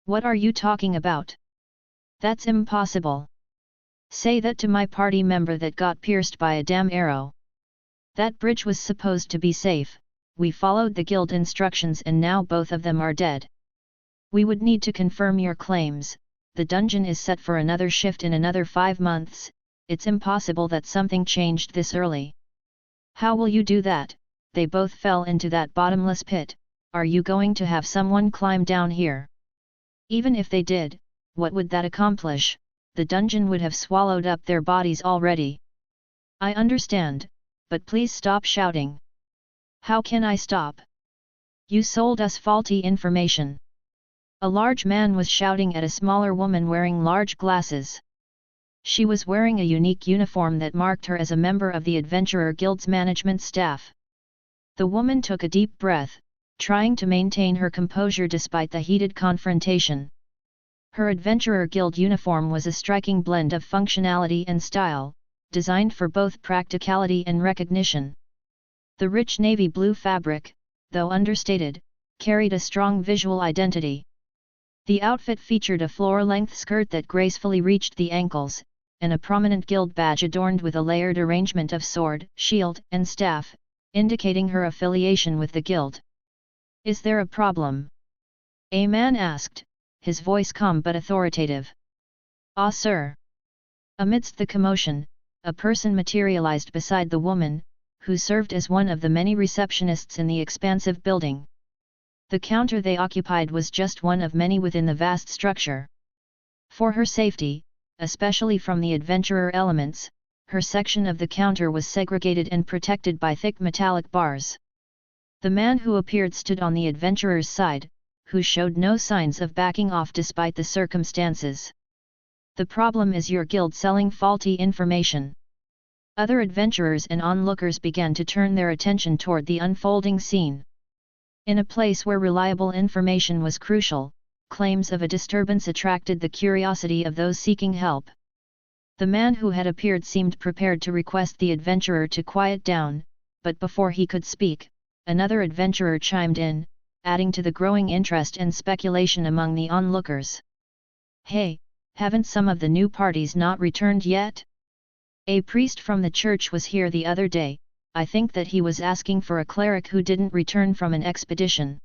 What are you talking about? That's impossible. Say that to my party member that got pierced by a damn arrow. That bridge was supposed to be safe, we followed the guild instructions and now both of them are dead. We would need to confirm your claims, the dungeon is set for another shift in another 5 months, it's impossible that something changed this early. How will you do that? They both fell into that bottomless pit, are you going to have someone climb down here? Even if they did, what would that accomplish? The dungeon would have swallowed up their bodies already. I understand, but please stop shouting. How can I stop? You sold us faulty information. A large man was shouting at a smaller woman wearing large glasses. She was wearing a unique uniform that marked her as a member of the Adventurer Guild's management staff. The woman took a deep breath, trying to maintain her composure despite the heated confrontation. Her Adventurer Guild uniform was a striking blend of functionality and style, designed for both practicality and recognition. The rich navy blue fabric, though understated, carried a strong visual identity. The outfit featured a floor-length skirt that gracefully reached the ankles, and a prominent guild badge adorned with a layered arrangement of sword, shield, and staff, indicating her affiliation with the guild. Is there a problem? A man asked, his voice calm but authoritative. Ah, sir. Amidst the commotion, a person materialized beside the woman, who served as one of the many receptionists in the expansive building. The counter they occupied was just one of many within the vast structure. For her safety, especially from the adventurer elements, her section of the counter was segregated and protected by thick metallic bars. The man who appeared stood on the adventurer's side, who showed no signs of backing off despite the circumstances. The problem is your guild selling faulty information. Other adventurers and onlookers began to turn their attention toward the unfolding scene. In a place where reliable information was crucial, claims of a disturbance attracted the curiosity of those seeking help. The man who had appeared seemed prepared to request the adventurer to quiet down, but before he could speak, another adventurer chimed in, adding to the growing interest and speculation among the onlookers. Hey, haven't some of the new parties not returned yet? A priest from the church was here the other day, I think that he was asking for a cleric who didn't return from an expedition.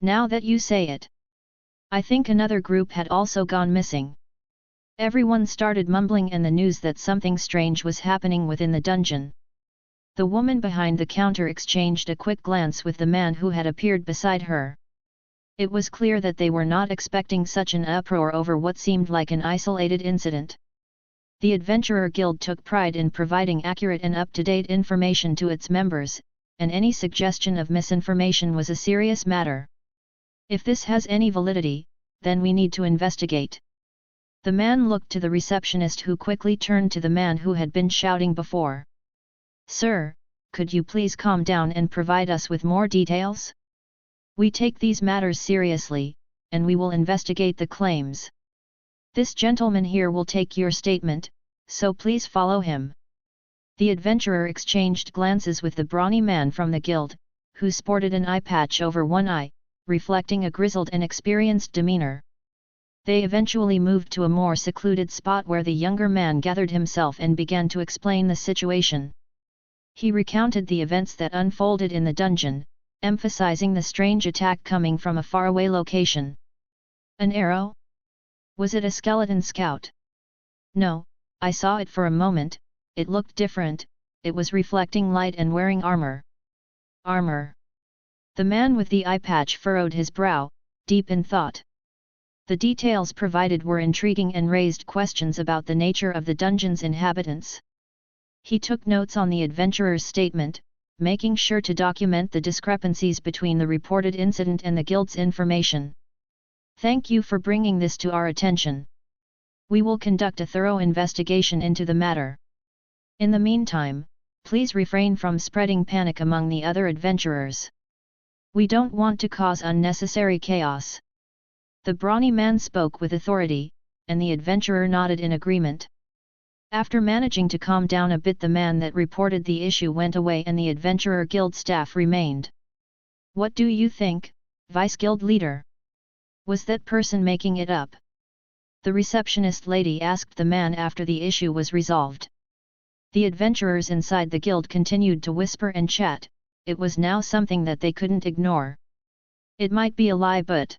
Now that you say it. I think another group had also gone missing. Everyone started mumbling and the news that something strange was happening within the dungeon. The woman behind the counter exchanged a quick glance with the man who had appeared beside her. It was clear that they were not expecting such an uproar over what seemed like an isolated incident. The Adventurer Guild took pride in providing accurate and up-to-date information to its members, and any suggestion of misinformation was a serious matter. If this has any validity, then we need to investigate. The man looked to the receptionist who quickly turned to the man who had been shouting before. Sir, could you please calm down and provide us with more details? We take these matters seriously, and we will investigate the claims. This gentleman here will take your statement, so please follow him. The adventurer exchanged glances with the brawny man from the guild, who sported an eye patch over one eye, reflecting a grizzled and experienced demeanor. They eventually moved to a more secluded spot where the younger man gathered himself and began to explain the situation. He recounted the events that unfolded in the dungeon, emphasizing the strange attack coming from a faraway location. An arrow? Was it a skeleton scout? No, I saw it for a moment, it looked different, it was reflecting light and wearing armor. Armor. The man with the eye patch furrowed his brow, deep in thought. The details provided were intriguing and raised questions about the nature of the dungeon's inhabitants. He took notes on the adventurer's statement, making sure to document the discrepancies between the reported incident and the guild's information. Thank you for bringing this to our attention. We will conduct a thorough investigation into the matter. In the meantime, please refrain from spreading panic among the other adventurers. We don't want to cause unnecessary chaos. The brawny man spoke with authority, and the adventurer nodded in agreement. After managing to calm down a bit, the man that reported the issue went away and the Adventurer Guild staff remained. What do you think, Vice Guild Leader? Was that person making it up? The receptionist lady asked the man after the issue was resolved. The adventurers inside the guild continued to whisper and chat. It was now something that they couldn't ignore. It might be a lie, but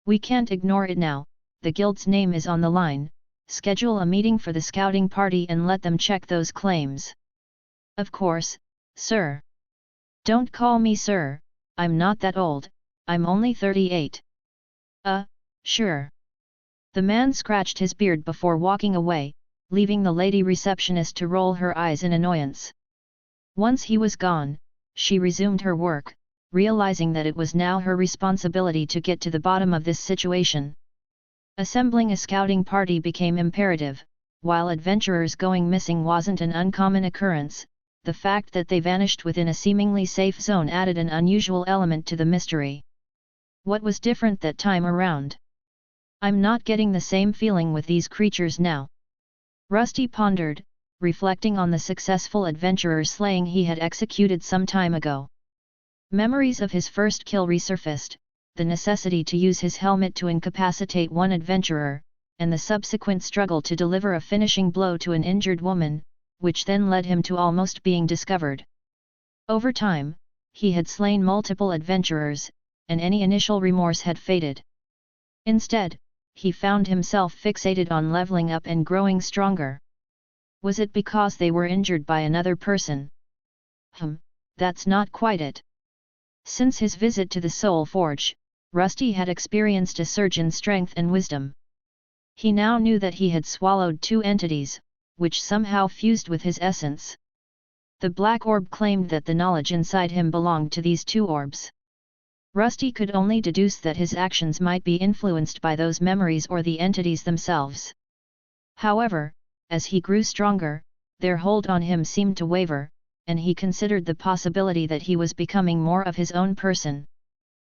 we can't ignore it now. The guild's name is on the line. Schedule a meeting for the scouting party and let them check those claims. Of course, sir. Don't call me sir, I'm not that old, I'm only 38. Sure. The man scratched his beard before walking away, leaving the lady receptionist to roll her eyes in annoyance. Once he was gone, she resumed her work, realizing that it was now her responsibility to get to the bottom of this situation. Assembling a scouting party became imperative. While adventurers going missing wasn't an uncommon occurrence, the fact that they vanished within a seemingly safe zone added an unusual element to the mystery. What was different that time around? I'm not getting the same feeling with these creatures now. Rusty pondered, reflecting on the successful adventurer slaying he had executed some time ago. Memories of his first kill resurfaced, the necessity to use his helmet to incapacitate one adventurer, and the subsequent struggle to deliver a finishing blow to an injured woman, which then led him to almost being discovered. Over time, he had slain multiple adventurers, and any initial remorse had faded. Instead, he found himself fixated on leveling up and growing stronger. Was it because they were injured by another person? That's not quite it. Since his visit to the Soul Forge, Rusty had experienced a surge in strength and wisdom. He now knew that he had swallowed two entities, which somehow fused with his essence. The black orb claimed that the knowledge inside him belonged to these two orbs. Rusty could only deduce that his actions might be influenced by those memories or the entities themselves. However, as he grew stronger, their hold on him seemed to waver, and he considered the possibility that he was becoming more of his own person.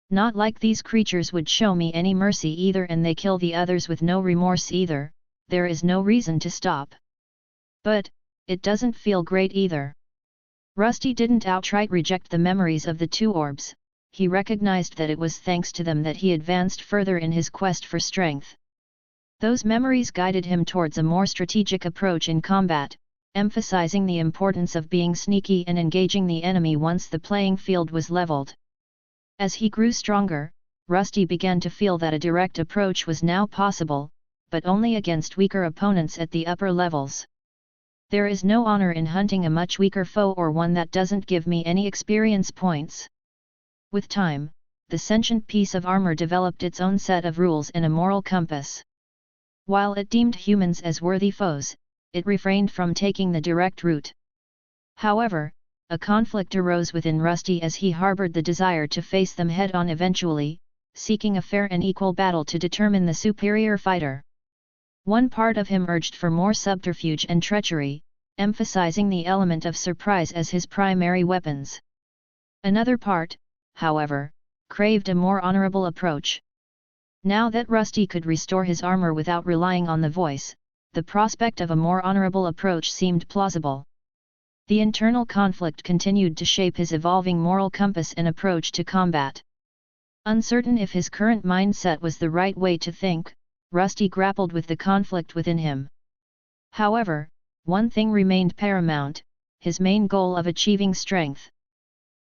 Not like these creatures would show me any mercy either, and they kill the others with no remorse either. There is no reason to stop. But it doesn't feel great either. Rusty didn't outright reject the memories of the two orbs. He recognized that it was thanks to them that he advanced further in his quest for strength. Those memories guided him towards a more strategic approach in combat, emphasizing the importance of being sneaky and engaging the enemy once the playing field was leveled. As he grew stronger, Rusty began to feel that a direct approach was now possible, but only against weaker opponents at the upper levels. There is no honor in hunting a much weaker foe or one that doesn't give me any experience points. With time, the sentient piece of armor developed its own set of rules and a moral compass. While it deemed humans as worthy foes, it refrained from taking the direct route. However, a conflict arose within Rusty as he harbored the desire to face them head-on eventually, seeking a fair and equal battle to determine the superior fighter. One part of him urged for more subterfuge and treachery, emphasizing the element of surprise as his primary weapons. Another part, however, craved a more honorable approach. Now that Rusty could restore his armor without relying on the voice, the prospect of a more honorable approach seemed plausible. The internal conflict continued to shape his evolving moral compass and approach to combat. Uncertain if his current mindset was the right way to think, Rusty grappled with the conflict within him. However, one thing remained paramount: his main goal of achieving strength.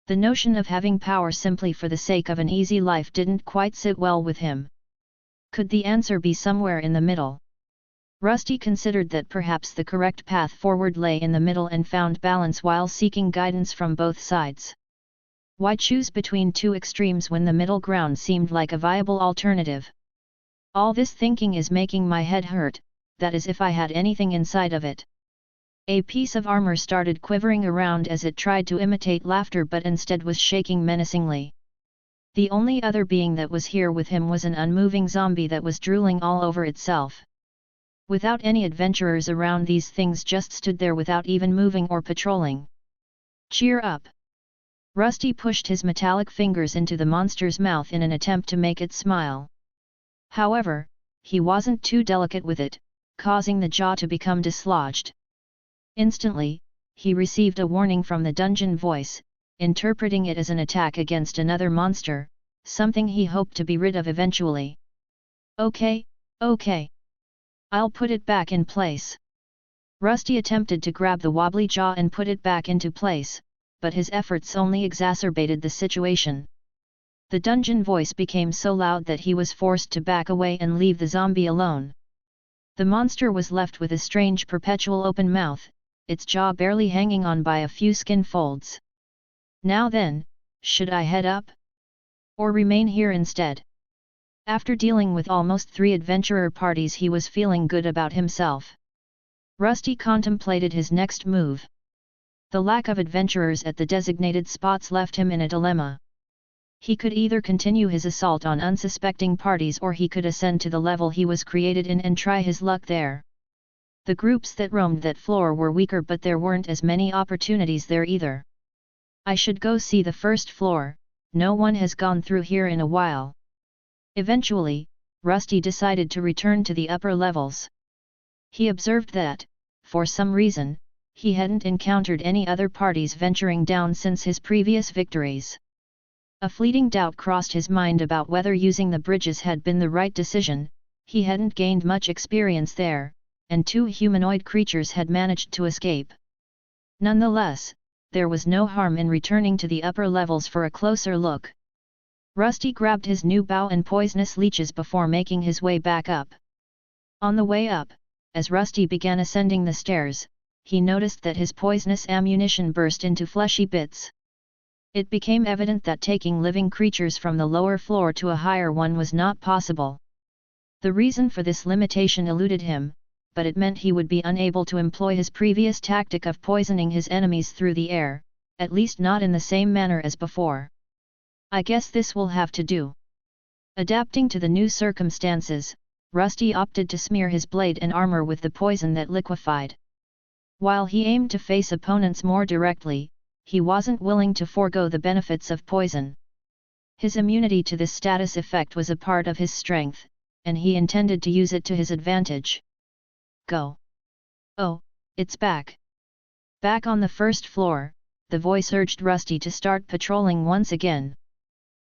The notion of having power simply for the sake of an easy life didn't quite sit well with him. Could the answer be somewhere in the middle? Rusty considered that perhaps the correct path forward lay in the middle and found balance while seeking guidance from both sides. Why choose between two extremes when the middle ground seemed like a viable alternative? All this thinking is making my head hurt, that is if I had anything inside of it. A piece of armor started quivering around as it tried to imitate laughter but instead was shaking menacingly. The only other being that was here with him was an unmoving zombie that was drooling all over itself. Without any adventurers around, these things just stood there without even moving or patrolling. Cheer up! Rusty pushed his metallic fingers into the monster's mouth in an attempt to make it smile. However, he wasn't too delicate with it, causing the jaw to become dislodged. Instantly, he received a warning from the dungeon voice, interpreting it as an attack against another monster. something he hoped to be rid of eventually. Okay, okay. I'll put it back in place. Rusty attempted to grab the wobbly jaw and put it back into place, but his efforts only exacerbated the situation. The dungeon voice became so loud that he was forced to back away and leave the zombie alone. The monster was left with a strange perpetual open mouth, its jaw barely hanging on by a few skin folds. Now then, should I head up? Or remain here instead? After dealing with almost 3 adventurer parties, he was feeling good about himself. Rusty contemplated his next move. The lack of adventurers at the designated spots left him in a dilemma. He could either continue his assault on unsuspecting parties, or he could ascend to the level he was created in and try his luck there. The groups that roamed that floor were weaker, but there weren't as many opportunities there either. I should go see the first floor, no one has gone through here in a while. Eventually, Rusty decided to return to the upper levels. He observed that, for some reason, he hadn't encountered any other parties venturing down since his previous victories. A fleeting doubt crossed his mind about whether using the bridges had been the right decision. He hadn't gained much experience there, and 2 humanoid creatures had managed to escape. Nonetheless, there was no harm in returning to the upper levels for a closer look. Rusty grabbed his new bow and poisonous leeches before making his way back up. On the way up, as Rusty began ascending the stairs, he noticed that his poisonous ammunition burst into fleshy bits. It became evident that taking living creatures from the lower floor to a higher one was not possible. The reason for this limitation eluded him, but it meant he would be unable to employ his previous tactic of poisoning his enemies through the air, at least not in the same manner as before. I guess this will have to do. Adapting to the new circumstances, Rusty opted to smear his blade and armor with the poison that liquefied. While he aimed to face opponents more directly, he wasn't willing to forego the benefits of poison. His immunity to this status effect was a part of his strength, and he intended to use it to his advantage. Go! Oh, it's back! Back on the first floor, the voice urged Rusty to start patrolling once again.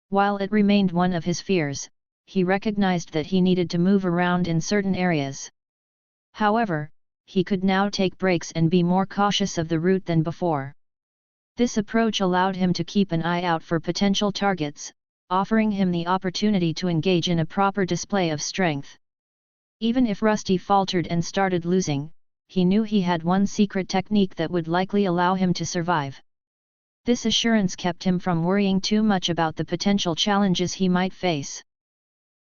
While it remained one of his fears, he recognized that he needed to move around in certain areas. However, he could now take breaks and be more cautious of the route than before. This approach allowed him to keep an eye out for potential targets, offering him the opportunity to engage in a proper display of strength. Even if Rusty faltered and started losing, he knew he had one secret technique that would likely allow him to survive. This assurance kept him from worrying too much about the potential challenges he might face.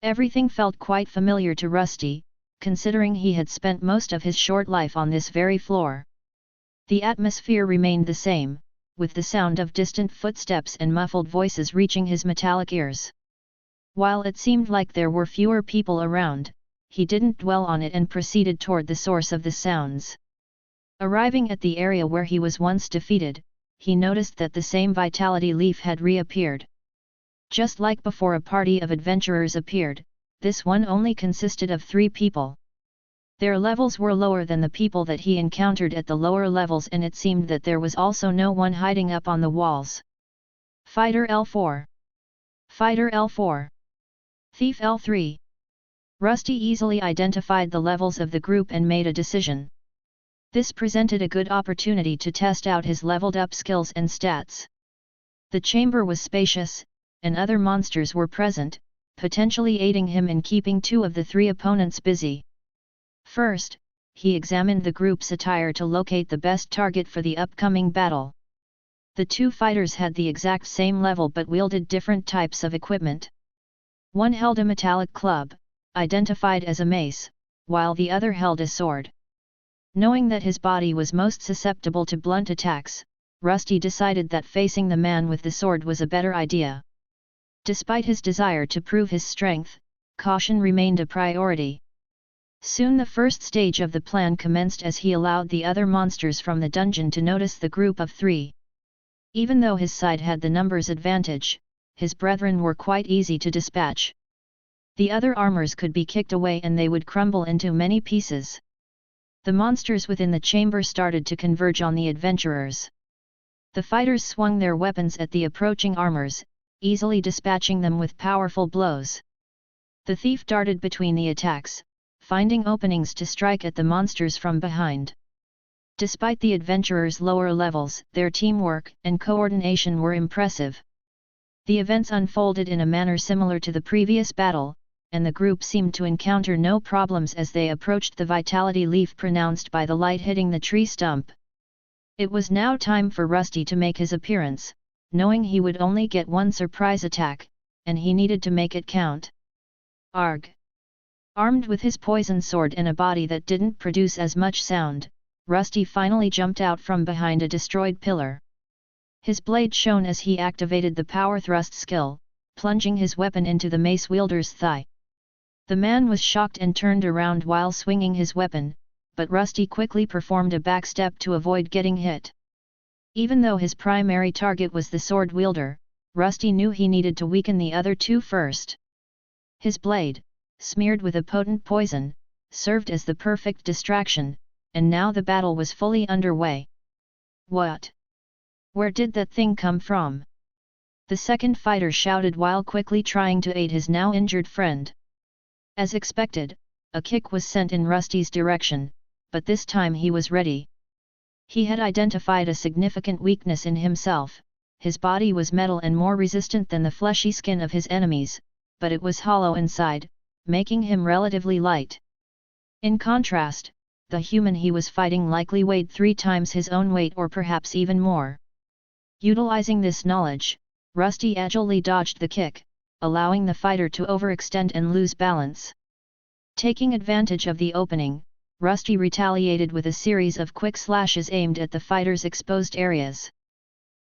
Everything felt quite familiar to Rusty, considering he had spent most of his short life on this very floor. The atmosphere remained the same, with the sound of distant footsteps and muffled voices reaching his metallic ears. While it seemed like there were fewer people around, he didn't dwell on it and proceeded toward the source of the sounds. Arriving at the area where he was once defeated, he noticed that the same vitality leaf had reappeared. Just like before a party of adventurers appeared, this one only consisted of 3 people. Their levels were lower than the people that he encountered at the lower levels, and it seemed that there was also no one hiding up on the walls. Fighter L4. Fighter L4. Thief L3. Rusty easily identified the levels of the group and made a decision. This presented a good opportunity to test out his leveled-up skills and stats. The chamber was spacious, and other monsters were present, potentially aiding him in keeping 2 of the 3 opponents busy. First, he examined the group's attire to locate the best target for the upcoming battle. The 2 fighters had the exact same level but wielded different types of equipment. One held a metallic club, identified as a mace, while the other held a sword. Knowing that his body was most susceptible to blunt attacks, Rusty decided that facing the man with the sword was a better idea. Despite his desire to prove his strength, caution remained a priority. Soon the first stage of the plan commenced as he allowed the other monsters from the dungeon to notice the group of 3. Even though his side had the numbers advantage, his brethren were quite easy to dispatch. The other armors could be kicked away and they would crumble into many pieces. The monsters within the chamber started to converge on the adventurers. The fighters swung their weapons at the approaching armors, easily dispatching them with powerful blows. The thief darted between the attacks, finding openings to strike at the monsters from behind. Despite the adventurers' lower levels, their teamwork and coordination were impressive. The events unfolded in a manner similar to the previous battle, and the group seemed to encounter no problems as they approached the vitality leaf pronounced by the light hitting the tree stump. It was now time for Rusty to make his appearance, knowing he would only get one surprise attack, and he needed to make it count. Arg! Armed with his poison sword and a body that didn't produce as much sound, Rusty finally jumped out from behind a destroyed pillar. His blade shone as he activated the power thrust skill, plunging his weapon into the mace wielder's thigh. The man was shocked and turned around while swinging his weapon, but Rusty quickly performed a backstep to avoid getting hit. Even though his primary target was the sword wielder, Rusty knew he needed to weaken the other two first. His blade, smeared with a potent poison, served as the perfect distraction, and now the battle was fully underway. What? Where did that thing come from? The second fighter shouted while quickly trying to aid his now injured friend. As expected, a kick was sent in Rusty's direction, but this time he was ready. He had identified a significant weakness in himself. His body was metal and more resistant than the fleshy skin of his enemies, but it was hollow inside, making him relatively light. In contrast, the human he was fighting likely weighed 3 times his own weight or perhaps even more. Utilizing this knowledge, Rusty agilely dodged the kick, allowing the fighter to overextend and lose balance. Taking advantage of the opening, Rusty retaliated with a series of quick slashes aimed at the fighter's exposed areas.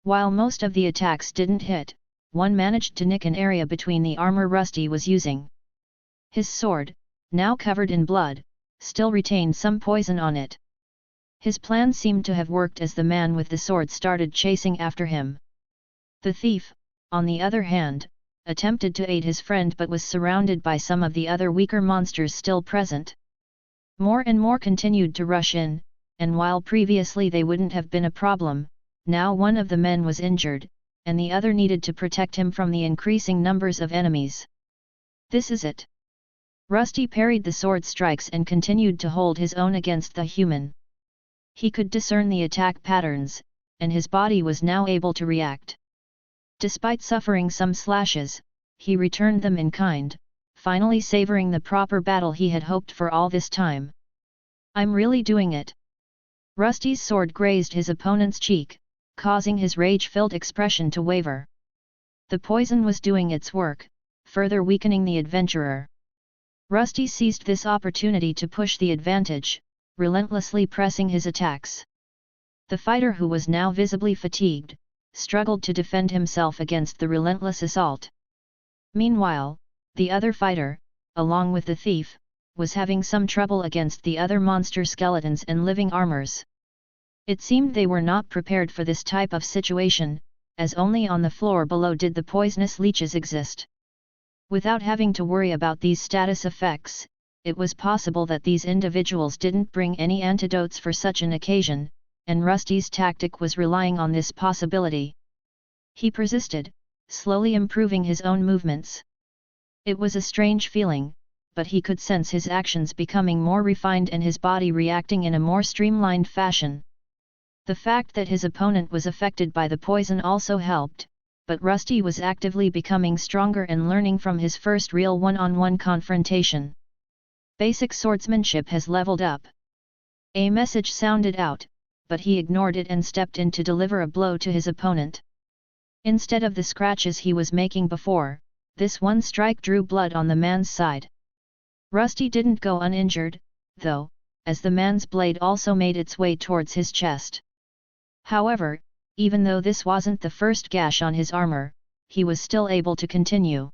While most of the attacks didn't hit, one managed to nick an area between the armor Rusty was using. His sword, now covered in blood, still retained some poison on it. His plan seemed to have worked as the man with the sword started chasing after him. The thief, on the other hand, attempted to aid his friend but was surrounded by some of the other weaker monsters still present. More and more continued to rush in, and while previously they wouldn't have been a problem, now one of the men was injured, and the other needed to protect him from the increasing numbers of enemies. This is it. Rusty parried the sword strikes and continued to hold his own against the human. He could discern the attack patterns, and his body was now able to react. Despite suffering some slashes, he returned them in kind, finally savoring the proper battle he had hoped for all this time. I'm really doing it. Rusty's sword grazed his opponent's cheek, causing his rage-filled expression to waver. The poison was doing its work, further weakening the adventurer. Rusty seized this opportunity to push the advantage, relentlessly pressing his attacks. The fighter, who was now visibly fatigued, struggled to defend himself against the relentless assault. Meanwhile, the other fighter, along with the thief, was having some trouble against the other monster skeletons and living armors. It seemed they were not prepared for this type of situation, as only on the floor below did the poisonous leeches exist. Without having to worry about these status effects, it was possible that these individuals didn't bring any antidotes for such an occasion, and Rusty's tactic was relying on this possibility. He persisted, slowly improving his own movements. It was a strange feeling, but he could sense his actions becoming more refined and his body reacting in a more streamlined fashion. The fact that his opponent was affected by the poison also helped, but Rusty was actively becoming stronger and learning from his first real one-on-one confrontation. Basic swordsmanship has leveled up. A message sounded out, but he ignored it and stepped in to deliver a blow to his opponent. Instead of the scratches he was making before, this one strike drew blood on the man's side. Rusty didn't go uninjured, though, as the man's blade also made its way towards his chest. However, even though this wasn't the first gash on his armor, he was still able to continue.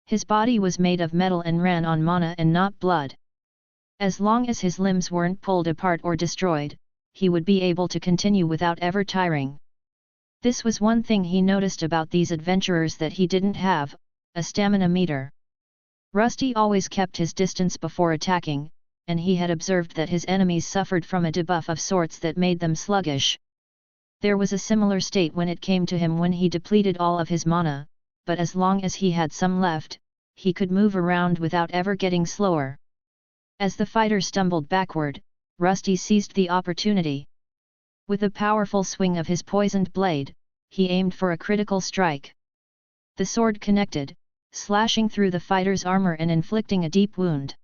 His body was made of metal and ran on mana and not blood. As long as his limbs weren't pulled apart or destroyed, he would be able to continue without ever tiring. This was one thing he noticed about these adventurers that he didn't have, a stamina meter. Rusty always kept his distance before attacking, and he had observed that his enemies suffered from a debuff of sorts that made them sluggish. There was a similar state when it came to him when he depleted all of his mana, but as long as he had some left, he could move around without ever getting slower. As the fighter stumbled backward, Rusty seized the opportunity. With a powerful swing of his poisoned blade, he aimed for a critical strike. The sword connected, slashing through the fighter's armor and inflicting a deep wound.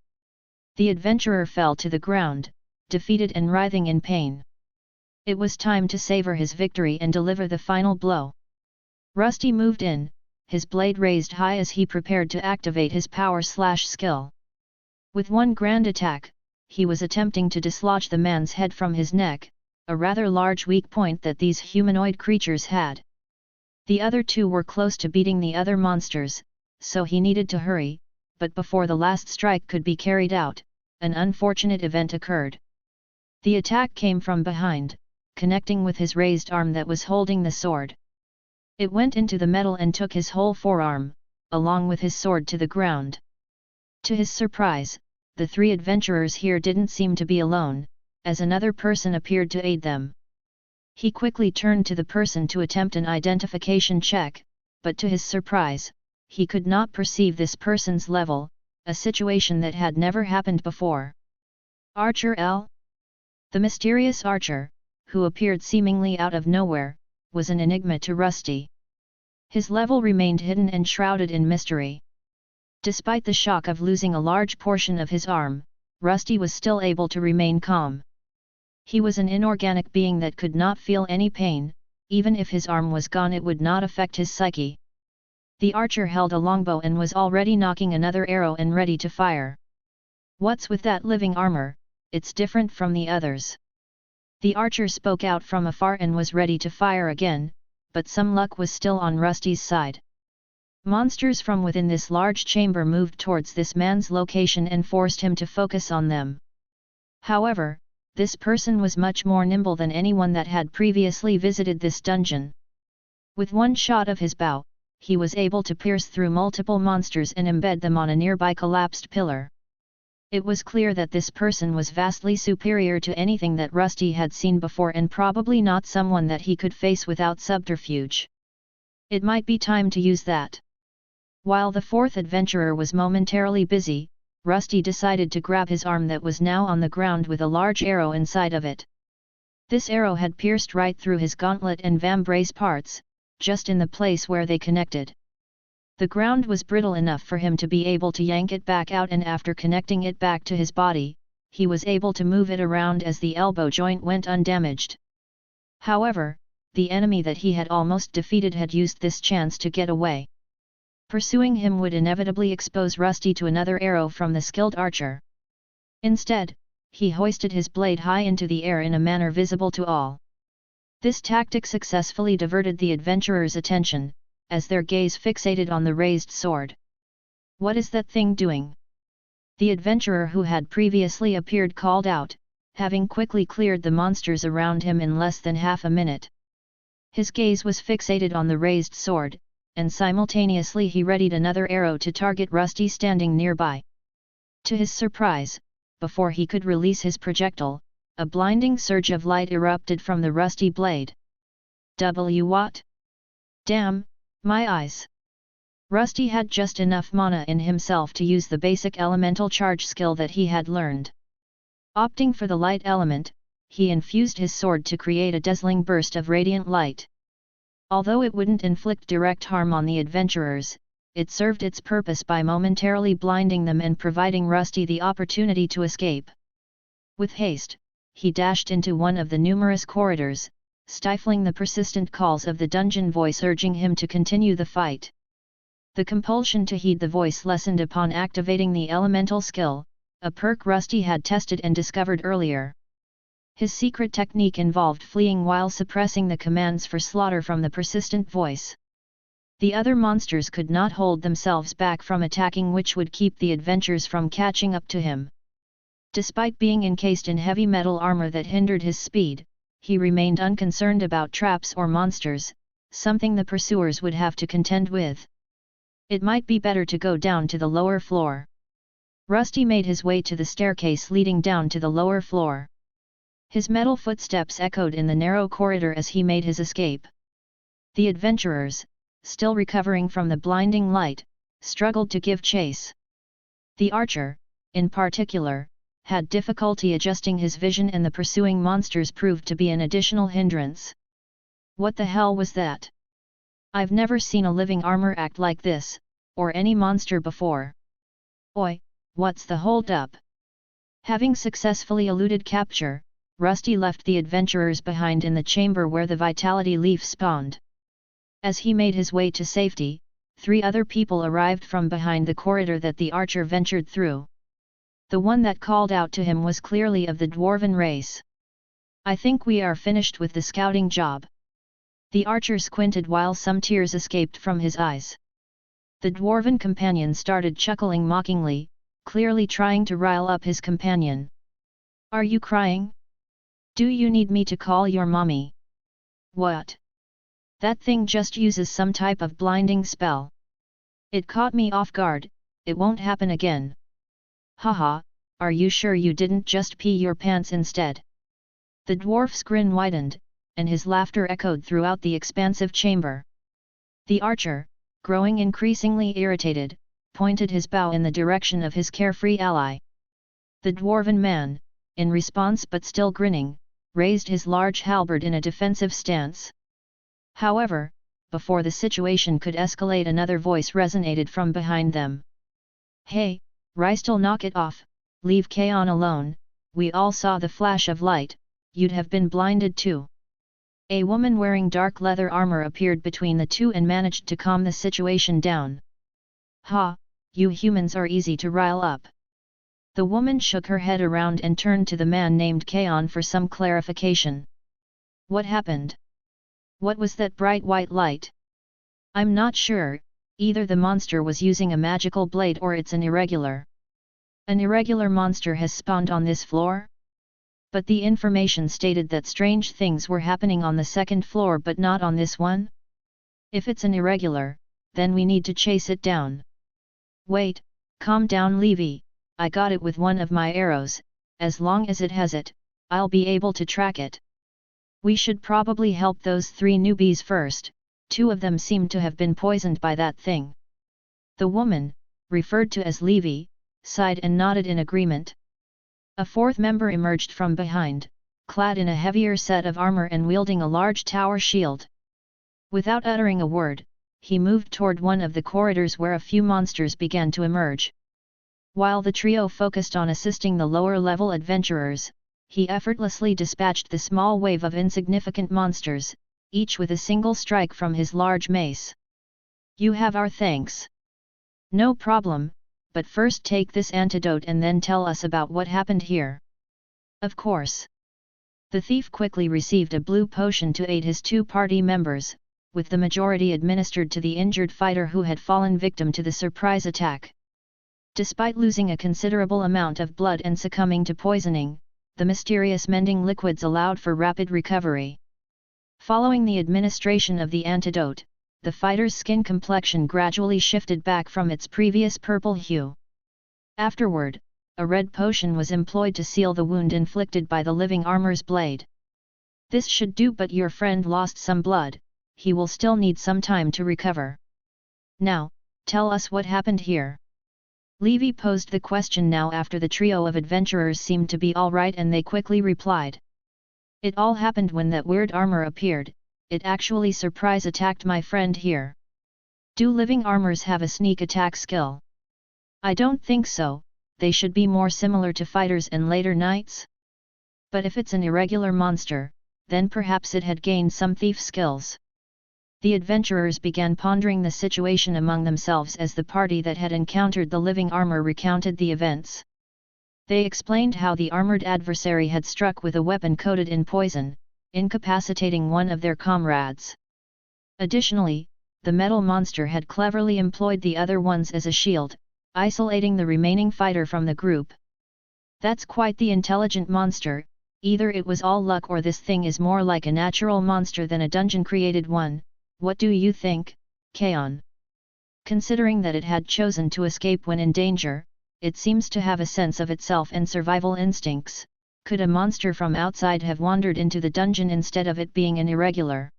The adventurer fell to the ground, defeated and writhing in pain. It was time to savor his victory and deliver the final blow. Rusty moved in, his blade raised high as he prepared to activate his power slash skill. With one grand attack, he was attempting to dislodge the man's head from his neck, a rather large weak point that these humanoid creatures had. The other two were close to beating the other monsters, so he needed to hurry, but before the last strike could be carried out, an unfortunate event occurred. The attack came from behind, connecting with his raised arm that was holding the sword. It went into the metal and took his whole forearm, along with his sword, to the ground. To his surprise, the three adventurers here didn't seem to be alone, as another person appeared to aid them. He quickly turned to the person to attempt an identification check, but to his surprise, he could not perceive this person's level, a situation that had never happened before. Archer L. The mysterious archer, who appeared seemingly out of nowhere, was an enigma to Rusty. His level remained hidden and shrouded in mystery. Despite the shock of losing a large portion of his arm, Rusty was still able to remain calm. He was an inorganic being that could not feel any pain, even if his arm was gone it would not affect his psyche. The archer held a longbow and was already nocking another arrow and ready to fire. "What's with that living armor? It's different from the others." The archer spoke out from afar and was ready to fire again, but some luck was still on Rusty's side. Monsters from within this large chamber moved towards this man's location and forced him to focus on them. However, this person was much more nimble than anyone that had previously visited this dungeon. With one shot of his bow, he was able to pierce through multiple monsters and embed them on a nearby collapsed pillar. It was clear that this person was vastly superior to anything that Rusty had seen before and probably not someone that he could face without subterfuge. It might be time to use that. While the fourth adventurer was momentarily busy, Rusty decided to grab his arm that was now on the ground with a large arrow inside of it. This arrow had pierced right through his gauntlet and vambrace parts, just in the place where they connected. The ground was brittle enough for him to be able to yank it back out, and after connecting it back to his body, he was able to move it around as the elbow joint went undamaged. However, the enemy that he had almost defeated had used this chance to get away. Pursuing him would inevitably expose Rusty to another arrow from the skilled archer. Instead, he hoisted his blade high into the air in a manner visible to all. This tactic successfully diverted the adventurers' attention, as their gaze fixated on the raised sword. "What is that thing doing?" The adventurer who had previously appeared called out, having quickly cleared the monsters around him in less than half a minute. His gaze was fixated on the raised sword, and simultaneously he readied another arrow to target Rusty standing nearby. To his surprise, before he could release his projectile, a blinding surge of light erupted from the rusty blade. What? Damn, my eyes! Rusty had just enough mana in himself to use the basic elemental charge skill that he had learned. Opting for the light element, he infused his sword to create a dazzling burst of radiant light. Although it wouldn't inflict direct harm on the adventurers, it served its purpose by momentarily blinding them and providing Rusty the opportunity to escape. With haste, he dashed into one of the numerous corridors, stifling the persistent calls of the dungeon voice urging him to continue the fight. The compulsion to heed the voice lessened upon activating the elemental skill, a perk Rusty had tested and discovered earlier. His secret technique involved fleeing while suppressing the commands for slaughter from the persistent voice. The other monsters could not hold themselves back from attacking, which would keep the adventurers from catching up to him. Despite being encased in heavy metal armor that hindered his speed, he remained unconcerned about traps or monsters, something the pursuers would have to contend with. It might be better to go down to the lower floor. Rusty made his way to the staircase leading down to the lower floor. His metal footsteps echoed in the narrow corridor as he made his escape. The adventurers, still recovering from the blinding light, struggled to give chase. The archer, in particular, had difficulty adjusting his vision, and the pursuing monsters proved to be an additional hindrance. What the hell was that? I've never seen a living armor act like this, or any monster before. Oi, what's the hold up? Having successfully eluded capture, Rusty left the adventurers behind in the chamber where the vitality leaf spawned. As he made his way to safety, 3 other people arrived from behind the corridor that the archer ventured through. The one that called out to him was clearly of the dwarven race. I think we are finished with the scouting job. The archer squinted while some tears escaped from his eyes. The dwarven companion started chuckling mockingly, clearly trying to rile up his companion. Are you crying? Do you need me to call your mommy? What? That thing just uses some type of blinding spell. It caught me off guard, it won't happen again. Haha, are you sure you didn't just pee your pants instead? The dwarf's grin widened, and his laughter echoed throughout the expansive chamber. The archer, growing increasingly irritated, pointed his bow in the direction of his carefree ally. The dwarven man, in response but still grinning, raised his large halberd in a defensive stance. However, before the situation could escalate, another voice resonated from behind them. Hey, Rystal, knock it off, leave Kaon alone, we all saw the flash of light, you'd have been blinded too. A woman wearing dark leather armor appeared between the two and managed to calm the situation down. Ha, you humans are easy to rile up. The woman shook her head around and turned to the man named Kaon for some clarification. What happened? What was that bright white light? I'm not sure, either the monster was using a magical blade or it's an irregular. An irregular monster has spawned on this floor? But the information stated that strange things were happening on the second floor but not on this one? If it's an irregular, then we need to chase it down. Wait, calm down Levi, I got it with one of my arrows, as long as it has it, I'll be able to track it. We should probably help those 3 newbies first, 2 of them seem to have been poisoned by that thing. The woman, referred to as Levi, sighed and nodded in agreement. A 4th member emerged from behind, clad in a heavier set of armor and wielding a large tower shield. Without uttering a word, he moved toward one of the corridors where a few monsters began to emerge. While the trio focused on assisting the lower-level adventurers, he effortlessly dispatched the small wave of insignificant monsters, each with a single strike from his large mace. You have our thanks. No problem, but first take this antidote and then tell us about what happened here. Of course. The thief quickly received a blue potion to aid his 2 party members, with the majority administered to the injured fighter who had fallen victim to the surprise attack. Despite losing a considerable amount of blood and succumbing to poisoning, the mysterious mending liquids allowed for rapid recovery. Following the administration of the antidote, the fighter's skin complexion gradually shifted back from its previous purple hue. Afterward, a red potion was employed to seal the wound inflicted by the living armor's blade. This should do, but your friend lost some blood, he will still need some time to recover. Now, tell us what happened here. Levi posed the question now after the trio of adventurers seemed to be all right and they quickly replied. It all happened when that weird armor appeared. It actually surprise attacked my friend here. Do living armors have a sneak attack skill? I don't think so, they should be more similar to fighters and later knights. But if it's an irregular monster, then perhaps it had gained some thief skills. The adventurers began pondering the situation among themselves as the party that had encountered the living armor recounted the events. They explained how the armored adversary had struck with a weapon coated in poison, incapacitating one of their comrades. Additionally, the metal monster had cleverly employed the other ones as a shield, isolating the remaining fighter from the group. That's quite the intelligent monster, either it was all luck or this thing is more like a natural monster than a dungeon-created one. What do you think, Kaon? Considering that it had chosen to escape when in danger, it seems to have a sense of itself and survival instincts. Could a monster from outside have wandered into the dungeon instead of it being an irregular?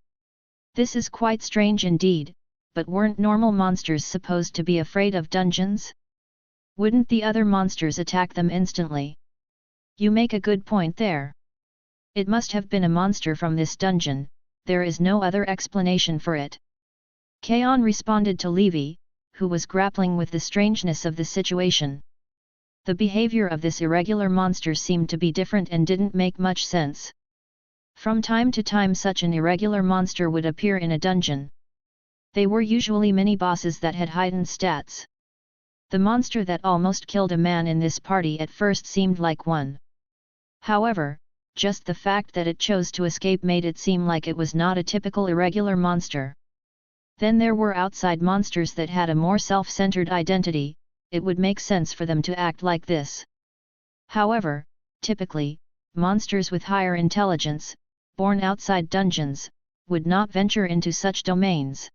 This is quite strange indeed, but weren't normal monsters supposed to be afraid of dungeons? Wouldn't the other monsters attack them instantly? You make a good point there. It must have been a monster from this dungeon, there is no other explanation for it. Kaon responded to Levi, who was grappling with the strangeness of the situation. The behavior of this irregular monster seemed to be different and didn't make much sense. From time to time such an irregular monster would appear in a dungeon. They were usually mini-bosses that had heightened stats. The monster that almost killed a man in this party at first seemed like one. However, just the fact that it chose to escape made it seem like it was not a typical irregular monster. Then there were outside monsters that had a more self-centered identity, it would make sense for them to act like this. However, typically, monsters with higher intelligence, born outside dungeons, would not venture into such domains.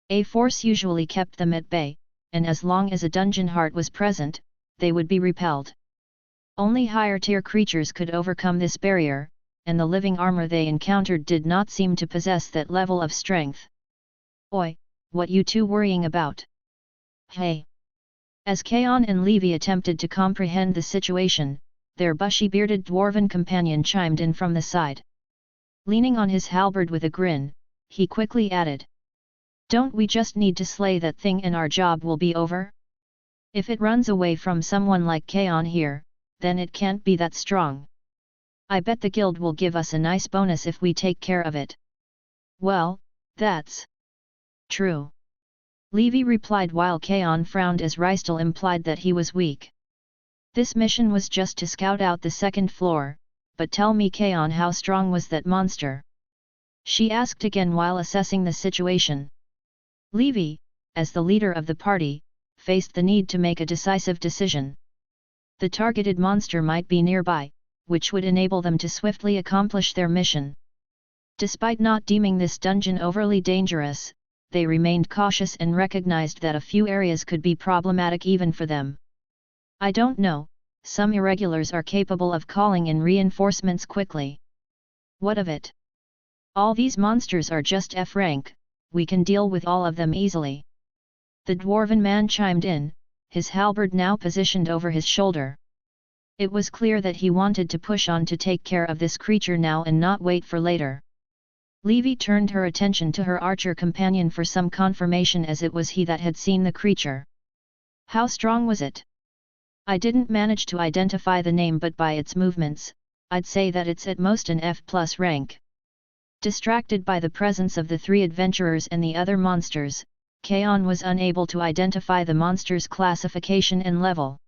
A force usually kept them at bay, and as long as a dungeon heart was present, they would be repelled. Only higher-tier creatures could overcome this barrier, and the living armor they encountered did not seem to possess that level of strength. Oi, what you two worrying about? Hey! As Kaon and Levi attempted to comprehend the situation, their bushy-bearded dwarven companion chimed in from the side. Leaning on his halberd with a grin, he quickly added. Don't we just need to slay that thing and our job will be over? If it runs away from someone like Kaon here, then it can't be that strong. I bet the guild will give us a nice bonus if we take care of it. Well, that's true. Levi replied while Kaon frowned as Rystal implied that he was weak. This mission was just to scout out the second floor, but tell me Kaon, how strong was that monster? She asked again while assessing the situation. Levi, as the leader of the party, faced the need to make a decisive decision. The targeted monster might be nearby, which would enable them to swiftly accomplish their mission. Despite not deeming this dungeon overly dangerous, they remained cautious and recognized that a few areas could be problematic even for them. I don't know, some irregulars are capable of calling in reinforcements quickly. What of it? All these monsters are just F rank, we can deal with all of them easily. The dwarven man chimed in, his halberd now positioned over his shoulder. It was clear that he wanted to push on to take care of this creature now and not wait for later. Levi turned her attention to her archer companion for some confirmation, as it was he that had seen the creature. How strong was it? I didn't manage to identify the name, but by its movements, I'd say that it's at most an F+ rank. Distracted by the presence of the three adventurers and the other monsters, Kaon was unable to identify the monster's classification and level.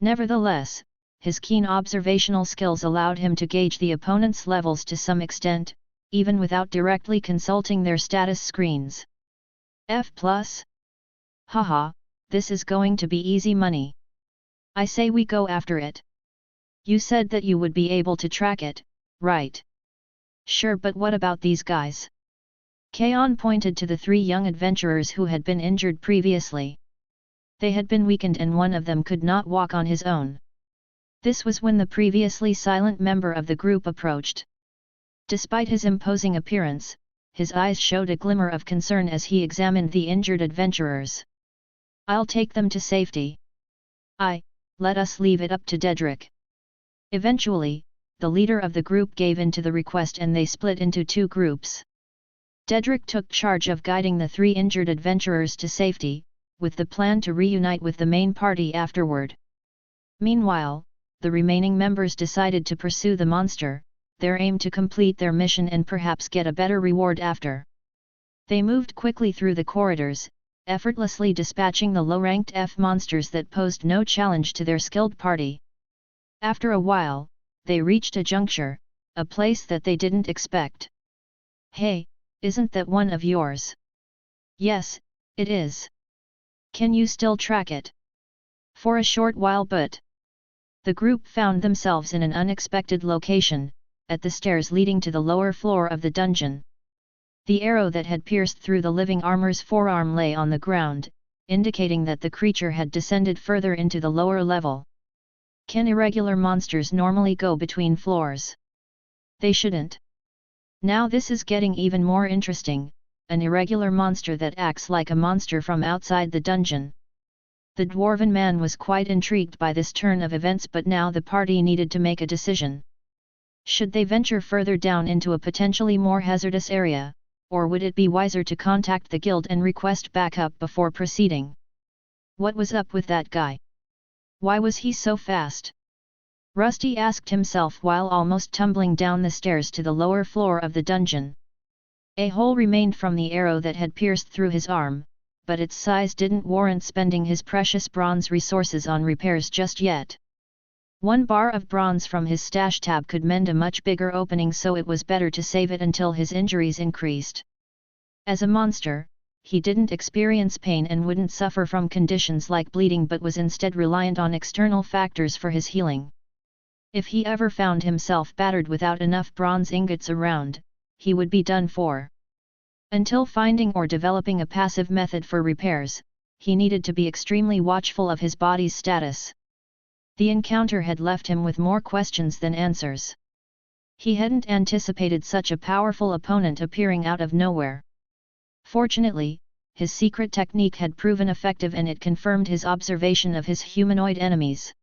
Nevertheless, his keen observational skills allowed him to gauge the opponent's levels to some extent, even without directly consulting their status screens. F+? Haha, this is going to be easy money. I say we go after it. You said that you would be able to track it, right? Sure, but what about these guys? Kaon pointed to the three young adventurers who had been injured previously. They had been weakened and one of them could not walk on his own. This was when the previously silent member of the group approached. Despite his imposing appearance, his eyes showed a glimmer of concern as he examined the injured adventurers. I'll take them to safety. Let us leave it up to Dedrick. Eventually, the leader of the group gave in to the request and they split into two groups. Dedrick took charge of guiding the three injured adventurers to safety, with the plan to reunite with the main party afterward. Meanwhile, the remaining members decided to pursue the monster, their aim to complete their mission and perhaps get a better reward after. They moved quickly through the corridors, effortlessly dispatching the low-ranked F monsters that posed no challenge to their skilled party. After a while, they reached a juncture, a place that they didn't expect. Hey, isn't that one of yours? Yes, it is. Can you still track it? For a short while, but the group found themselves in an unexpected location, at the stairs leading to the lower floor of the dungeon. The arrow that had pierced through the living armor's forearm lay on the ground, indicating that the creature had descended further into the lower level. Can irregular monsters normally go between floors? They shouldn't. Now this is getting even more interesting, an irregular monster that acts like a monster from outside the dungeon. The dwarven man was quite intrigued by this turn of events, but now the party needed to make a decision. Should they venture further down into a potentially more hazardous area, or would it be wiser to contact the guild and request backup before proceeding? What was up with that guy? Why was he so fast? Rusty asked himself while almost tumbling down the stairs to the lower floor of the dungeon. A hole remained from the arrow that had pierced through his arm, but its size didn't warrant spending his precious bronze resources on repairs just yet. 1 bar of bronze from his stash tab could mend a much bigger opening, so it was better to save it until his injuries increased. As a monster, he didn't experience pain and wouldn't suffer from conditions like bleeding, but was instead reliant on external factors for his healing. If he ever found himself battered without enough bronze ingots around, he would be done for. Until finding or developing a passive method for repairs, he needed to be extremely watchful of his body's status. The encounter had left him with more questions than answers. He hadn't anticipated such a powerful opponent appearing out of nowhere. Fortunately, his secret technique had proven effective, and it confirmed his observation of his humanoid enemies.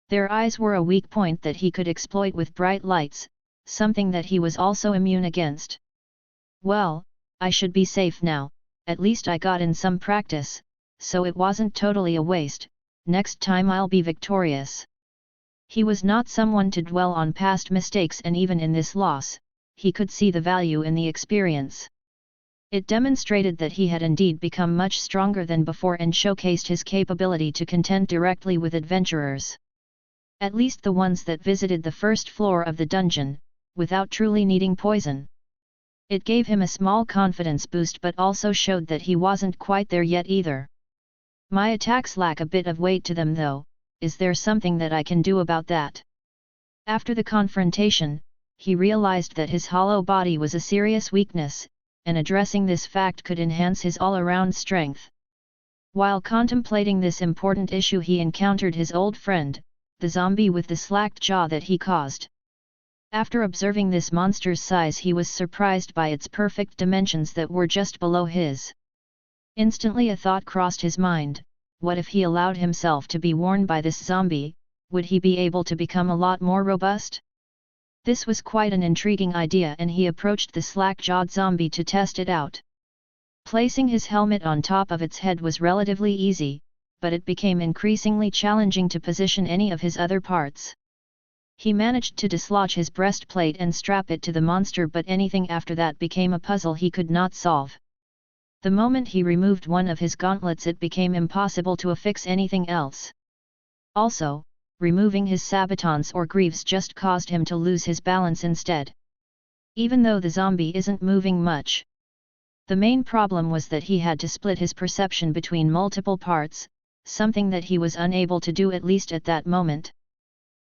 Their eyes were a weak point that he could exploit with bright lights, something that he was also immune against. Well, I should be safe now, at least I got in some practice, so it wasn't totally a waste. Next time I'll be victorious. He was not someone to dwell on past mistakes, and even in this loss, he could see the value in the experience. It demonstrated that he had indeed become much stronger than before and showcased his capability to contend directly with adventurers. At least the ones that visited the first floor of the dungeon, without truly needing poison. It gave him a small confidence boost, but also showed that he wasn't quite there yet either. My attacks lack a bit of weight to them though, is there something that I can do about that? After the confrontation, he realized that his hollow body was a serious weakness, and addressing this fact could enhance his all-around strength. While contemplating this important issue, he encountered his old friend, the zombie with the slacked jaw that he caused. After observing this monster's size, he was surprised by its perfect dimensions that were just below his. Instantly a thought crossed his mind: what if he allowed himself to be worn by this zombie? Would he be able to become a lot more robust? This was quite an intriguing idea, and he approached the slack-jawed zombie to test it out. Placing his helmet on top of its head was relatively easy, but it became increasingly challenging to position any of his other parts. He managed to dislodge his breastplate and strap it to the monster, but anything after that became a puzzle he could not solve. The moment he removed one of his gauntlets, it became impossible to affix anything else. Also, removing his sabatons or greaves just caused him to lose his balance instead. Even though the zombie isn't moving much. The main problem was that he had to split his perception between multiple parts, something that he was unable to do, at least at that moment.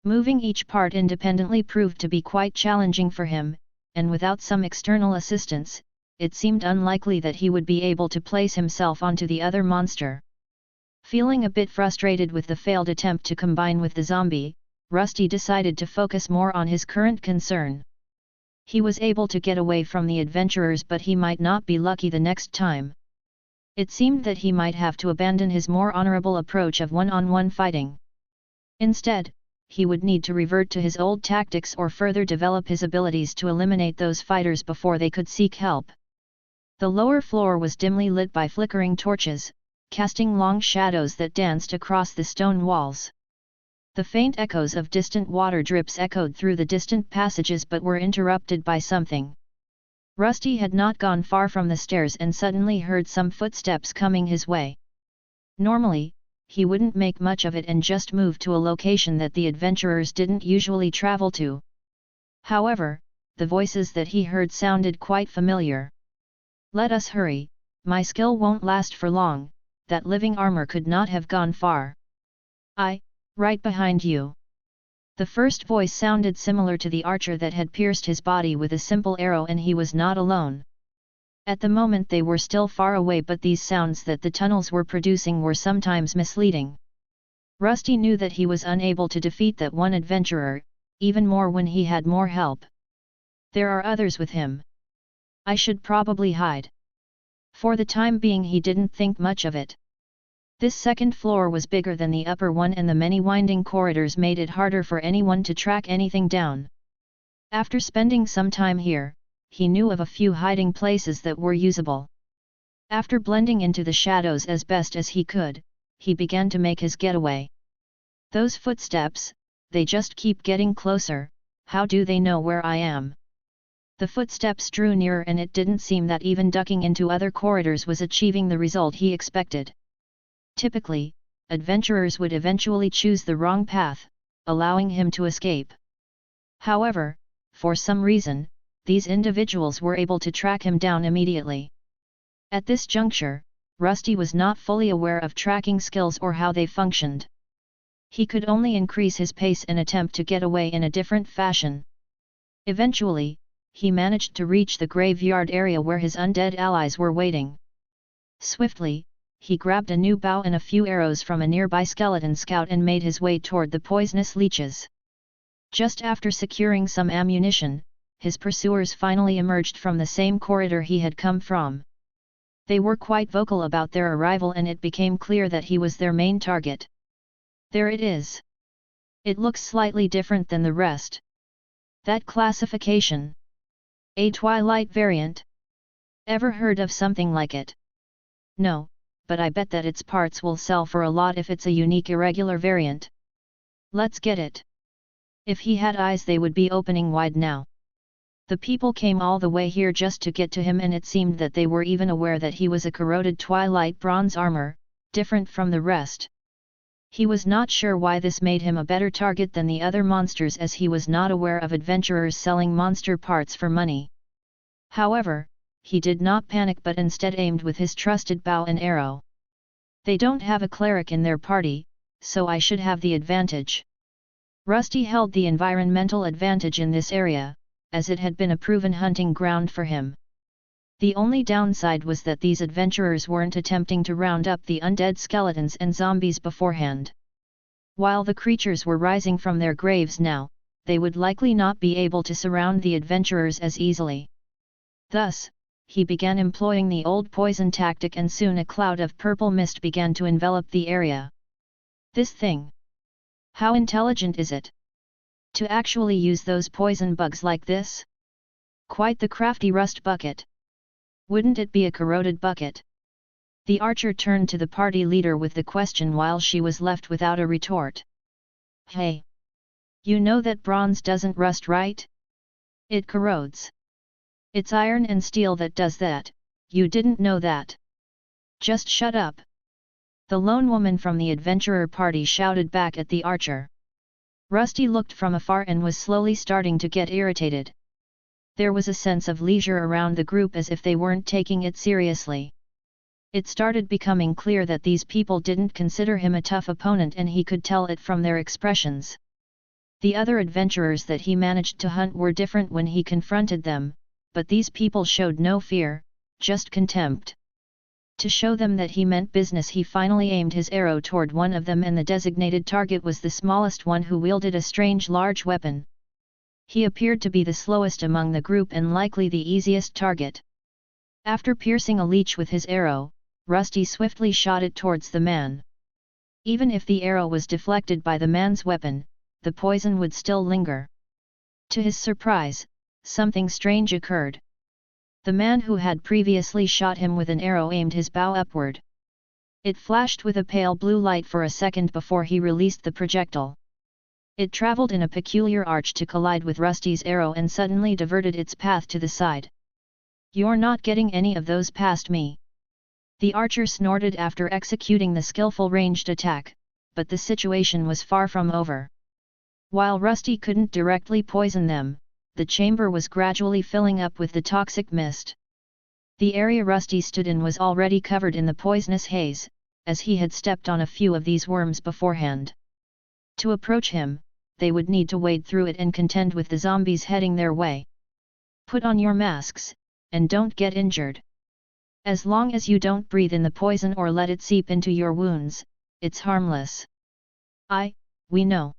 Moving each part independently proved to be quite challenging for him, and without some external assistance, it seemed unlikely that he would be able to place himself onto the other monster. Feeling a bit frustrated with the failed attempt to combine with the zombie, Rusty decided to focus more on his current concern. He was able to get away from the adventurers, but he might not be lucky the next time. It seemed that he might have to abandon his more honorable approach of one-on-one fighting. Instead, he would need to revert to his old tactics or further develop his abilities to eliminate those fighters before they could seek help. The lower floor was dimly lit by flickering torches, casting long shadows that danced across the stone walls. The faint echoes of distant water drips echoed through the distant passages, but were interrupted by something. Rusty had not gone far from the stairs and suddenly heard some footsteps coming his way. Normally, he wouldn't make much of it and just move to a location that the adventurers didn't usually travel to. However, the voices that he heard sounded quite familiar. "Let us hurry, my skill won't last for long, that living armor could not have gone far." Right behind you." The first voice sounded similar to the archer that had pierced his body with a simple arrow, and he was not alone. At the moment they were still far away, but these sounds that the tunnels were producing were sometimes misleading. Rusty knew that he was unable to defeat that one adventurer, even more when he had more help. "There are others with him. I should probably hide." For the time being he didn't think much of it. This second floor was bigger than the upper one and the many winding corridors made it harder for anyone to track anything down. After spending some time here, he knew of a few hiding places that were usable. After blending into the shadows as best as he could, he began to make his getaway. Those footsteps, they just keep getting closer, how do they know where I am? The footsteps drew nearer and it didn't seem that even ducking into other corridors was achieving the result he expected. Typically, adventurers would eventually choose the wrong path, allowing him to escape. However, for some reason, these individuals were able to track him down immediately. At this juncture, Rusty was not fully aware of tracking skills or how they functioned. He could only increase his pace and attempt to get away in a different fashion. Eventually, he managed to reach the graveyard area where his undead allies were waiting. Swiftly, he grabbed a new bow and a few arrows from a nearby skeleton scout and made his way toward the poisonous leeches. Just after securing some ammunition, his pursuers finally emerged from the same corridor he had come from. They were quite vocal about their arrival and it became clear that he was their main target. There it is. It looks slightly different than the rest. That classification. A Twilight variant? Ever heard of something like it? No, but I bet that its parts will sell for a lot if it's a unique irregular variant. Let's get it. If he had eyes they would be opening wide now. The people came all the way here just to get to him and it seemed that they were even aware that he was a corroded Twilight bronze armor, different from the rest. He was not sure why this made him a better target than the other monsters as he was not aware of adventurers selling monster parts for money. However, he did not panic but instead aimed with his trusted bow and arrow. They don't have a cleric in their party, so I should have the advantage. Rusty held the environmental advantage in this area, as it had been a proven hunting ground for him. The only downside was that these adventurers weren't attempting to round up the undead skeletons and zombies beforehand. While the creatures were rising from their graves now, they would likely not be able to surround the adventurers as easily. Thus, he began employing the old poison tactic and soon a cloud of purple mist began to envelop the area. This thing. How intelligent is it? To actually use those poison bugs like this? Quite the crafty rust bucket. Wouldn't it be a corroded bucket? The archer turned to the party leader with the question while she was left without a retort. Hey! You know that bronze doesn't rust, right? It corrodes. It's iron and steel that does that, you didn't know that. Just shut up. The lone woman from the adventurer party shouted back at the archer. Rusty looked from afar and was slowly starting to get irritated. There was a sense of leisure around the group as if they weren't taking it seriously. It started becoming clear that these people didn't consider him a tough opponent and he could tell it from their expressions. The other adventurers that he managed to hunt were different when he confronted them, but these people showed no fear, just contempt. To show them that he meant business he finally aimed his arrow toward one of them and the designated target was the smallest one who wielded a strange large weapon. He appeared to be the slowest among the group and likely the easiest target. After piercing a leech with his arrow, Rusty swiftly shot it towards the man. Even if the arrow was deflected by the man's weapon, the poison would still linger. To his surprise, something strange occurred. The man who had previously shot him with an arrow aimed his bow upward. It flashed with a pale blue light for a second before he released the projectile. It traveled in a peculiar arch to collide with Rusty's arrow and suddenly diverted its path to the side. You're not getting any of those past me. The archer snorted after executing the skillful ranged attack, but the situation was far from over. While Rusty couldn't directly poison them, the chamber was gradually filling up with the toxic mist. The area Rusty stood in was already covered in the poisonous haze, as he had stepped on a few of these worms beforehand. To approach him, they would need to wade through it and contend with the zombies heading their way. Put on your masks, and don't get injured. As long as you don't breathe in the poison or let it seep into your wounds, it's harmless. We know.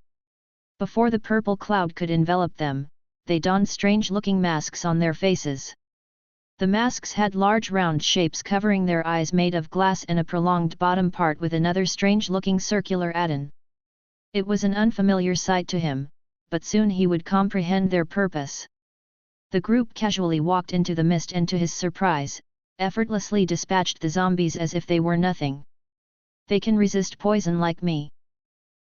Before the purple cloud could envelop them, they donned strange-looking masks on their faces. The masks had large round shapes covering their eyes made of glass and a prolonged bottom part with another strange-looking circular add-on. It was an unfamiliar sight to him, but soon he would comprehend their purpose. The group casually walked into the mist and to his surprise, effortlessly dispatched the zombies as if they were nothing. They can resist poison like me.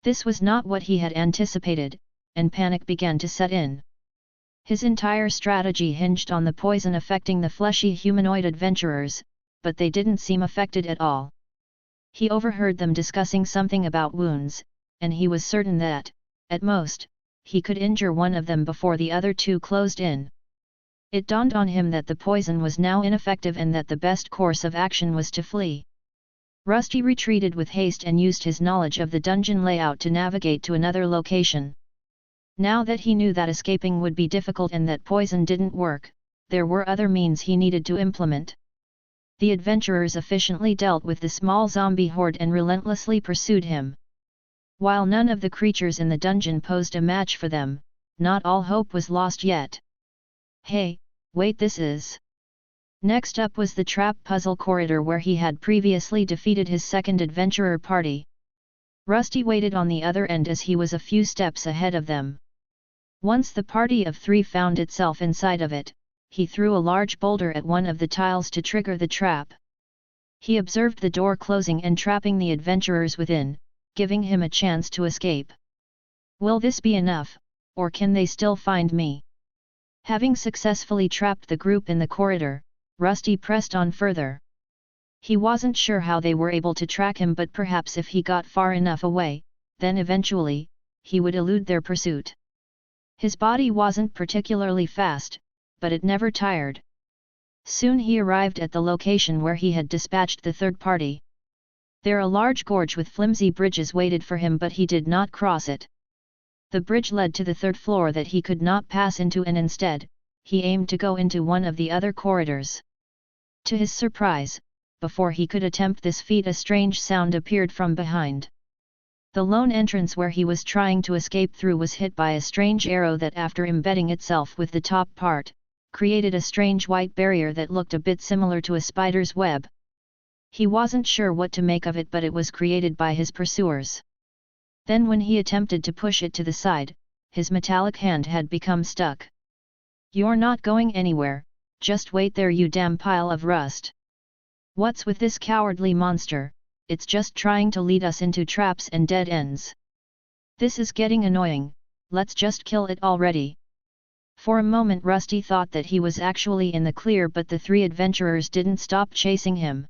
This was not what he had anticipated, and panic began to set in. His entire strategy hinged on the poison affecting the fleshy humanoid adventurers, but they didn't seem affected at all. He overheard them discussing something about wounds, and he was certain that, at most, he could injure one of them before the other two closed in. It dawned on him that the poison was now ineffective and that the best course of action was to flee. Rusty retreated with haste and used his knowledge of the dungeon layout to navigate to another location. Now that he knew that escaping would be difficult and that poison didn't work, there were other means he needed to implement. The adventurers efficiently dealt with the small zombie horde and relentlessly pursued him. While none of the creatures in the dungeon posed a match for them, not all hope was lost yet. Hey, wait, this is... Next up was the trap puzzle corridor where he had previously defeated his second adventurer party. Rusty waited on the other end as he was a few steps ahead of them. Once the party of three found itself inside of it, he threw a large boulder at one of the tiles to trigger the trap. He observed the door closing and trapping the adventurers within, giving him a chance to escape. Will this be enough, or can they still find me? Having successfully trapped the group in the corridor, Rusty pressed on further. He wasn't sure how they were able to track him, but perhaps if he got far enough away, then eventually, he would elude their pursuit. His body wasn't particularly fast, but it never tired. Soon he arrived at the location where he had dispatched the third party. There a large gorge with flimsy bridges waited for him, but he did not cross it. The bridge led to the third floor that he could not pass into, and instead, he aimed to go into one of the other corridors. To his surprise, before he could attempt this feat, a strange sound appeared from behind. The lone entrance where he was trying to escape through was hit by a strange arrow that, after embedding itself with the top part, created a strange white barrier that looked a bit similar to a spider's web. He wasn't sure what to make of it, but it was created by his pursuers. Then when he attempted to push it to the side, his metallic hand had become stuck. "You're not going anywhere, just wait there, you damn pile of rust. What's with this cowardly monster? It's just trying to lead us into traps and dead ends. This is getting annoying, let's just kill it already." For a moment Rusty thought that he was actually in the clear, but the three adventurers didn't stop chasing him.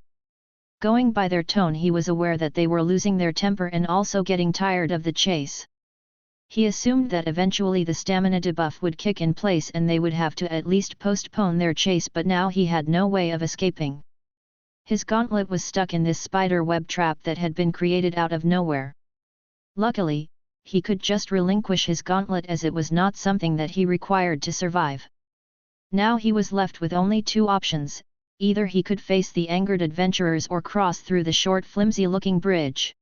Going by their tone, he was aware that they were losing their temper and also getting tired of the chase. He assumed that eventually the stamina debuff would kick in place and they would have to at least postpone their chase, but now he had no way of escaping. His gauntlet was stuck in this spider web trap that had been created out of nowhere. Luckily, he could just relinquish his gauntlet as it was not something that he required to survive. Now he was left with only two options: either he could face the angered adventurers or cross through the short, flimsy-looking bridge.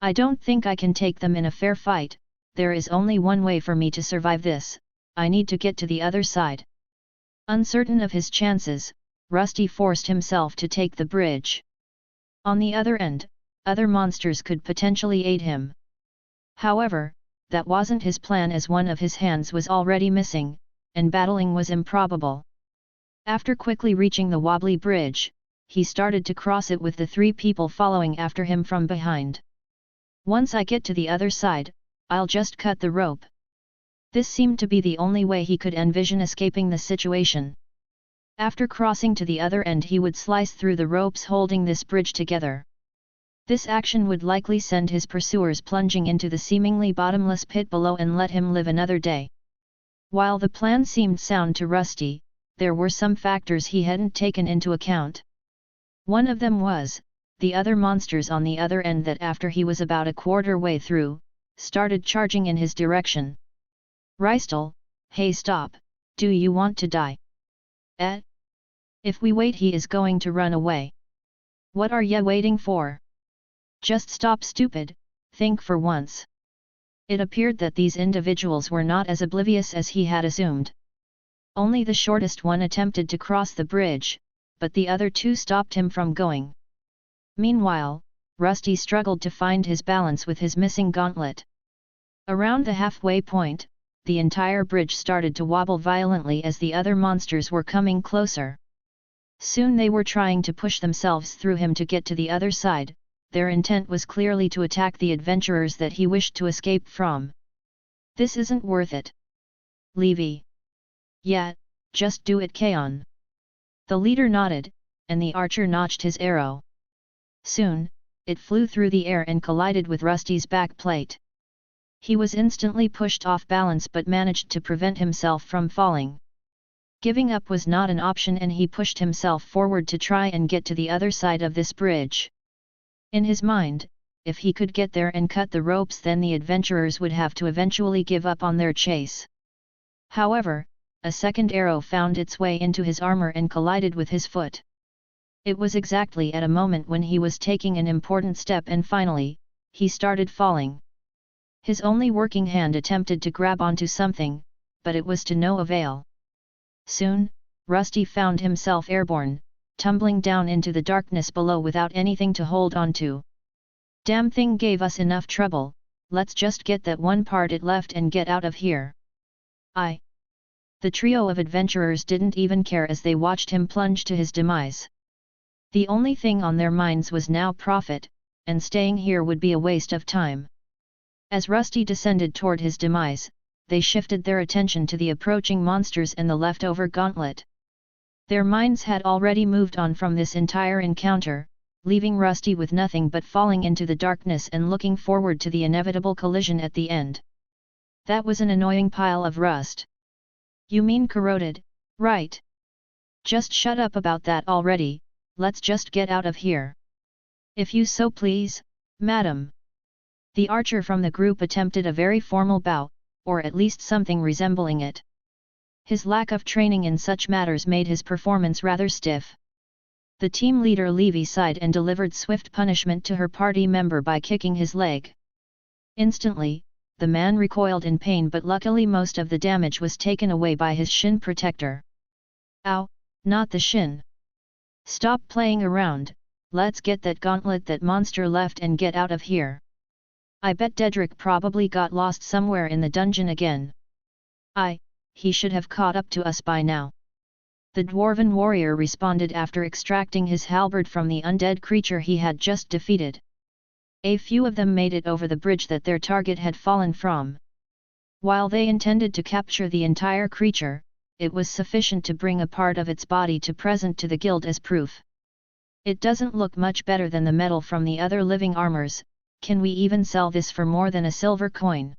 "I don't think I can take them in a fair fight. There is only one way for me to survive this: I need to get to the other side." Uncertain of his chances, Rusty forced himself to take the bridge. On the other end, other monsters could potentially aid him. However, that wasn't his plan, as one of his hands was already missing, and battling was improbable. After quickly reaching the wobbly bridge, he started to cross it with the three people following after him from behind. "Once I get to the other side, I'll just cut the rope." This seemed to be the only way he could envision escaping the situation. After crossing to the other end, he would slice through the ropes holding this bridge together. This action would likely send his pursuers plunging into the seemingly bottomless pit below and let him live another day. While the plan seemed sound to Rusty, there were some factors he hadn't taken into account. One of them was the other monsters on the other end that, after he was about a quarter way through, started charging in his direction. "Rystal, hey, stop, do you want to die? If we wait, he is going to run away. What are ya waiting for? Just stop, stupid, think for once." It appeared that these individuals were not as oblivious as he had assumed. Only the shortest one attempted to cross the bridge, but the other two stopped him from going. Meanwhile, Rusty struggled to find his balance with his missing gauntlet. Around the halfway point, the entire bridge started to wobble violently as the other monsters were coming closer. Soon they were trying to push themselves through him to get to the other side. Their intent was clearly to attack the adventurers that he wished to escape from. This isn't worth it. Levi. Yeah, just do it, Kaon. The leader nodded, and the archer notched his arrow. Soon, it flew through the air and collided with Rusty's back plate. He was instantly pushed off balance but managed to prevent himself from falling. Giving up was not an option and he pushed himself forward to try and get to the other side of this bridge. In his mind, if he could get there and cut the ropes, then the adventurers would have to eventually give up on their chase. However, a second arrow found its way into his armor and collided with his foot. It was exactly at a moment when he was taking an important step and finally, he started falling. His only working hand attempted to grab onto something, but it was to no avail. Soon, Rusty found himself airborne, tumbling down into the darkness below without anything to hold on to. Damn thing gave us enough trouble, let's just get that one part it left and get out of here. The trio of adventurers didn't even care as they watched him plunge to his demise. The only thing on their minds was now profit, and staying here would be a waste of time. As Rusty descended toward his demise, they shifted their attention to the approaching monsters and the leftover gauntlet. Their minds had already moved on from this entire encounter, leaving Rusty with nothing but falling into the darkness and looking forward to the inevitable collision at the end. That was an annoying pile of rust. You mean corroded, right? Just shut up about that already, let's just get out of here. If you so please, madam. The archer from the group attempted a very formal bow, or at least something resembling it. His lack of training in such matters made his performance rather stiff. The team leader Levi sighed and delivered swift punishment to her party member by kicking his leg. Instantly, the man recoiled in pain, but luckily most of the damage was taken away by his shin protector. Ow, not the shin. Stop playing around, let's get that gauntlet that monster left and get out of here. I bet Dedrick probably got lost somewhere in the dungeon again. He should have caught up to us by now. The dwarven warrior responded after extracting his halberd from the undead creature he had just defeated. A few of them made it over the bridge that their target had fallen from. While they intended to capture the entire creature, it was sufficient to bring a part of its body to present to the guild as proof. It doesn't look much better than the metal from the other living armors. Can we even sell this for more than a silver coin?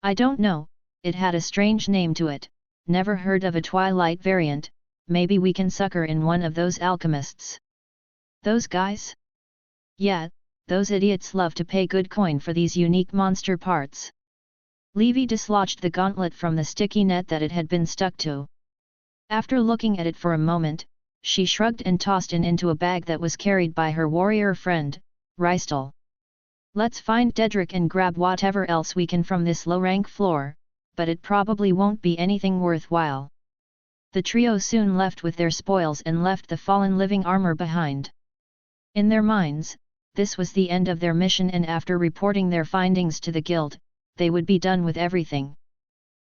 I don't know, it had a strange name to it, never heard of a Twilight variant, maybe we can sucker in one of those alchemists. Those guys? Yeah, those idiots love to pay good coin for these unique monster parts. Levi dislodged the gauntlet from the sticky net that it had been stuck to. After looking at it for a moment, she shrugged and tossed it into a bag that was carried by her warrior friend, Rystal. Let's find Dedrick and grab whatever else we can from this low-rank floor, but it probably won't be anything worthwhile. The trio soon left with their spoils and left the fallen living armor behind. In their minds, this was the end of their mission, and after reporting their findings to the guild, they would be done with everything.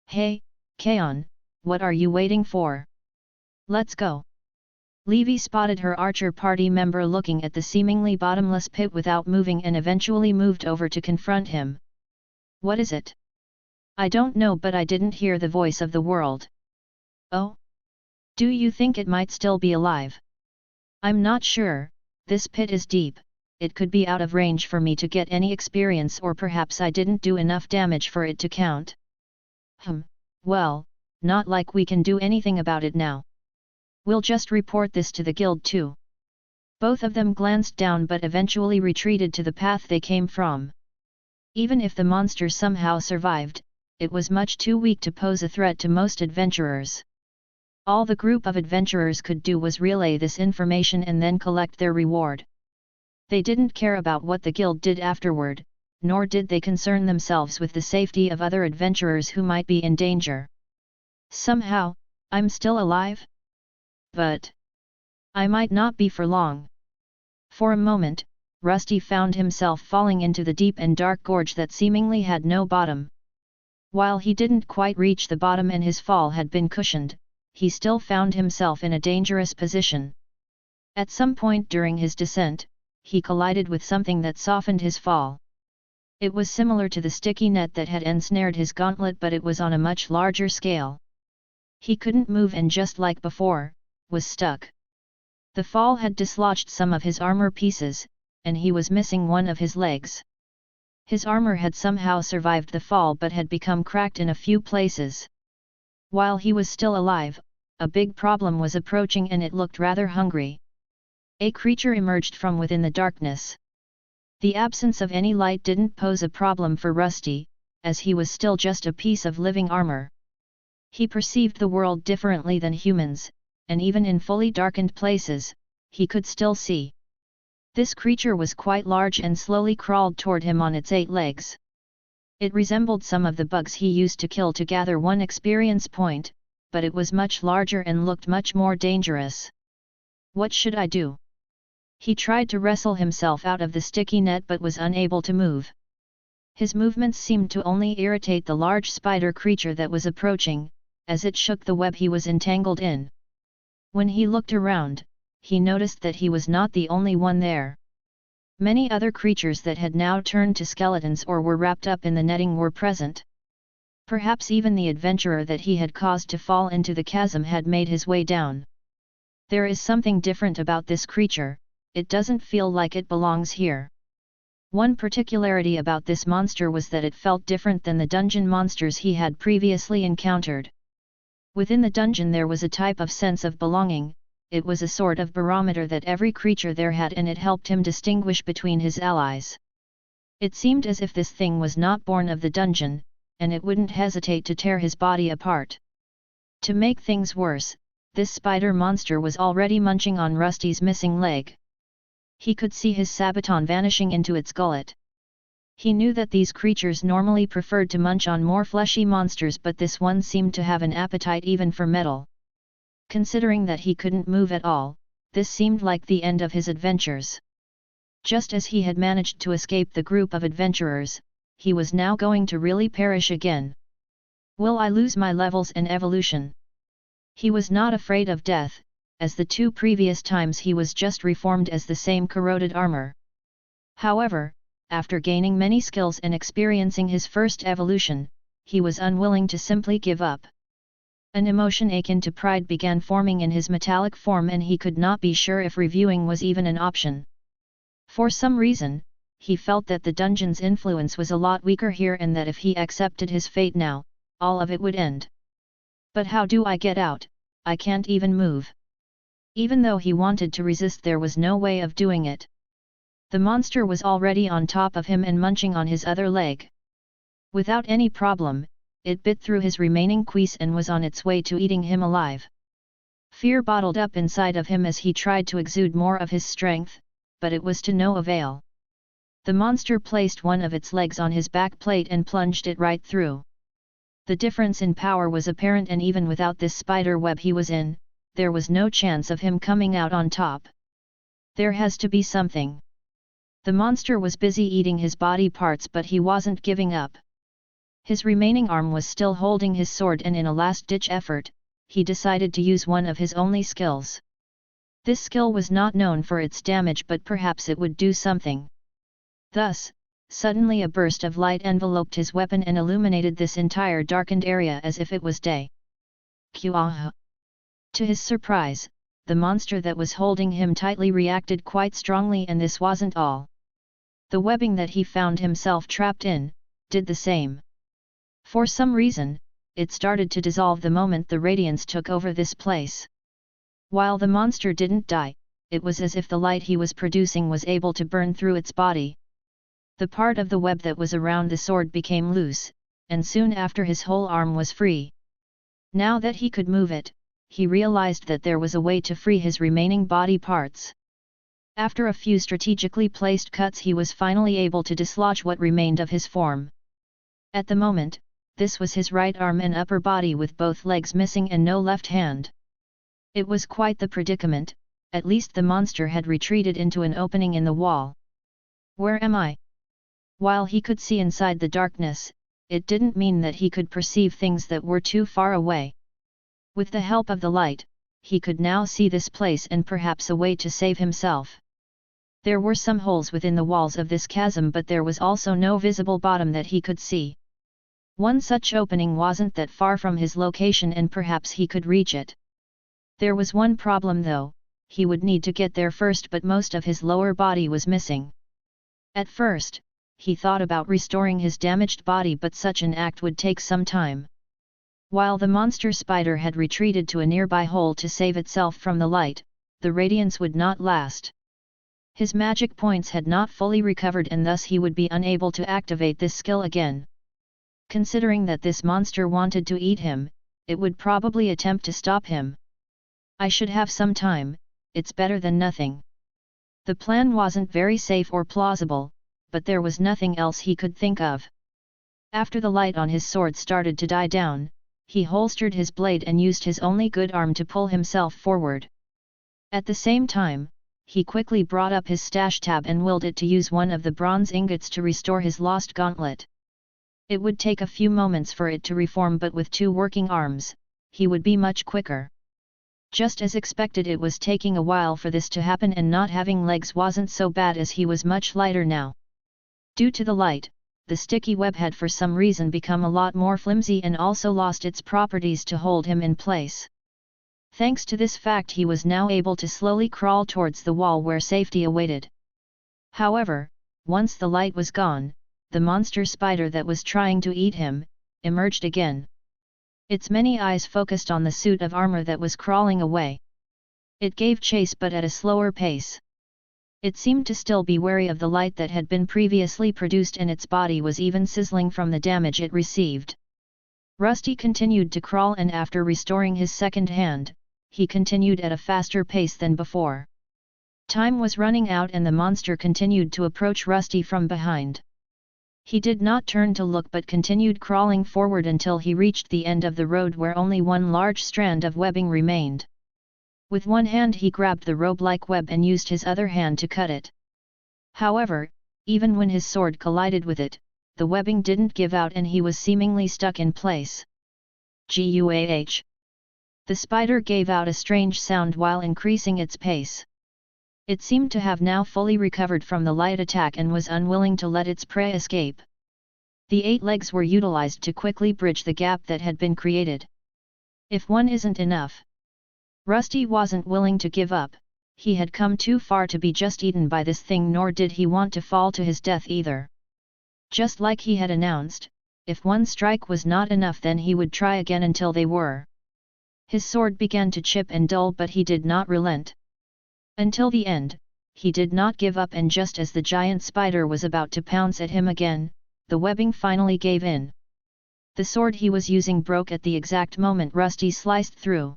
Hey, Kaon, what are you waiting for? Let's go. Levi spotted her archer party member looking at the seemingly bottomless pit without moving and eventually moved over to confront him. What is it? I don't know, but I didn't hear the voice of the world. Oh? Do you think it might still be alive? I'm not sure, this pit is deep, it could be out of range for me to get any experience, or perhaps I didn't do enough damage for it to count. Well, not like we can do anything about it now. We'll just report this to the guild too. Both of them glanced down but eventually retreated to the path they came from. Even if the monster somehow survived, it was much too weak to pose a threat to most adventurers. All the group of adventurers could do was relay this information and then collect their reward. They didn't care about what the guild did afterward, nor did they concern themselves with the safety of other adventurers who might be in danger. Somehow, I'm still alive? But I might not be for long. For a moment, Rusty found himself falling into the deep and dark gorge that seemingly had no bottom. While he didn't quite reach the bottom and his fall had been cushioned, he still found himself in a dangerous position. At some point during his descent, he collided with something that softened his fall. It was similar to the sticky net that had ensnared his gauntlet, but it was on a much larger scale. He couldn't move and, just like before, was stuck. The fall had dislodged some of his armor pieces, and he was missing one of his legs. His armor had somehow survived the fall but had become cracked in a few places. While he was still alive, a big problem was approaching, and it looked rather hungry. A creature emerged from within the darkness. The absence of any light didn't pose a problem for Rusty, as he was still just a piece of living armor. He perceived the world differently than humans, and even in fully darkened places, he could still see. This creature was quite large and slowly crawled toward him on its 8 legs. It resembled some of the bugs he used to kill to gather 1 experience point, but it was much larger and looked much more dangerous. What should I do? He tried to wrestle himself out of the sticky net but was unable to move. His movements seemed to only irritate the large spider creature that was approaching, as it shook the web he was entangled in. When he looked around, he noticed that he was not the only one there. Many other creatures that had now turned to skeletons or were wrapped up in the netting were present. Perhaps even the adventurer that he had caused to fall into the chasm had made his way down. There is something different about this creature, it doesn't feel like it belongs here. One particularity about this monster was that it felt different than the dungeon monsters he had previously encountered. Within the dungeon there was a type of sense of belonging. It was a sort of barometer that every creature there had, and it helped him distinguish between his allies. It seemed as if this thing was not born of the dungeon, and it wouldn't hesitate to tear his body apart. To make things worse, this spider monster was already munching on Rusty's missing leg. He could see his sabaton vanishing into its gullet. He knew that these creatures normally preferred to munch on more fleshy monsters, but this one seemed to have an appetite even for metal. Considering that he couldn't move at all, this seemed like the end of his adventures. Just as he had managed to escape the group of adventurers, he was now going to really perish again. Will I lose my levels and evolution? He was not afraid of death, as the 2 previous times he was just reformed as the same corroded armor. However, after gaining many skills and experiencing his first evolution, he was unwilling to simply give up. An emotion akin to pride began forming in his metallic form, and he could not be sure if reviewing was even an option. For some reason, he felt that the dungeon's influence was a lot weaker here, and that if he accepted his fate now, all of it would end. But how do I get out? I can't even move. Even though he wanted to resist, there was no way of doing it. The monster was already on top of him and munching on his other leg. Without any problem, it bit through his remaining cuisse and was on its way to eating him alive. Fear bottled up inside of him as he tried to exude more of his strength, but it was to no avail. The monster placed one of its legs on his back plate and plunged it right through. The difference in power was apparent, and even without this spider web he was in, there was no chance of him coming out on top. There has to be something. The monster was busy eating his body parts, but he wasn't giving up. His remaining arm was still holding his sword, and in a last-ditch effort, he decided to use one of his only skills. This skill was not known for its damage, but perhaps it would do something. Thus, suddenly a burst of light enveloped his weapon and illuminated this entire darkened area as if it was day. Kuaha! To his surprise, the monster that was holding him tightly reacted quite strongly, and this wasn't all. The webbing that he found himself trapped in did the same. For some reason, it started to dissolve the moment the radiance took over this place. While the monster didn't die, it was as if the light he was producing was able to burn through its body. The part of the web that was around the sword became loose, and soon after his whole arm was free. Now that he could move it, he realized that there was a way to free his remaining body parts. After a few strategically placed cuts, he was finally able to dislodge what remained of his form. At the moment, this was his right arm and upper body with both legs missing and no left hand. It was quite the predicament, at least the monster had retreated into an opening in the wall. Where am I? While he could see inside the darkness, it didn't mean that he could perceive things that were too far away. With the help of the light, he could now see this place and perhaps a way to save himself. There were some holes within the walls of this chasm, but there was also no visible bottom that he could see. One such opening wasn't that far from his location and perhaps he could reach it. There was one problem though, he would need to get there first, but most of his lower body was missing. At first, he thought about restoring his damaged body, but such an act would take some time. While the monster spider had retreated to a nearby hole to save itself from the light, the radiance would not last. His magic points had not fully recovered and thus he would be unable to activate this skill again. Considering that this monster wanted to eat him, it would probably attempt to stop him. I should have some time, it's better than nothing. The plan wasn't very safe or plausible, but there was nothing else he could think of. After the light on his sword started to die down, he holstered his blade and used his only good arm to pull himself forward. At the same time, he quickly brought up his stash tab and willed it to use one of the bronze ingots to restore his lost gauntlet. It would take a few moments for it to reform, but with 2 working arms, he would be much quicker. Just as expected, it was taking a while for this to happen, and not having legs wasn't so bad as he was much lighter now. Due to the light, the sticky web had for some reason become a lot more flimsy and also lost its properties to hold him in place. Thanks to this fact, he was now able to slowly crawl towards the wall where safety awaited. However, once the light was gone, the monster spider that was trying to eat him emerged again. Its many eyes focused on the suit of armor that was crawling away. It gave chase, but at a slower pace. It seemed to still be wary of the light that had been previously produced, and its body was even sizzling from the damage it received. Rusty continued to crawl, and after restoring his second hand, he continued at a faster pace than before. Time was running out and the monster continued to approach Rusty from behind. He did not turn to look but continued crawling forward until he reached the end of the road where only one large strand of webbing remained. With one hand he grabbed the rope-like web and used his other hand to cut it. However, even when his sword collided with it, the webbing didn't give out and he was seemingly stuck in place. Guah! The spider gave out a strange sound while increasing its pace. It seemed to have now fully recovered from the light attack and was unwilling to let its prey escape. The 8 legs were utilized to quickly bridge the gap that had been created. If one isn't enough, Rusty wasn't willing to give up. He had come too far to be just eaten by this thing, nor did he want to fall to his death either. Just like he had announced, if one strike was not enough, then he would try again until they were. His sword began to chip and dull, but he did not relent. Until the end, he did not give up, and just as the giant spider was about to pounce at him again, the webbing finally gave in. The sword he was using broke at the exact moment Rusty sliced through.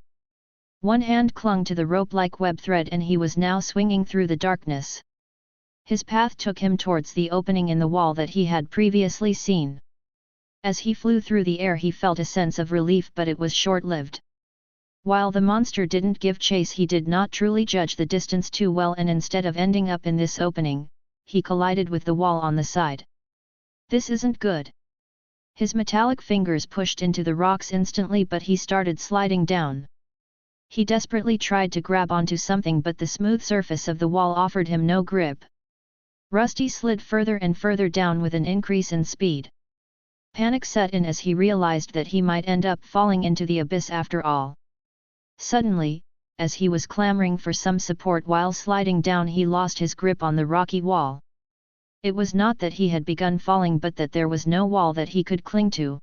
One hand clung to the rope-like web thread and he was now swinging through the darkness. His path took him towards the opening in the wall that he had previously seen. As he flew through the air, he felt a sense of relief, but it was short-lived. While the monster didn't give chase, he did not truly judge the distance too well, and instead of ending up in this opening, he collided with the wall on the side. This isn't good. His metallic fingers pushed into the rocks instantly, but he started sliding down. He desperately tried to grab onto something, but the smooth surface of the wall offered him no grip. Rusty slid further and further down with an increase in speed. Panic set in as he realized that he might end up falling into the abyss after all. Suddenly, as he was clamoring for some support while sliding down, he lost his grip on the rocky wall. It was not that he had begun falling, but that there was no wall that he could cling to.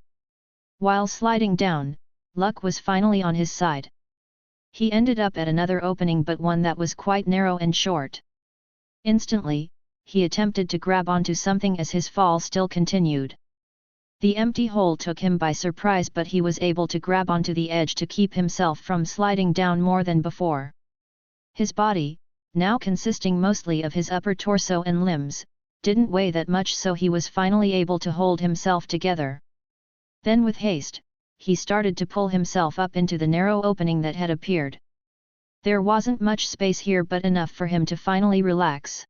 While sliding down, luck was finally on his side. He ended up at another opening, but one that was quite narrow and short. Instantly, he attempted to grab onto something as his fall still continued. The empty hole took him by surprise, but he was able to grab onto the edge to keep himself from sliding down more than before. His body, now consisting mostly of his upper torso and limbs, didn't weigh that much, so he was finally able to hold himself together. Then with haste, he started to pull himself up into the narrow opening that had appeared. There wasn't much space here but enough for him to finally relax.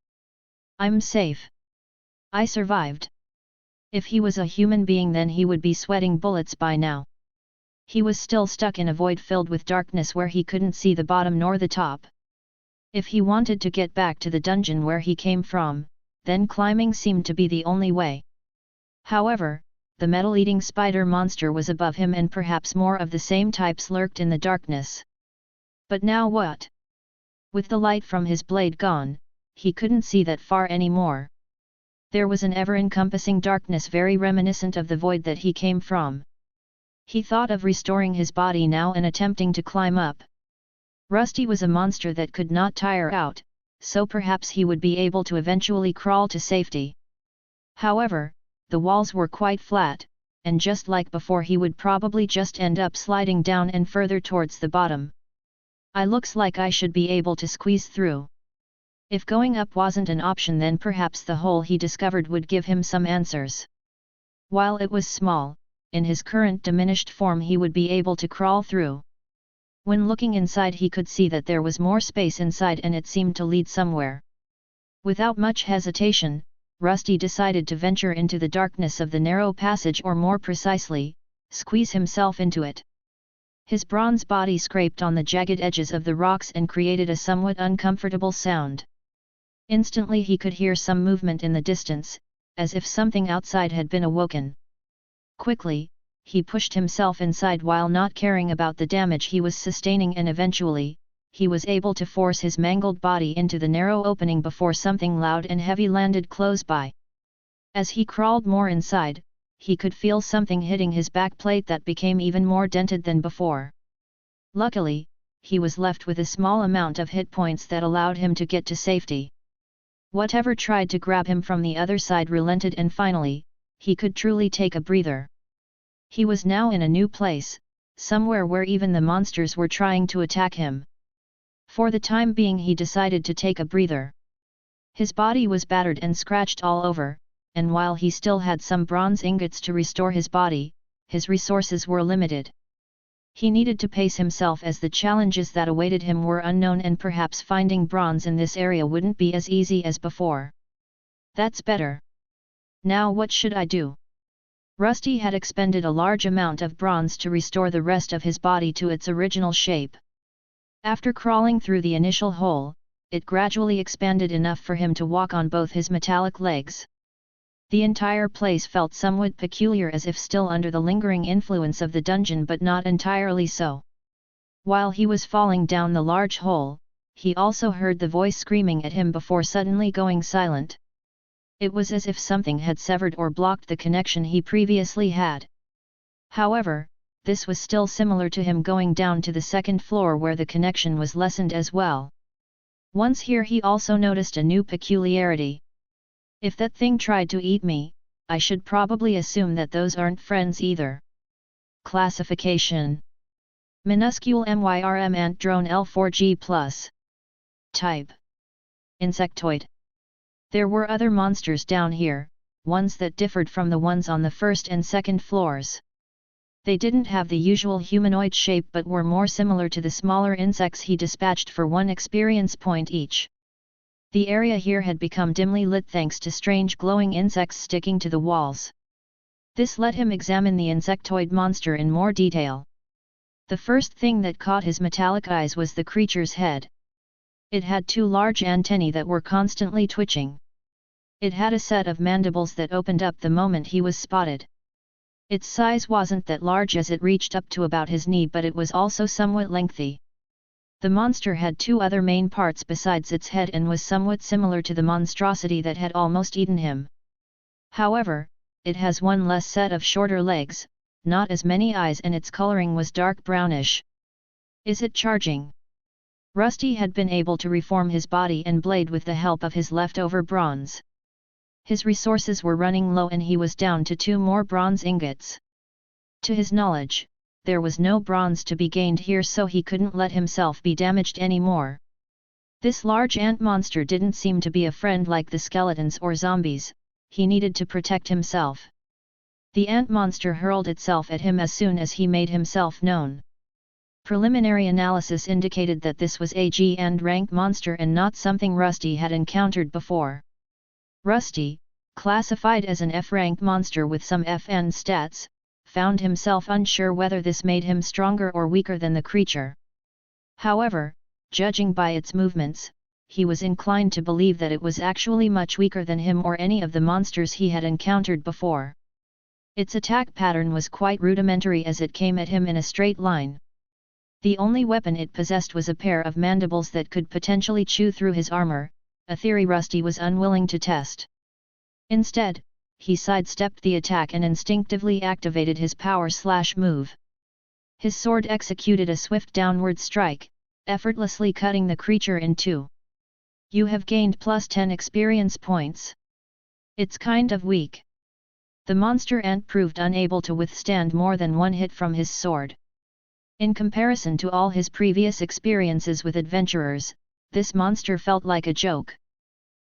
I'm safe. I survived. If he was a human being then he would be sweating bullets by now. He was still stuck in a void filled with darkness where he couldn't see the bottom nor the top. If he wanted to get back to the dungeon where he came from, then climbing seemed to be the only way. However, the metal-eating spider monster was above him and perhaps more of the same types lurked in the darkness. But now what? With the light from his blade gone, he couldn't see that far anymore. There was an ever-encompassing darkness very reminiscent of the void that he came from. He thought of restoring his body now and attempting to climb up. Rusty was a monster that could not tire out, so perhaps he would be able to eventually crawl to safety. However, the walls were quite flat, and just like before he would probably just end up sliding down and further towards the bottom. Looks like I should be able to squeeze through. If going up wasn't an option then perhaps the hole he discovered would give him some answers. While it was small, in his current diminished form he would be able to crawl through. When looking inside he could see that there was more space inside and it seemed to lead somewhere. Without much hesitation, Rusty decided to venture into the darkness of the narrow passage, or more precisely, squeeze himself into it. His bronze body scraped on the jagged edges of the rocks and created a somewhat uncomfortable sound. Instantly he could hear some movement in the distance, as if something outside had been awoken. Quickly, he pushed himself inside while not caring about the damage he was sustaining, and eventually, he was able to force his mangled body into the narrow opening before something loud and heavy landed close by. As he crawled more inside, he could feel something hitting his backplate that became even more dented than before. Luckily, he was left with a small amount of hit points that allowed him to get to safety. Whatever tried to grab him from the other side relented, and finally, he could truly take a breather. He was now in a new place, somewhere where even the monsters were trying to attack him. For the time being he decided to take a breather. His body was battered and scratched all over, and while he still had some bronze ingots to restore his body, his resources were limited. He needed to pace himself as the challenges that awaited him were unknown, and perhaps finding bronze in this area wouldn't be as easy as before. That's better. Now what should I do? Rusty had expended a large amount of bronze to restore the rest of his body to its original shape. After crawling through the initial hole, it gradually expanded enough for him to walk on both his metallic legs. The entire place felt somewhat peculiar, as if still under the lingering influence of the dungeon, but not entirely so. While he was falling down the large hole, he also heard the voice screaming at him before suddenly going silent. It was as if something had severed or blocked the connection he previously had. However, this was still similar to him going down to the second floor where the connection was lessened as well. Once here he also noticed a new peculiarity. If that thing tried to eat me, I should probably assume that those aren't friends either. Classification: Minuscule MYRM Ant Drone L4G+. Type: Insectoid. There were other monsters down here, ones that differed from the ones on the first and second floors. They didn't have the usual humanoid shape but were more similar to the smaller insects he dispatched for 1 experience point each. The area here had become dimly lit thanks to strange glowing insects sticking to the walls. This let him examine the insectoid monster in more detail. The first thing that caught his metallic eyes was the creature's head. It had 2 large antennae that were constantly twitching. It had a set of mandibles that opened up the moment he was spotted. Its size wasn't that large as it reached up to about his knee, but it was also somewhat lengthy. The monster had 2 other main parts besides its head and was somewhat similar to the monstrosity that had almost eaten him. However, it has 1 less set of shorter legs, not as many eyes, and its coloring was dark brownish. Is it charging? Rusty had been able to reform his body and blade with the help of his leftover bronze. His resources were running low and he was down to 2 more bronze ingots. To his knowledge, there was no bronze to be gained here, so he couldn't let himself be damaged anymore. This large ant monster didn't seem to be a friend like the skeletons or zombies. He needed to protect himself. The ant monster hurled itself at him as soon as he made himself known. Preliminary analysis indicated that this was a G and rank monster and not something Rusty had encountered before. Rusty, classified as an F-rank monster with some FN stats, found himself unsure whether this made him stronger or weaker than the creature. However, judging by its movements, he was inclined to believe that it was actually much weaker than him or any of the monsters he had encountered before. Its attack pattern was quite rudimentary as it came at him in a straight line. The only weapon it possessed was a pair of mandibles that could potentially chew through his armor, a theory Rusty was unwilling to test. Instead, he sidestepped the attack and instinctively activated his power/move. His sword executed a swift downward strike, effortlessly cutting the creature in two. You have gained plus 10 experience points. It's kind of weak. The monster ant proved unable to withstand more than one hit from his sword. In comparison to all his previous experiences with adventurers, this monster felt like a joke.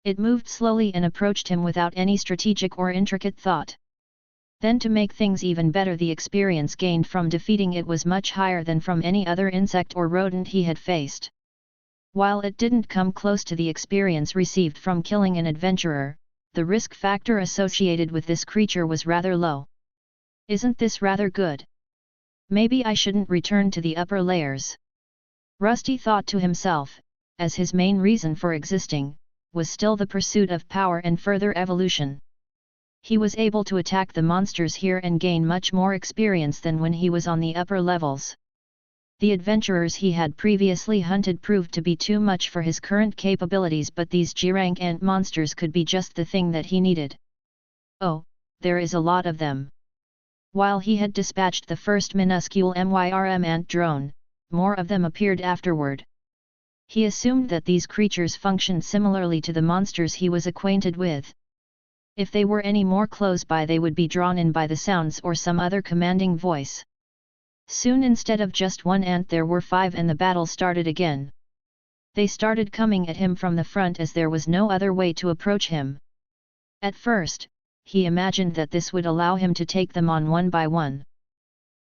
It moved slowly and approached him without any strategic or intricate thought. Then to make things even better, the experience gained from defeating it was much higher than from any other insect or rodent he had faced. While it didn't come close to the experience received from killing an adventurer, the risk factor associated with this creature was rather low. Isn't this rather good? Maybe I shouldn't return to the upper layers. Rusty thought to himself, as his main reason for existing was still the pursuit of power and further evolution. He was able to attack the monsters here and gain much more experience than when he was on the upper levels. The adventurers he had previously hunted proved to be too much for his current capabilities, but these G-rank ant monsters could be just the thing that he needed. Oh, there is a lot of them. While he had dispatched the first minuscule MYRM ant drone, more of them appeared afterward. He assumed that these creatures functioned similarly to the monsters he was acquainted with. If they were any more close by, they would be drawn in by the sounds or some other commanding voice. Soon, instead of just one ant, there were 5, and the battle started again. They started coming at him from the front as there was no other way to approach him. At first, he imagined that this would allow him to take them on one by one.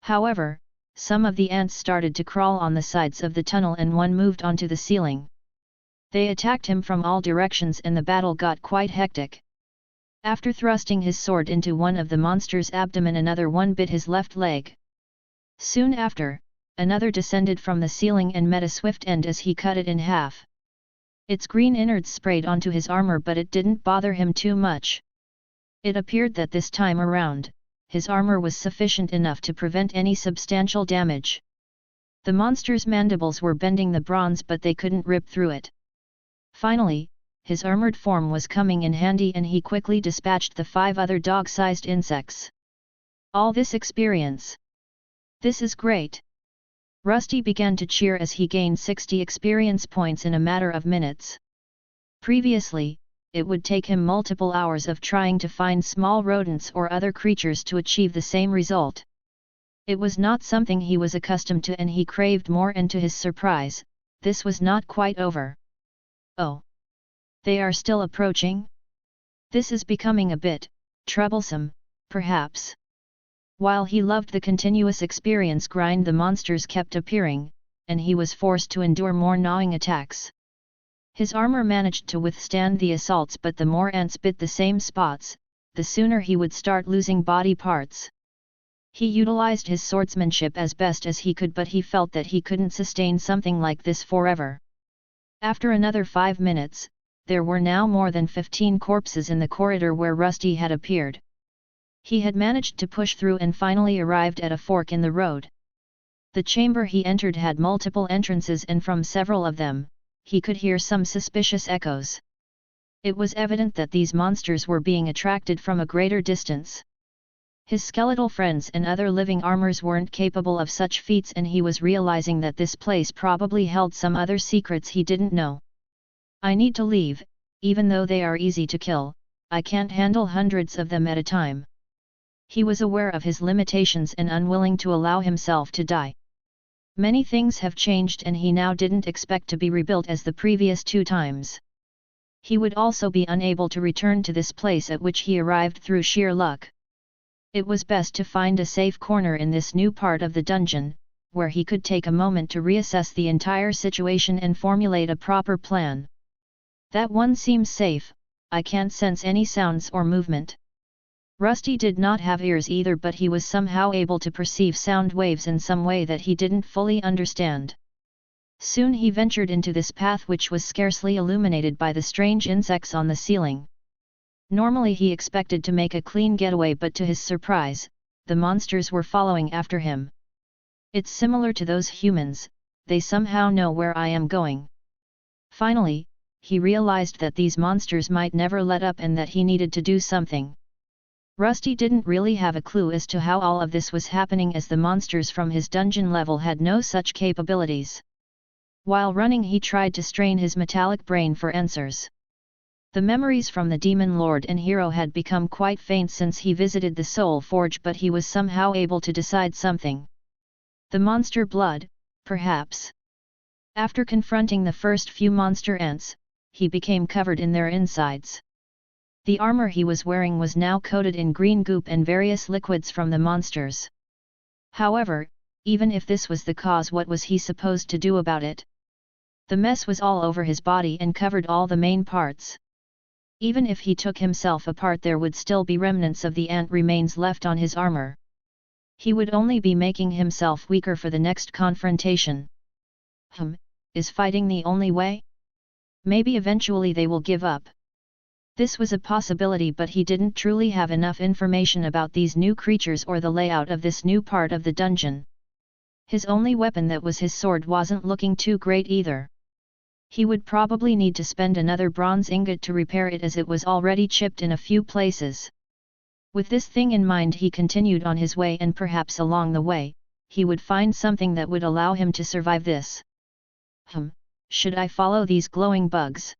However, some of the ants started to crawl on the sides of the tunnel and one moved onto the ceiling. They attacked him from all directions and the battle got quite hectic. After thrusting his sword into one of the monster's abdomen, another one bit his left leg. Soon after, another descended from the ceiling and met a swift end as he cut it in half. Its green innards sprayed onto his armor, but it didn't bother him too much. It appeared that this time around, his armor was sufficient enough to prevent any substantial damage. The monster's mandibles were bending the bronze, but they couldn't rip through it. Finally, his armored form was coming in handy and he quickly dispatched the 5 other dog-sized insects. All this experience. This is great! Rusty began to cheer as he gained 60 experience points in a matter of minutes. Previously, it would take him multiple hours of trying to find small rodents or other creatures to achieve the same result. It was not something he was accustomed to and he craved more, and to his surprise, this was not quite over. Oh! They are still approaching? This is becoming a bit troublesome, perhaps. While he loved the continuous experience grind, the monsters kept appearing, and he was forced to endure more gnawing attacks. His armor managed to withstand the assaults, but the more ants bit the same spots, the sooner he would start losing body parts. He utilized his swordsmanship as best as he could, but he felt that he couldn't sustain something like this forever. After another 5 minutes, there were now more than 15 corpses in the corridor where Rusty had appeared. He had managed to push through and finally arrived at a fork in the road. The chamber he entered had multiple entrances, and from several of them, he could hear some suspicious echoes. It was evident that these monsters were being attracted from a greater distance. His skeletal friends and other living armors weren't capable of such feats, and he was realizing that this place probably held some other secrets he didn't know. I need to leave, even though they are easy to kill, I can't handle hundreds of them at a time. He was aware of his limitations and unwilling to allow himself to die. Many things have changed and he now didn't expect to be rebuilt as the previous 2 times. He would also be unable to return to this place at which he arrived through sheer luck. It was best to find a safe corner in this new part of the dungeon, where he could take a moment to reassess the entire situation and formulate a proper plan. That one seems safe, I can't sense any sounds or movement. Rusty did not have ears either, but he was somehow able to perceive sound waves in some way that he didn't fully understand. Soon he ventured into this path, which was scarcely illuminated by the strange insects on the ceiling. Normally he expected to make a clean getaway, but to his surprise, the monsters were following after him. It's similar to those humans, they somehow know where I am going. Finally, he realized that these monsters might never let up and that he needed to do something. Rusty didn't really have a clue as to how all of this was happening, as the monsters from his dungeon level had no such capabilities. While running, he tried to strain his metallic brain for answers. The memories from the Demon Lord and Hero had become quite faint since he visited the Soul Forge, but he was somehow able to decide something. The monster blood, perhaps. After confronting the first few monster ants, he became covered in their insides. The armor he was wearing was now coated in green goop and various liquids from the monsters. However, even if this was the cause, what was he supposed to do about it? The mess was all over his body and covered all the main parts. Even if he took himself apart, there would still be remnants of the ant remains left on his armor. He would only be making himself weaker for the next confrontation. Is fighting the only way? Maybe eventually they will give up. This was a possibility, but he didn't truly have enough information about these new creatures or the layout of this new part of the dungeon. His only weapon, that was his sword, wasn't looking too great either. He would probably need to spend another bronze ingot to repair it, as it was already chipped in a few places. With this thing in mind, he continued on his way, and perhaps along the way, he would find something that would allow him to survive this. Should I follow these glowing bugs?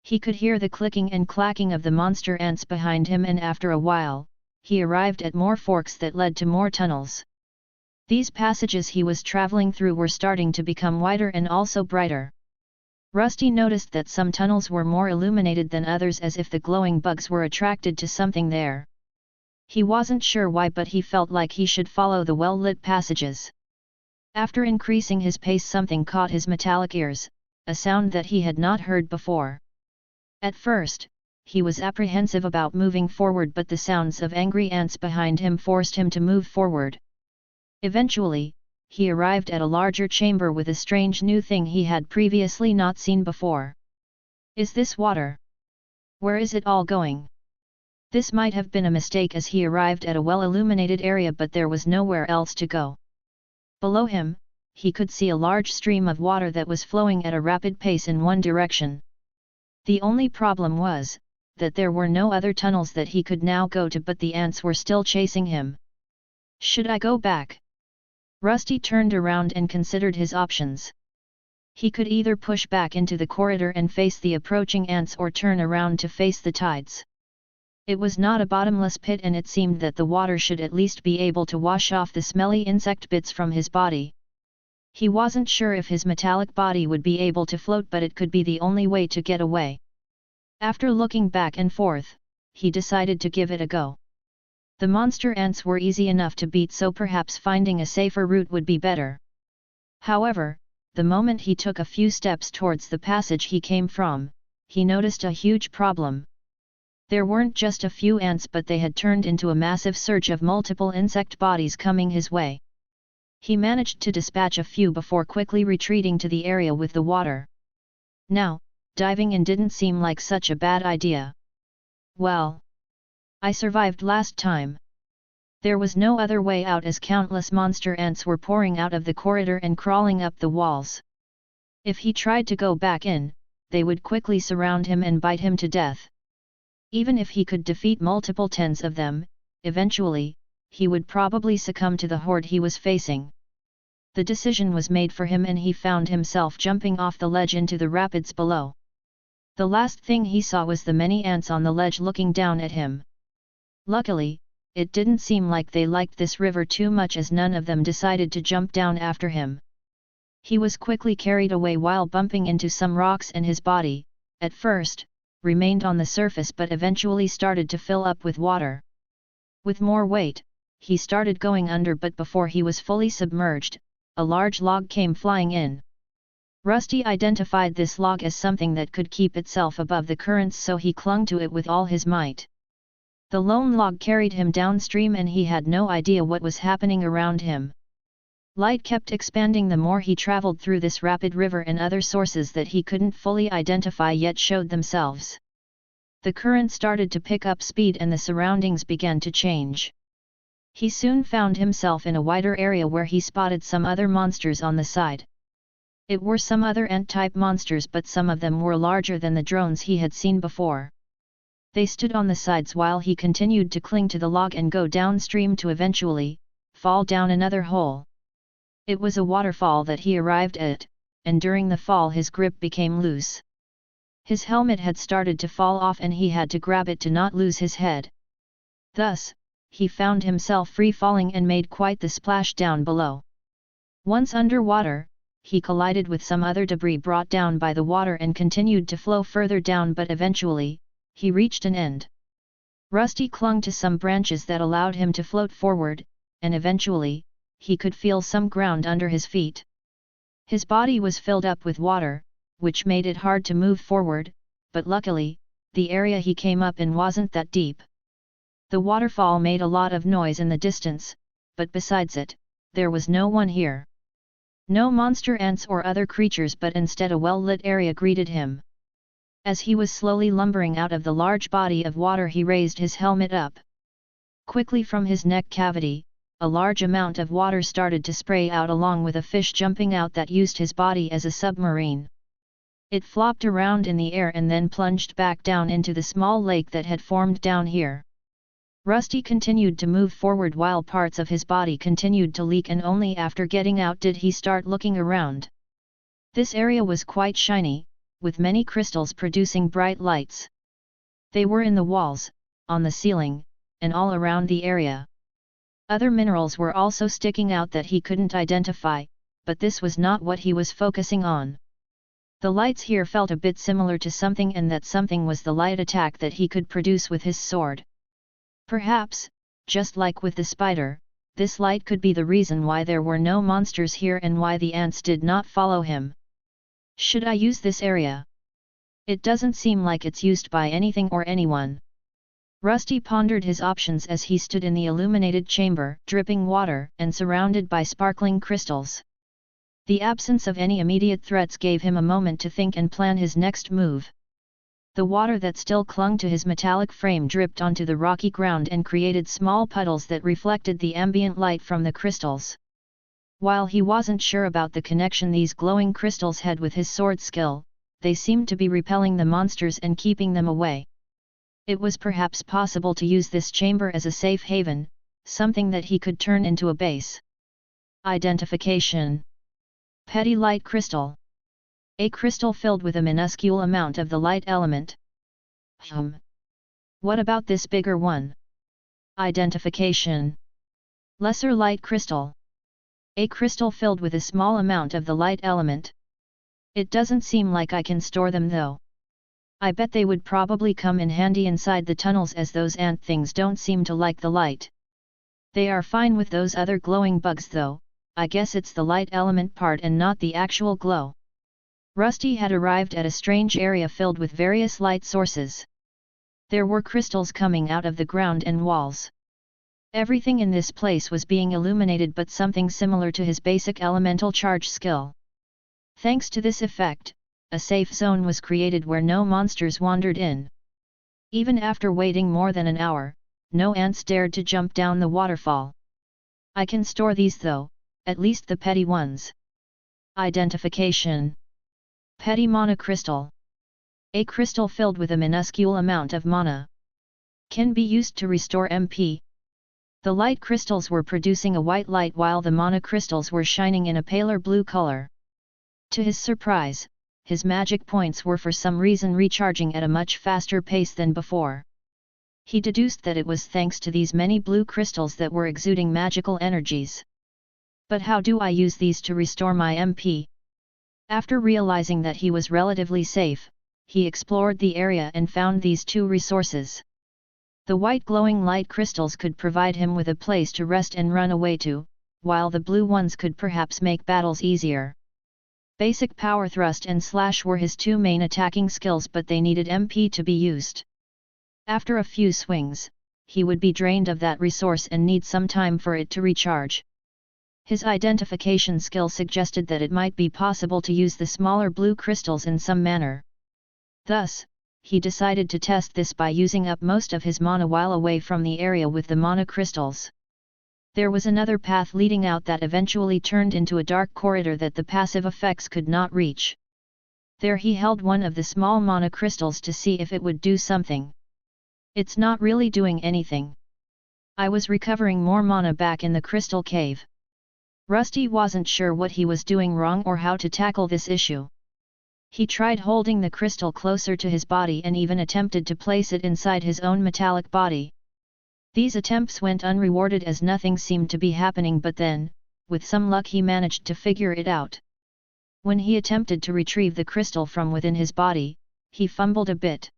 He could hear the clicking and clacking of the monster ants behind him, and after a while, he arrived at more forks that led to more tunnels. These passages he was traveling through were starting to become wider and also brighter. Rusty noticed that some tunnels were more illuminated than others, as if the glowing bugs were attracted to something there. He wasn't sure why, but he felt like he should follow the well-lit passages. After increasing his pace, something caught his metallic ears, a sound that he had not heard before. At first, he was apprehensive about moving forward, but the sounds of angry ants behind him forced him to move forward. Eventually, he arrived at a larger chamber with a strange new thing he had previously not seen before. Is this water? Where is it all going? This might have been a mistake, as he arrived at a well-illuminated area, but there was nowhere else to go. Below him, he could see a large stream of water that was flowing at a rapid pace in one direction. The only problem was that there were no other tunnels that he could now go to, but the ants were still chasing him. Should I go back? Rusty turned around and considered his options. He could either push back into the corridor and face the approaching ants, or turn around to face the tides. It was not a bottomless pit, and it seemed that the water should at least be able to wash off the smelly insect bits from his body. He wasn't sure if his metallic body would be able to float, but it could be the only way to get away. After looking back and forth, he decided to give it a go. The monster ants were easy enough to beat, so perhaps finding a safer route would be better. However, the moment he took a few steps towards the passage he came from, he noticed a huge problem. There weren't just a few ants, but they had turned into a massive surge of multiple insect bodies coming his way. He managed to dispatch a few before quickly retreating to the area with the water. Now, diving in didn't seem like such a bad idea. Well, I survived last time. There was no other way out, as countless monster ants were pouring out of the corridor and crawling up the walls. If he tried to go back in, they would quickly surround him and bite him to death. Even if he could defeat multiple tens of them, eventually, he would probably succumb to the horde he was facing. The decision was made for him, and he found himself jumping off the ledge into the rapids below. The last thing he saw was the many ants on the ledge looking down at him. Luckily, it didn't seem like they liked this river too much, as none of them decided to jump down after him. He was quickly carried away while bumping into some rocks, and his body, at first, remained on the surface but eventually started to fill up with water. With more weight, he started going under, but before he was fully submerged, a large log came flying in. Rusty identified this log as something that could keep itself above the currents, so he clung to it with all his might. The lone log carried him downstream and he had no idea what was happening around him. Light kept expanding the more he traveled through this rapid river, and other sources that he couldn't fully identify yet showed themselves. The current started to pick up speed and the surroundings began to change. He soon found himself in a wider area where he spotted some other monsters on the side. It were some other ant-type monsters, but some of them were larger than the drones he had seen before. They stood on the sides while he continued to cling to the log and go downstream to eventually fall down another hole. It was a waterfall that he arrived at, and during the fall his grip became loose. His helmet had started to fall off and he had to grab it to not lose his head. Thus, he found himself free falling and made quite the splash down below. Once underwater, he collided with some other debris brought down by the water and continued to flow further down, but eventually, he reached an end. Rusty clung to some branches that allowed him to float forward, and eventually, he could feel some ground under his feet. His body was filled up with water, which made it hard to move forward, but luckily, the area he came up in wasn't that deep. The waterfall made a lot of noise in the distance, but besides it, there was no one here. No monster ants or other creatures, but instead a well-lit area greeted him. As he was slowly lumbering out of the large body of water, he raised his helmet up. Quickly from his neck cavity, a large amount of water started to spray out, along with a fish jumping out that used his body as a submarine. It flopped around in the air and then plunged back down into the small lake that had formed down here. Rusty continued to move forward while parts of his body continued to leak, and only after getting out did he start looking around. This area was quite shiny, with many crystals producing bright lights. They were in the walls, on the ceiling, and all around the area. Other minerals were also sticking out that he couldn't identify, but this was not what he was focusing on. The lights here felt a bit similar to something, and that something was the light attack that he could produce with his sword. Perhaps, just like with the spider, this light could be the reason why there were no monsters here and why the ants did not follow him. Should I use this area? It doesn't seem like it's used by anything or anyone. Rusty pondered his options as he stood in the illuminated chamber, dripping water and surrounded by sparkling crystals. The absence of any immediate threats gave him a moment to think and plan his next move. The water that still clung to his metallic frame dripped onto the rocky ground and created small puddles that reflected the ambient light from the crystals. While he wasn't sure about the connection these glowing crystals had with his sword skill, they seemed to be repelling the monsters and keeping them away. It was perhaps possible to use this chamber as a safe haven, something that he could turn into a base. Identification. Petty light crystal. A crystal filled with a minuscule amount of the light element. What about this bigger one? Identification. Lesser light crystal. A crystal filled with a small amount of the light element. It doesn't seem like I can store them though. I bet they would probably come in handy inside the tunnels, as those ant things don't seem to like the light. They are fine with those other glowing bugs though. I guess it's the light element part and not the actual glow. Rusty had arrived at a strange area filled with various light sources. There were crystals coming out of the ground and walls. Everything in this place was being illuminated, but something similar to his basic elemental charge skill. Thanks to this effect, a safe zone was created where no monsters wandered in. Even after waiting more than an hour, no ants dared to jump down the waterfall. I can store these though, at least the petty ones. Identification. Petty mana crystal. A crystal filled with a minuscule amount of mana. Can be used to restore MP. The light crystals were producing a white light while the mana crystals were shining in a paler blue color. To his surprise, his magic points were for some reason recharging at a much faster pace than before. He deduced that it was thanks to these many blue crystals that were exuding magical energies. But how do I use these to restore my MP? After realizing that he was relatively safe, he explored the area and found these two resources. The white glowing light crystals could provide him with a place to rest and run away to, while the blue ones could perhaps make battles easier. Basic power thrust and slash were his two main attacking skills, but they needed MP to be used. After a few swings, he would be drained of that resource and need some time for it to recharge. His identification skill suggested that it might be possible to use the smaller blue crystals in some manner. Thus, he decided to test this by using up most of his mana while away from the area with the mana crystals. There was another path leading out that eventually turned into a dark corridor that the passive effects could not reach. There he held one of the small mana crystals to see if it would do something. It's not really doing anything. I was recovering more mana back in the crystal cave. Rusty wasn't sure what he was doing wrong or how to tackle this issue. He tried holding the crystal closer to his body and even attempted to place it inside his own metallic body. These attempts went unrewarded as nothing seemed to be happening, but then, with some luck, he managed to figure it out. When he attempted to retrieve the crystal from within his body, he fumbled a bit.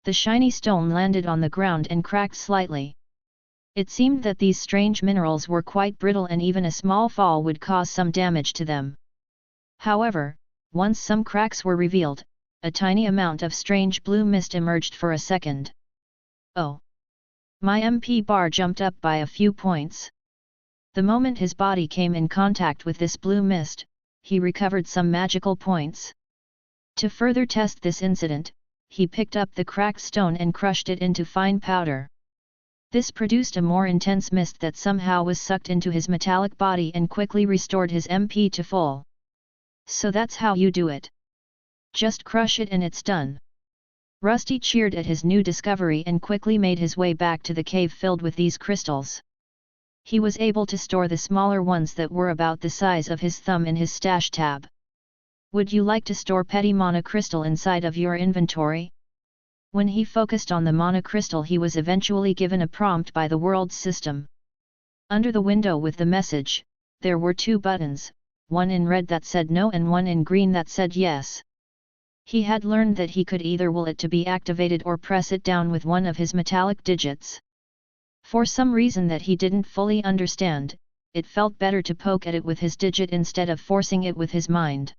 The shiny stone landed on the ground and cracked slightly. It seemed that these strange minerals were quite brittle and even a small fall would cause some damage to them. However, once some cracks were revealed, a tiny amount of strange blue mist emerged for a second. Oh! My MP bar jumped up by a few points. The moment his body came in contact with this blue mist, he recovered some magical points. To further test this incident, he picked up the cracked stone and crushed it into fine powder. This produced a more intense mist that somehow was sucked into his metallic body and quickly restored his MP to full. So that's how you do it. Just crush it and it's done. Rusty cheered at his new discovery and quickly made his way back to the cave filled with these crystals. He was able to store the smaller ones that were about the size of his thumb in his stash tab. Would you like to store petty mana crystal inside of your inventory? When he focused on the mana crystal, he was eventually given a prompt by the world system. Under the window with the message, there were two buttons, one in red that said no and one in green that said yes. He had learned that he could either will it to be activated or press it down with one of his metallic digits. For some reason that he didn't fully understand, it felt better to poke at it with his digit instead of forcing it with his mind.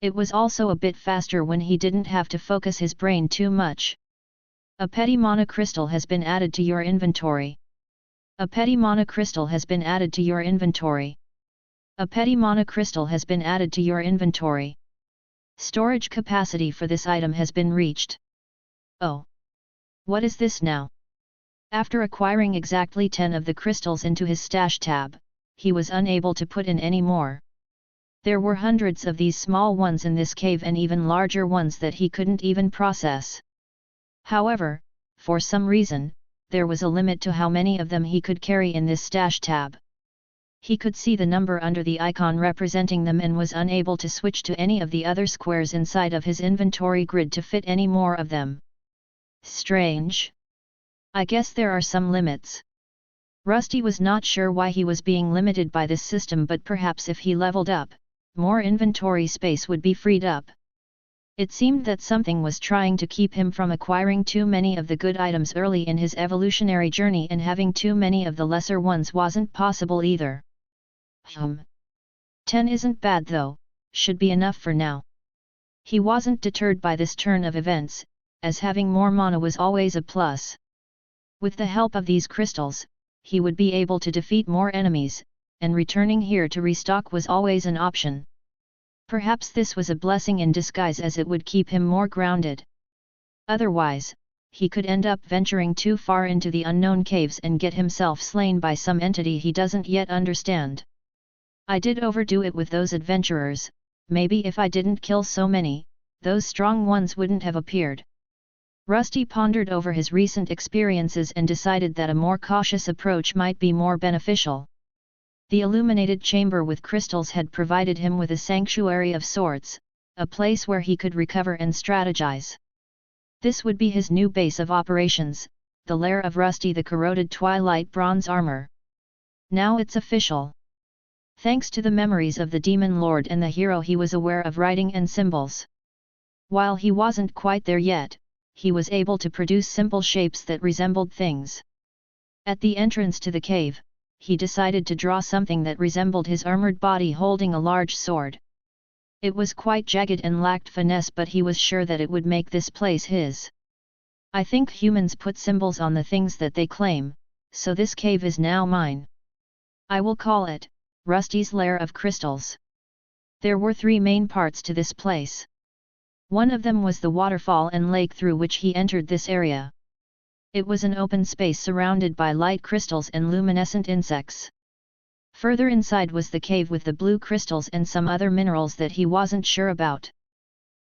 It was also a bit faster when he didn't have to focus his brain too much. A petty mana crystal has been added to your inventory. A petty mana crystal has been added to your inventory. A petty mana crystal has been added to your inventory. Storage capacity for this item has been reached. Oh! What is this now? After acquiring exactly 10 of the crystals into his stash tab, he was unable to put in any more. There were hundreds of these small ones in this cave and even larger ones that he couldn't even process. However, for some reason, there was a limit to how many of them he could carry in this stash tab. He could see the number under the icon representing them and was unable to switch to any of the other squares inside of his inventory grid to fit any more of them. Strange. I guess there are some limits. Rusty was not sure why he was being limited by this system, but perhaps if he leveled up, more inventory space would be freed up. It seemed that something was trying to keep him from acquiring too many of the good items early in his evolutionary journey, and having too many of the lesser ones wasn't possible either. 10 isn't bad though, should be enough for now. He wasn't deterred by this turn of events, as having more mana was always a plus. With the help of these crystals, he would be able to defeat more enemies, and returning here to restock was always an option. Perhaps this was a blessing in disguise, as it would keep him more grounded. Otherwise, he could end up venturing too far into the unknown caves and get himself slain by some entity he doesn't yet understand. I did overdo it with those adventurers. Maybe if I didn't kill so many, those strong ones wouldn't have appeared. Rusty pondered over his recent experiences and decided that a more cautious approach might be more beneficial. The illuminated chamber with crystals had provided him with a sanctuary of sorts, a place where he could recover and strategize. This would be his new base of operations, the lair of Rusty the Corroded Twilight Bronze Armor. Now it's official. Thanks to the memories of the Demon Lord and the hero, he was aware of writing and symbols. While he wasn't quite there yet, he was able to produce simple shapes that resembled things. At the entrance to the cave, he decided to draw something that resembled his armored body holding a large sword. It was quite jagged and lacked finesse, but he was sure that it would make this place his. I think humans put symbols on the things that they claim, so this cave is now mine. I will call it Rusty's Lair of Crystals. There were 3 main parts to this place. One of them was the waterfall and lake through which he entered this area. It was an open space surrounded by light crystals and luminescent insects. Further inside was the cave with the blue crystals and some other minerals that he wasn't sure about.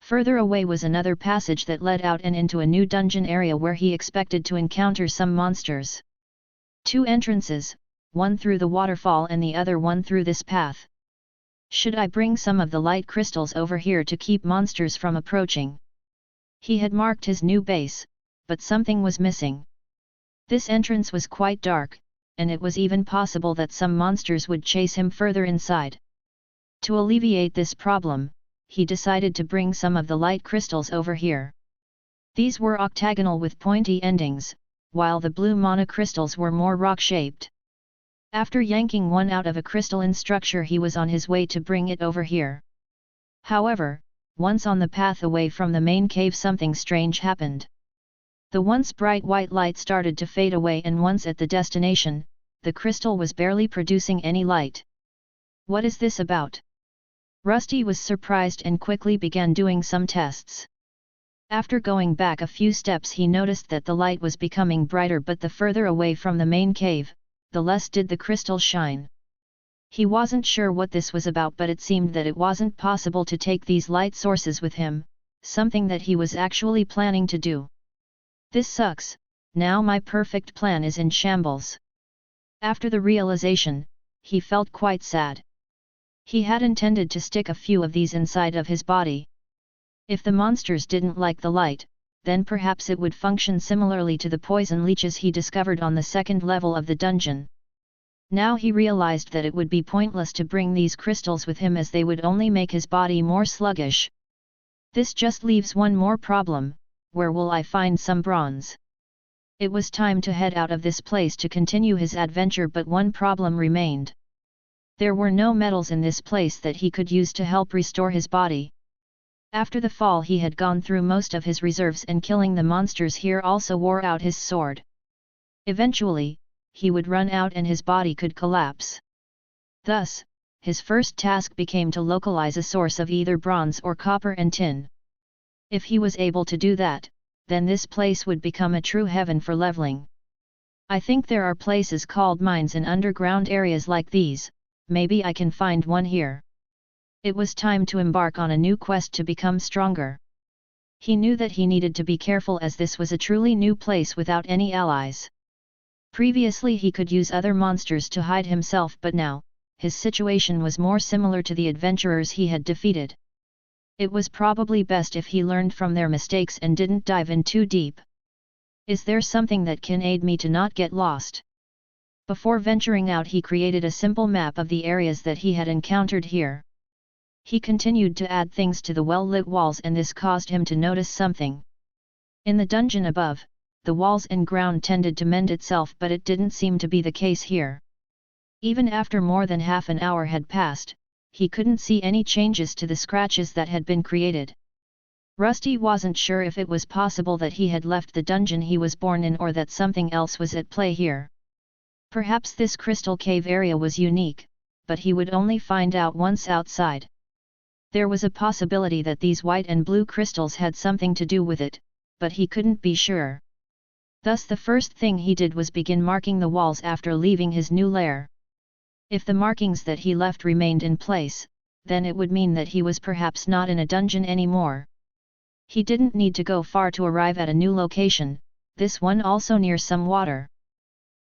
Further away was another passage that led out and into a new dungeon area where he expected to encounter some monsters. 2 entrances, one through the waterfall and the other one through this path. Should I bring some of the light crystals over here to keep monsters from approaching? He had marked his new base, but something was missing. This entrance was quite dark, and it was even possible that some monsters would chase him further inside. To alleviate this problem, he decided to bring some of the light crystals over here. These were octagonal with pointy endings, while the blue mana crystals were more rock-shaped. After yanking one out of a crystalline structure, he was on his way to bring it over here. However, once on the path away from the main cave, something strange happened. The once bright white light started to fade away, and once at the destination, the crystal was barely producing any light. What is this about? Rusty was surprised and quickly began doing some tests. After going back a few steps, he noticed that the light was becoming brighter, but the further away from the main cave, the less did the crystal shine. He wasn't sure what this was about, but it seemed that it wasn't possible to take these light sources with him, something that he was actually planning to do. This sucks, now my perfect plan is in shambles. After the realization, he felt quite sad. He had intended to stick a few of these inside of his body. If the monsters didn't like the light, then perhaps it would function similarly to the poison leeches he discovered on the 2nd level of the dungeon. Now he realized that it would be pointless to bring these crystals with him, as they would only make his body more sluggish. This just leaves one more problem: where will I find some bronze? It was time to head out of this place to continue his adventure, but one problem remained. There were no metals in this place that he could use to help restore his body. After the fall, he had gone through most of his reserves, and killing the monsters here also wore out his sword. Eventually, he would run out and his body could collapse. Thus, his first task became to localize a source of either bronze or copper and tin. If he was able to do that, then this place would become a true heaven for leveling. I think there are places called mines in underground areas like these, maybe I can find one here. It was time to embark on a new quest to become stronger. He knew that he needed to be careful, as this was a truly new place without any allies. Previously he could use other monsters to hide himself, but now, his situation was more similar to the adventurers he had defeated. It was probably best if he learned from their mistakes and didn't dive in too deep. Is there something that can aid me to not get lost? Before venturing out, he created a simple map of the areas that he had encountered here. He continued to add things to the well-lit walls, and this caused him to notice something. In the dungeon above, the walls and ground tended to mend itself, but it didn't seem to be the case here. Even after more than half an hour had passed, he couldn't see any changes to the scratches that had been created. Rusty wasn't sure if it was possible that he had left the dungeon he was born in, or that something else was at play here. Perhaps this crystal cave area was unique, but he would only find out once outside. There was a possibility that these white and blue crystals had something to do with it, but he couldn't be sure. Thus the first thing he did was begin marking the walls after leaving his new lair. If the markings that he left remained in place, then it would mean that he was perhaps not in a dungeon anymore. He didn't need to go far to arrive at a new location, this one also near some water.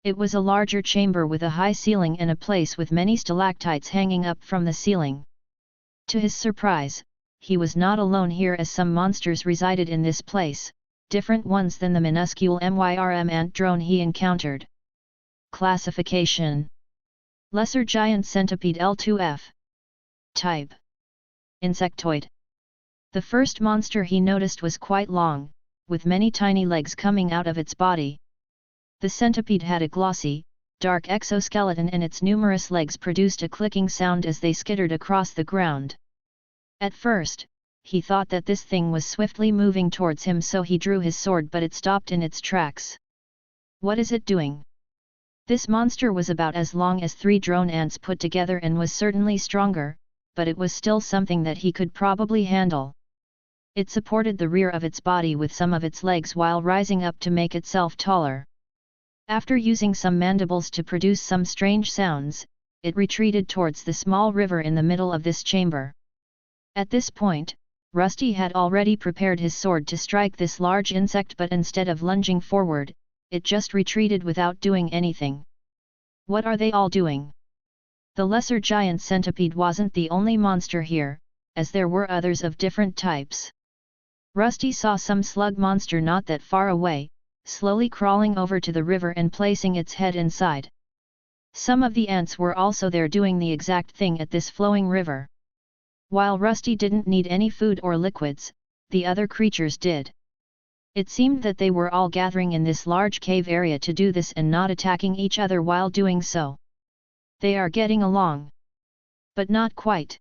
It was a larger chamber with a high ceiling and a place with many stalactites hanging up from the ceiling. To his surprise, he was not alone here, as some monsters resided in this place, different ones than the minuscule MYRM ant drone he encountered. Classification: Lesser Giant Centipede L2F. Type: Insectoid. The first monster he noticed was quite long, with many tiny legs coming out of its body. The centipede had a glossy, dark exoskeleton and its numerous legs produced a clicking sound as they skittered across the ground. At first, he thought that this thing was swiftly moving towards him, so he drew his sword, but it stopped in its tracks. What is it doing? This monster was about as long as 3 drone ants put together and was certainly stronger, but it was still something that he could probably handle. It supported the rear of its body with some of its legs while rising up to make itself taller. After using some mandibles to produce some strange sounds, it retreated towards the small river in the middle of this chamber. At this point, Rusty had already prepared his sword to strike this large insect, but instead of lunging forward, it just retreated without doing anything. What are they all doing? The lesser giant centipede wasn't the only monster here, as there were others of different types. Rusty saw some slug monster not that far away, slowly crawling over to the river and placing its head inside. Some of the ants were also there doing the exact thing at this flowing river. While Rusty didn't need any food or liquids, the other creatures did. It seemed that they were all gathering in this large cave area to do this and not attacking each other while doing so. They are getting along. But not quite.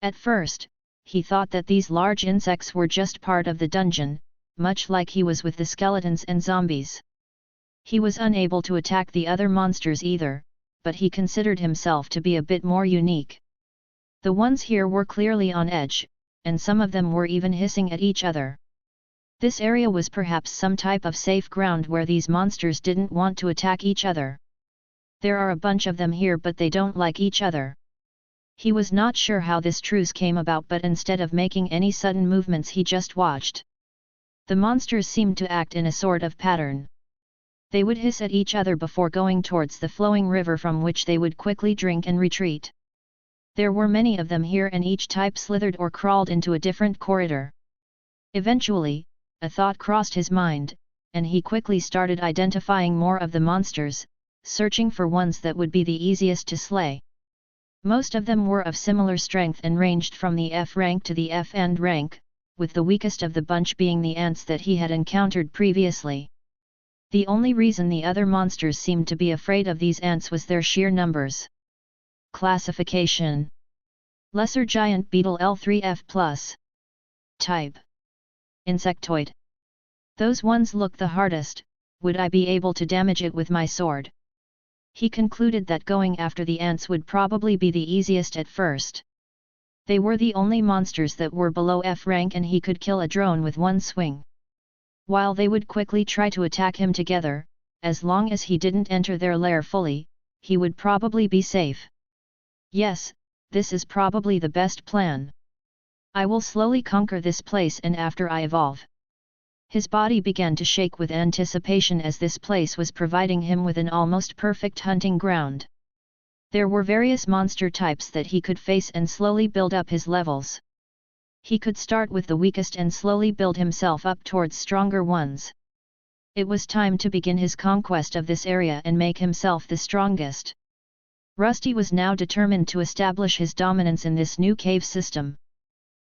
At first, he thought that these large insects were just part of the dungeon, much like he was with the skeletons and zombies. He was unable to attack the other monsters either, but he considered himself to be a bit more unique. The ones here were clearly on edge, and some of them were even hissing at each other. This area was perhaps some type of safe ground where these monsters didn't want to attack each other. There are a bunch of them here, but they don't like each other. He was not sure how this truce came about, but instead of making any sudden movements he just watched. The monsters seemed to act in a sort of pattern. They would hiss at each other before going towards the flowing river, from which they would quickly drink and retreat. There were many of them here, and each type slithered or crawled into a different corridor. Eventually, a thought crossed his mind, and he quickly started identifying more of the monsters, searching for ones that would be the easiest to slay. Most of them were of similar strength and ranged from the F rank to the F end rank, with the weakest of the bunch being the ants that he had encountered previously. The only reason the other monsters seemed to be afraid of these ants was their sheer numbers. Classification: Lesser Giant Beetle L3F+. Type: Insectoid. Those ones look the hardest. Would I be able to damage it with my sword? He concluded that going after the ants would probably be the easiest at first. They were the only monsters that were below F rank, and he could kill a drone with one swing. While they would quickly try to attack him together, as long as he didn't enter their lair fully, he would probably be safe. Yes, this is probably the best plan. I will slowly conquer this place, and after I evolve. His body began to shake with anticipation, as this place was providing him with an almost perfect hunting ground. There were various monster types that he could face and slowly build up his levels. He could start with the weakest and slowly build himself up towards stronger ones. It was time to begin his conquest of this area and make himself the strongest. Rusty was now determined to establish his dominance in this new cave system.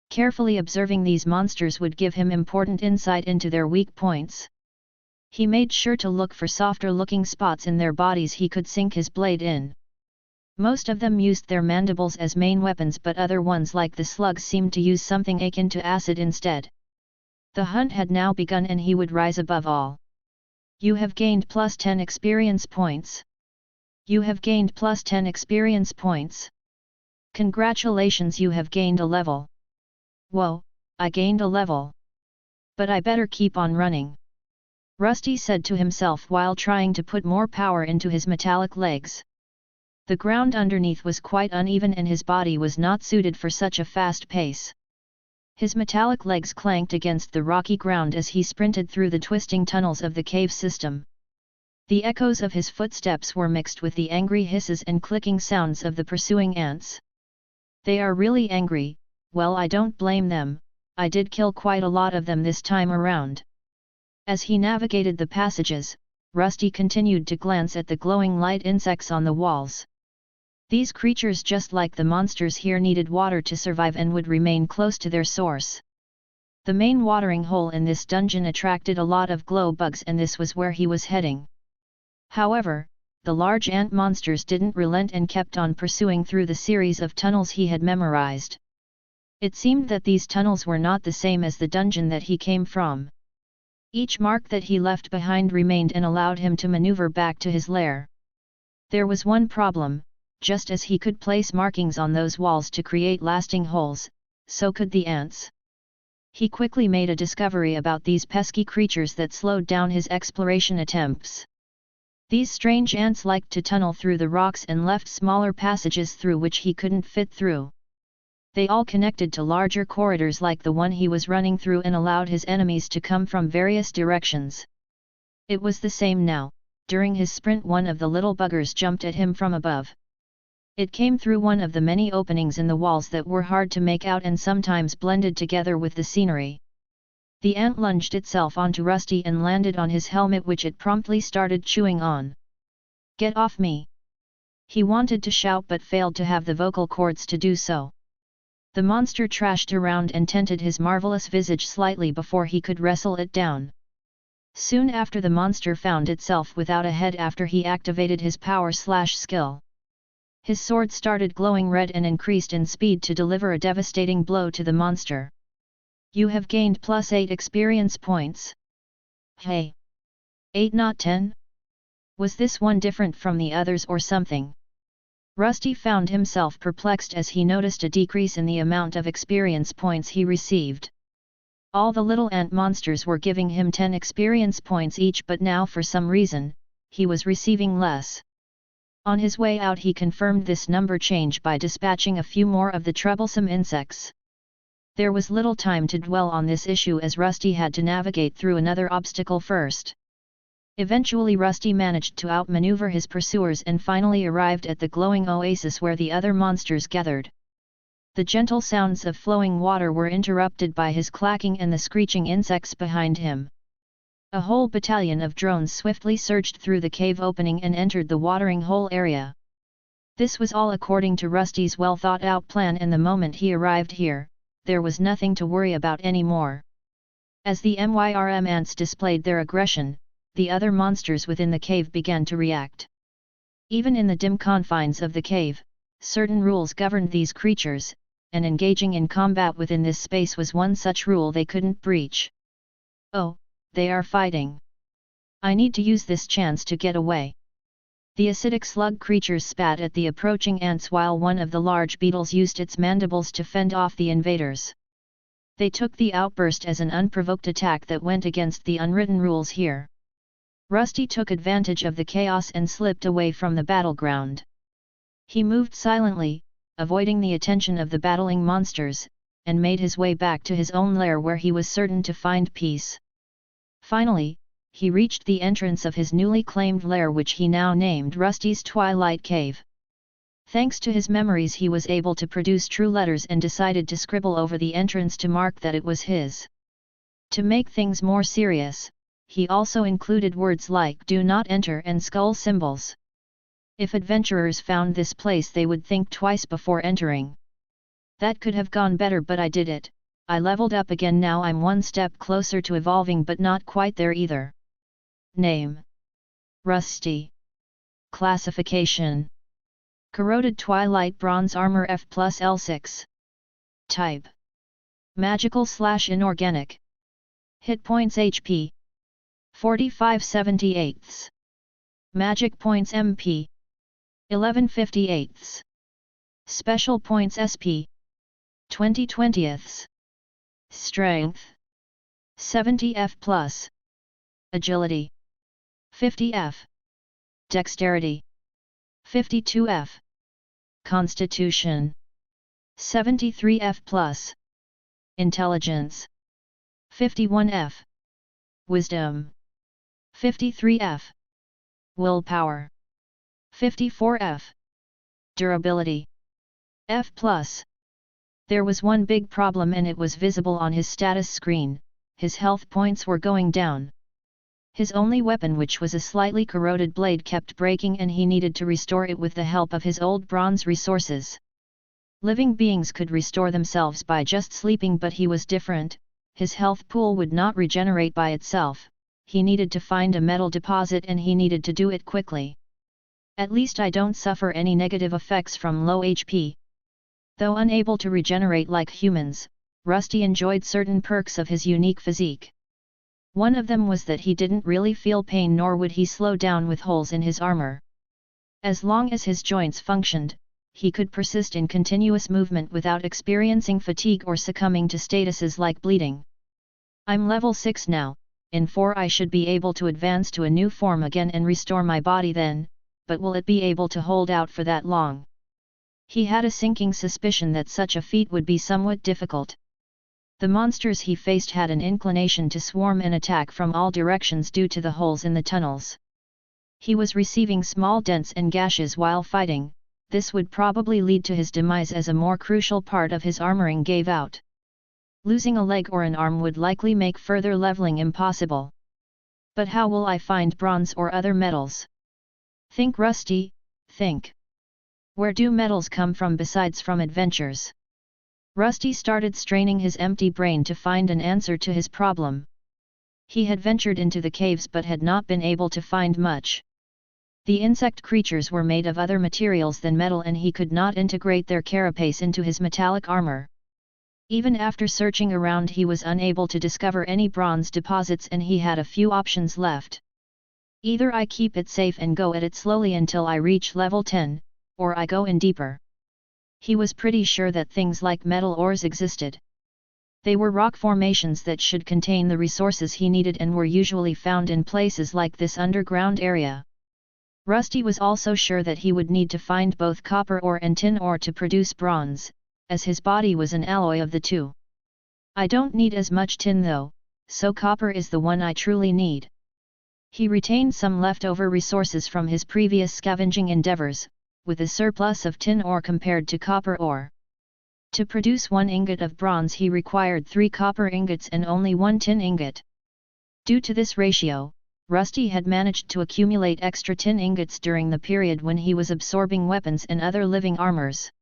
Carefully observing these monsters would give him important insight into their weak points. He made sure to look for softer-looking spots in their bodies he could sink his blade in. Most of them used their mandibles as main weapons, but other ones like the slugs seemed to use something akin to acid instead. The hunt had now begun, and he would rise above all. You have gained plus 10 experience points. You have gained plus 10 experience points. Congratulations, you have gained a level. Whoa, I gained a level. But I better keep on running. Rusty said to himself while trying to put more power into his metallic legs. The ground underneath was quite uneven, and his body was not suited for such a fast pace. His metallic legs clanked against the rocky ground as he sprinted through the twisting tunnels of the cave system. The echoes of his footsteps were mixed with the angry hisses and clicking sounds of the pursuing ants. They are really angry. Well, I don't blame them. I did kill quite a lot of them this time around. As he navigated the passages, Rusty continued to glance at the glowing light insects on the walls. These creatures, just like the monsters here, needed water to survive and would remain close to their source. The main watering hole in this dungeon attracted a lot of glow bugs, and this was where he was heading. However, the large ant monsters didn't relent and kept on pursuing through the series of tunnels he had memorized. It seemed that these tunnels were not the same as the dungeon that he came from. Each mark that he left behind remained and allowed him to maneuver back to his lair. There was one problem: just as he could place markings on those walls to create lasting holes, so could the ants. He quickly made a discovery about these pesky creatures that slowed down his exploration attempts. These strange ants liked to tunnel through the rocks and left smaller passages through which he couldn't fit through. They all connected to larger corridors like the one he was running through and allowed his enemies to come from various directions. It was the same now. During his sprint, one of the little buggers jumped at him from above. It came through one of the many openings in the walls that were hard to make out and sometimes blended together with the scenery. The ant lunged itself onto Rusty and landed on his helmet, which it promptly started chewing on. "Get off me!" He wanted to shout but failed to have the vocal cords to do so. The monster trashed around and tented his marvelous visage slightly before he could wrestle it down. Soon after, the monster found itself without a head after he activated his power skill. His sword started glowing red and increased in speed to deliver a devastating blow to the monster. "You have gained +8 experience points." "Hey! 8 not 10? Was this one different from the others or something?" Rusty found himself perplexed as he noticed a decrease in the amount of experience points he received. All the little ant monsters were giving him 10 experience points each, but now for some reason, he was receiving less. On his way out, he confirmed this number change by dispatching a few more of the troublesome insects. There was little time to dwell on this issue as Rusty had to navigate through another obstacle first. Eventually Rusty managed to outmaneuver his pursuers and finally arrived at the glowing oasis where the other monsters gathered. The gentle sounds of flowing water were interrupted by his clacking and the screeching insects behind him. A whole battalion of drones swiftly surged through the cave opening and entered the watering hole area. This was all according to Rusty's well-thought-out plan, and the moment he arrived here, there was nothing to worry about anymore. As the MYRM ants displayed their aggression, the other monsters within the cave began to react. Even in the dim confines of the cave, certain rules governed these creatures, and engaging in combat within this space was one such rule they couldn't breach. "Oh, they are fighting. I need to use this chance to get away." The acidic slug creatures spat at the approaching ants while one of the large beetles used its mandibles to fend off the invaders. They took the outburst as an unprovoked attack that went against the unwritten rules here. Rusty took advantage of the chaos and slipped away from the battleground. He moved silently, avoiding the attention of the battling monsters, and made his way back to his own lair where he was certain to find peace. Finally, he reached the entrance of his newly claimed lair, which he now named Rusty's Twilight Cave. Thanks to his memories, he was able to produce true letters and decided to scribble over the entrance to mark that it was his. To make things more serious, he also included words like "Do not enter" and skull symbols. If adventurers found this place, they would think twice before entering. That could have gone better, but I did it. I leveled up again. Now I'm one step closer to evolving, but not quite there either. Name: Rusty. Classification: Corroded Twilight Bronze Armor F+L6. Type: Magical/Inorganic. Hit points HP: 45/78. Magic points MP: 11/58. Special points SP: 20/20. Strength: 70F+. Agility: 50F. Dexterity: 52F. Constitution: 73F+. Intelligence: 51F. Wisdom: 53F. Willpower: 54F. Durability: F+. There was one big problem, and it was visible on his status screen: his health points were going down. His only weapon, which was a slightly corroded blade, kept breaking, and he needed to restore it with the help of his old bronze resources. Living beings could restore themselves by just sleeping, but he was different. his health pool would not regenerate by itself, he needed to find a metal deposit and he needed to do it quickly. At least I don't suffer any negative effects from low HP. Though unable to regenerate like humans, Rusty enjoyed certain perks of his unique physique. One of them was that he didn't really feel pain nor would he slow down with holes in his armor. As long as his joints functioned, he could persist in continuous movement without experiencing fatigue or succumbing to statuses like bleeding. I'm level 6 now, in 4 I should be able to advance to a new form again and restore my body then, but will it be able to hold out for that long? He had a sinking suspicion that such a feat would be somewhat difficult. The monsters he faced had an inclination to swarm and attack from all directions due to the holes in the tunnels. He was receiving small dents and gashes while fighting. This would probably lead to his demise as a more crucial part of his armoring gave out. Losing a leg or an arm would likely make further leveling impossible. But how will I find bronze or other metals? Think, Rusty, think. Where do metals come from besides from adventures? Rusty started straining his empty brain to find an answer to his problem. He had ventured into the caves but had not been able to find much. The insect creatures were made of other materials than metal and he could not integrate their carapace into his metallic armor. Even after searching around he was unable to discover any bronze deposits and he had a few options left. Either I keep it safe and go at it slowly until I reach level 10, or I go in deeper. He was pretty sure that things like metal ores existed. They were rock formations that should contain the resources he needed and were usually found in places like this underground area. Rusty was also sure that he would need to find both copper ore and tin ore to produce bronze, as his body was an alloy of the two. I don't need as much tin though, so copper is the one I truly need. He retained some leftover resources from his previous scavenging endeavors, with a surplus of tin ore compared to copper ore. To produce 1 ingot of bronze he required 3 copper ingots and only 1 tin ingot. Due to this ratio, Rusty had managed to accumulate extra tin ingots during the period when he was absorbing weapons and other living armors.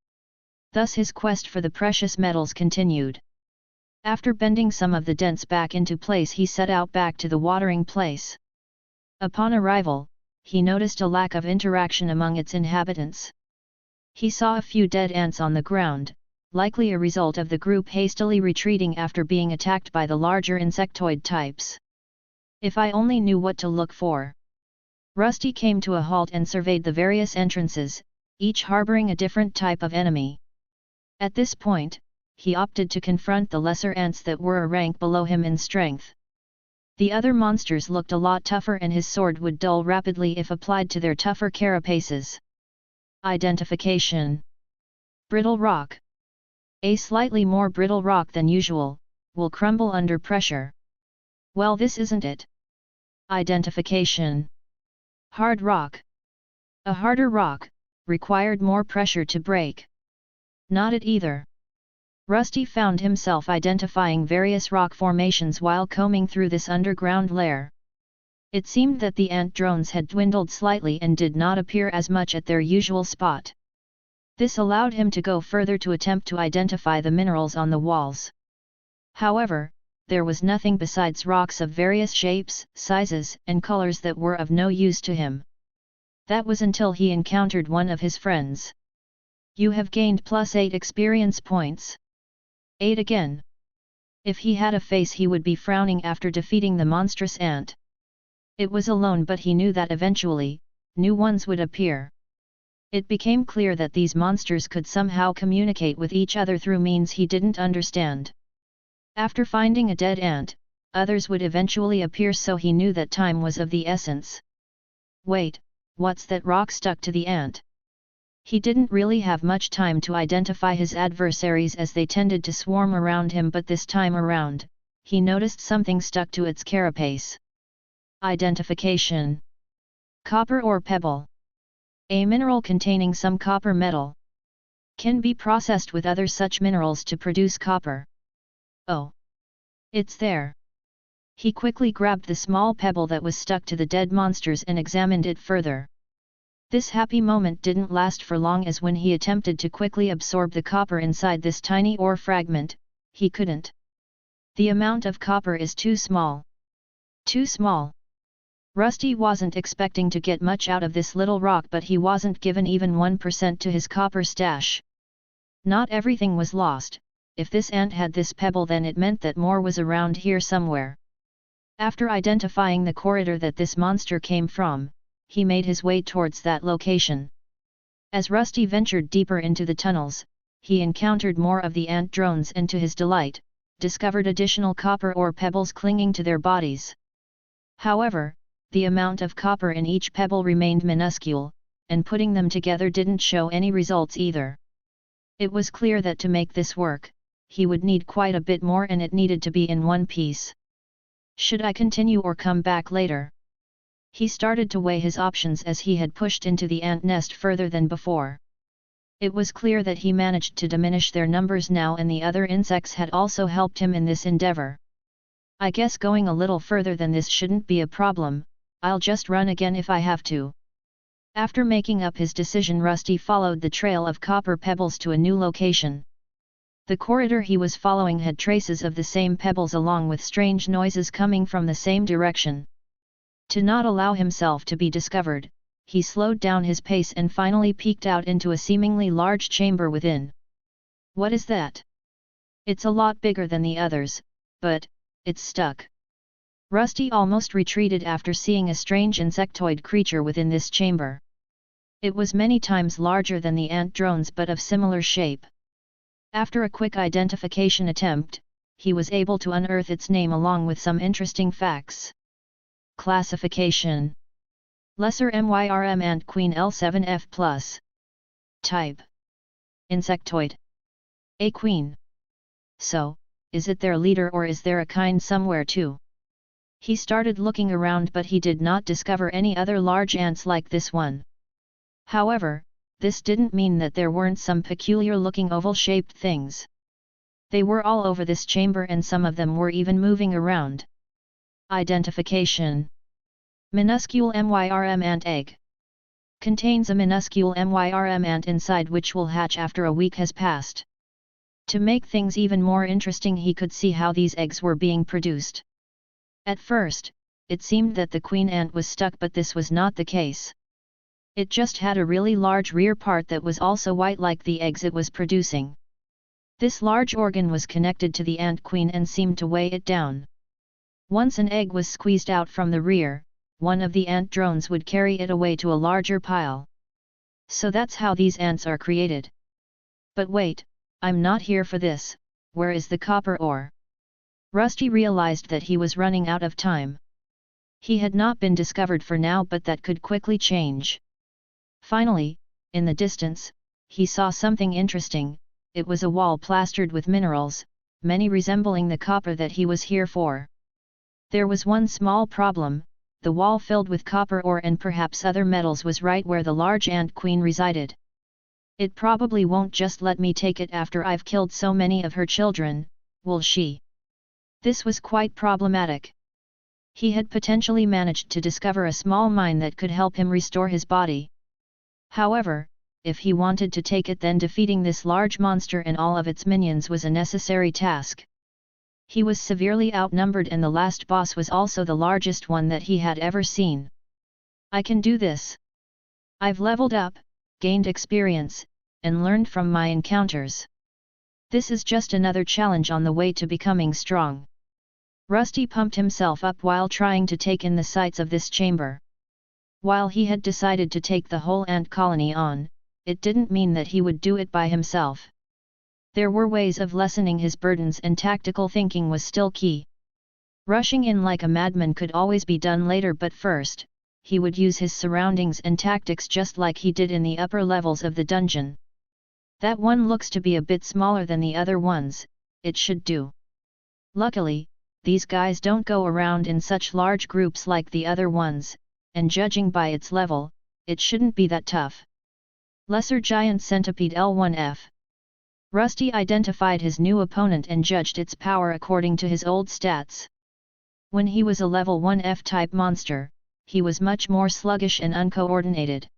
Thus his quest for the precious metals continued. After bending some of the dents back into place he set out back to the watering place. Upon arrival, he noticed a lack of interaction among its inhabitants. He saw a few dead ants on the ground, likely a result of the group hastily retreating after being attacked by the larger insectoid types. If I only knew what to look for. Rusty came to a halt and surveyed the various entrances, each harboring a different type of enemy. At this point, he opted to confront the lesser ants that were a rank below him in strength. The other monsters looked a lot tougher and his sword would dull rapidly if applied to their tougher carapaces. Identification. Brittle rock. A slightly more brittle rock than usual, will crumble under pressure. Well, this isn't it. Identification. Hard rock. A harder rock, required more pressure to break. Not it either. Rusty found himself identifying various rock formations while combing through this underground lair. It seemed that the ant drones had dwindled slightly and did not appear as much at their usual spot. This allowed him to go further to attempt to identify the minerals on the walls. However, there was nothing besides rocks of various shapes, sizes, and colors that were of no use to him. That was until he encountered one of his friends. You have gained +8 experience points. 8 again. If he had a face he would be frowning after defeating the monstrous ant. It was alone but he knew that eventually, new ones would appear. It became clear that these monsters could somehow communicate with each other through means he didn't understand. After finding a dead ant, others would eventually appear so he knew that time was of the essence. Wait, what's that rock stuck to the ant? He didn't really have much time to identify his adversaries as they tended to swarm around him but this time around, he noticed something stuck to its carapace. Identification. Copper ore pebble. A mineral containing some copper metal. Can be processed with other such minerals to produce copper. Oh! It's there! He quickly grabbed the small pebble that was stuck to the dead monsters and examined it further. This happy moment didn't last for long as when he attempted to quickly absorb the copper inside this tiny ore fragment, he couldn't. The amount of copper is too small. Too small. Rusty wasn't expecting to get much out of this little rock, but he wasn't given even 1% to his copper stash. Not everything was lost. If this ant had this pebble, then it meant that more was around here somewhere. After identifying the corridor that this monster came from, he made his way towards that location. As Rusty ventured deeper into the tunnels, he encountered more of the ant drones and to his delight, discovered additional copper ore pebbles clinging to their bodies. However, the amount of copper in each pebble remained minuscule, and putting them together didn't show any results either. It was clear that to make this work, he would need quite a bit more, and it needed to be in one piece. Should I continue or come back later? He started to weigh his options as he had pushed into the ant nest further than before. It was clear that he managed to diminish their numbers now, and the other insects had also helped him in this endeavor. I guess going a little further than this shouldn't be a problem. I'll just run again if I have to. After making up his decision, Rusty followed the trail of copper pebbles to a new location. The corridor he was following had traces of the same pebbles along with strange noises coming from the same direction. To not allow himself to be discovered, he slowed down his pace and finally peeked out into a seemingly large chamber within. What is that? It's a lot bigger than the others, but it's stuck. Rusty almost retreated after seeing a strange insectoid creature within this chamber. It was many times larger than the ant drones but of similar shape. After a quick identification attempt, he was able to unearth its name along with some interesting facts. Classification: Lesser Myrm Ant Queen L7F+. Type: Insectoid. A queen. So, is it their leader or is there a kind somewhere too? He started looking around but he did not discover any other large ants like this one. However, this didn't mean that there weren't some peculiar-looking oval-shaped things. They were all over this chamber and some of them were even moving around. Identification: Minuscule Myrm ant egg. Contains a minuscule Myrm ant inside which will hatch after a week has passed. To make things even more interesting, he could see how these eggs were being produced. At first, it seemed that the queen ant was stuck, but this was not the case. It just had a really large rear part that was also white like the eggs it was producing. This large organ was connected to the ant queen and seemed to weigh it down. Once an egg was squeezed out from the rear, one of the ant drones would carry it away to a larger pile. So that's how these ants are created. But wait, I'm not here for this. Where is the copper ore? Rusty realized that he was running out of time. He had not been discovered for now, but that could quickly change. Finally, in the distance, he saw something interesting. It was a wall plastered with minerals, many resembling the copper that he was here for. There was one small problem: the wall filled with copper ore and perhaps other metals was right where the large ant queen resided. It probably won't just let me take it after I've killed so many of her children, will she? This was quite problematic. He had potentially managed to discover a small mine that could help him restore his body. However, if he wanted to take it, then defeating this large monster and all of its minions was a necessary task. He was severely outnumbered and the last boss was also the largest one that he had ever seen. I can do this. I've leveled up, gained experience, and learned from my encounters. This is just another challenge on the way to becoming strong. Rusty pumped himself up while trying to take in the sights of this chamber. While he had decided to take the whole ant colony on, it didn't mean that he would do it by himself. There were ways of lessening his burdens and tactical thinking was still key. Rushing in like a madman could always be done later, but first, he would use his surroundings and tactics just like he did in the upper levels of the dungeon. That one looks to be a bit smaller than the other ones, it should do. Luckily, these guys don't go around in such large groups like the other ones, and judging by its level, it shouldn't be that tough. Lesser Giant Centipede L1F. Rusty identified his new opponent and judged its power according to his old stats. When he was a level 1 F-type monster, he was much more sluggish and uncoordinated.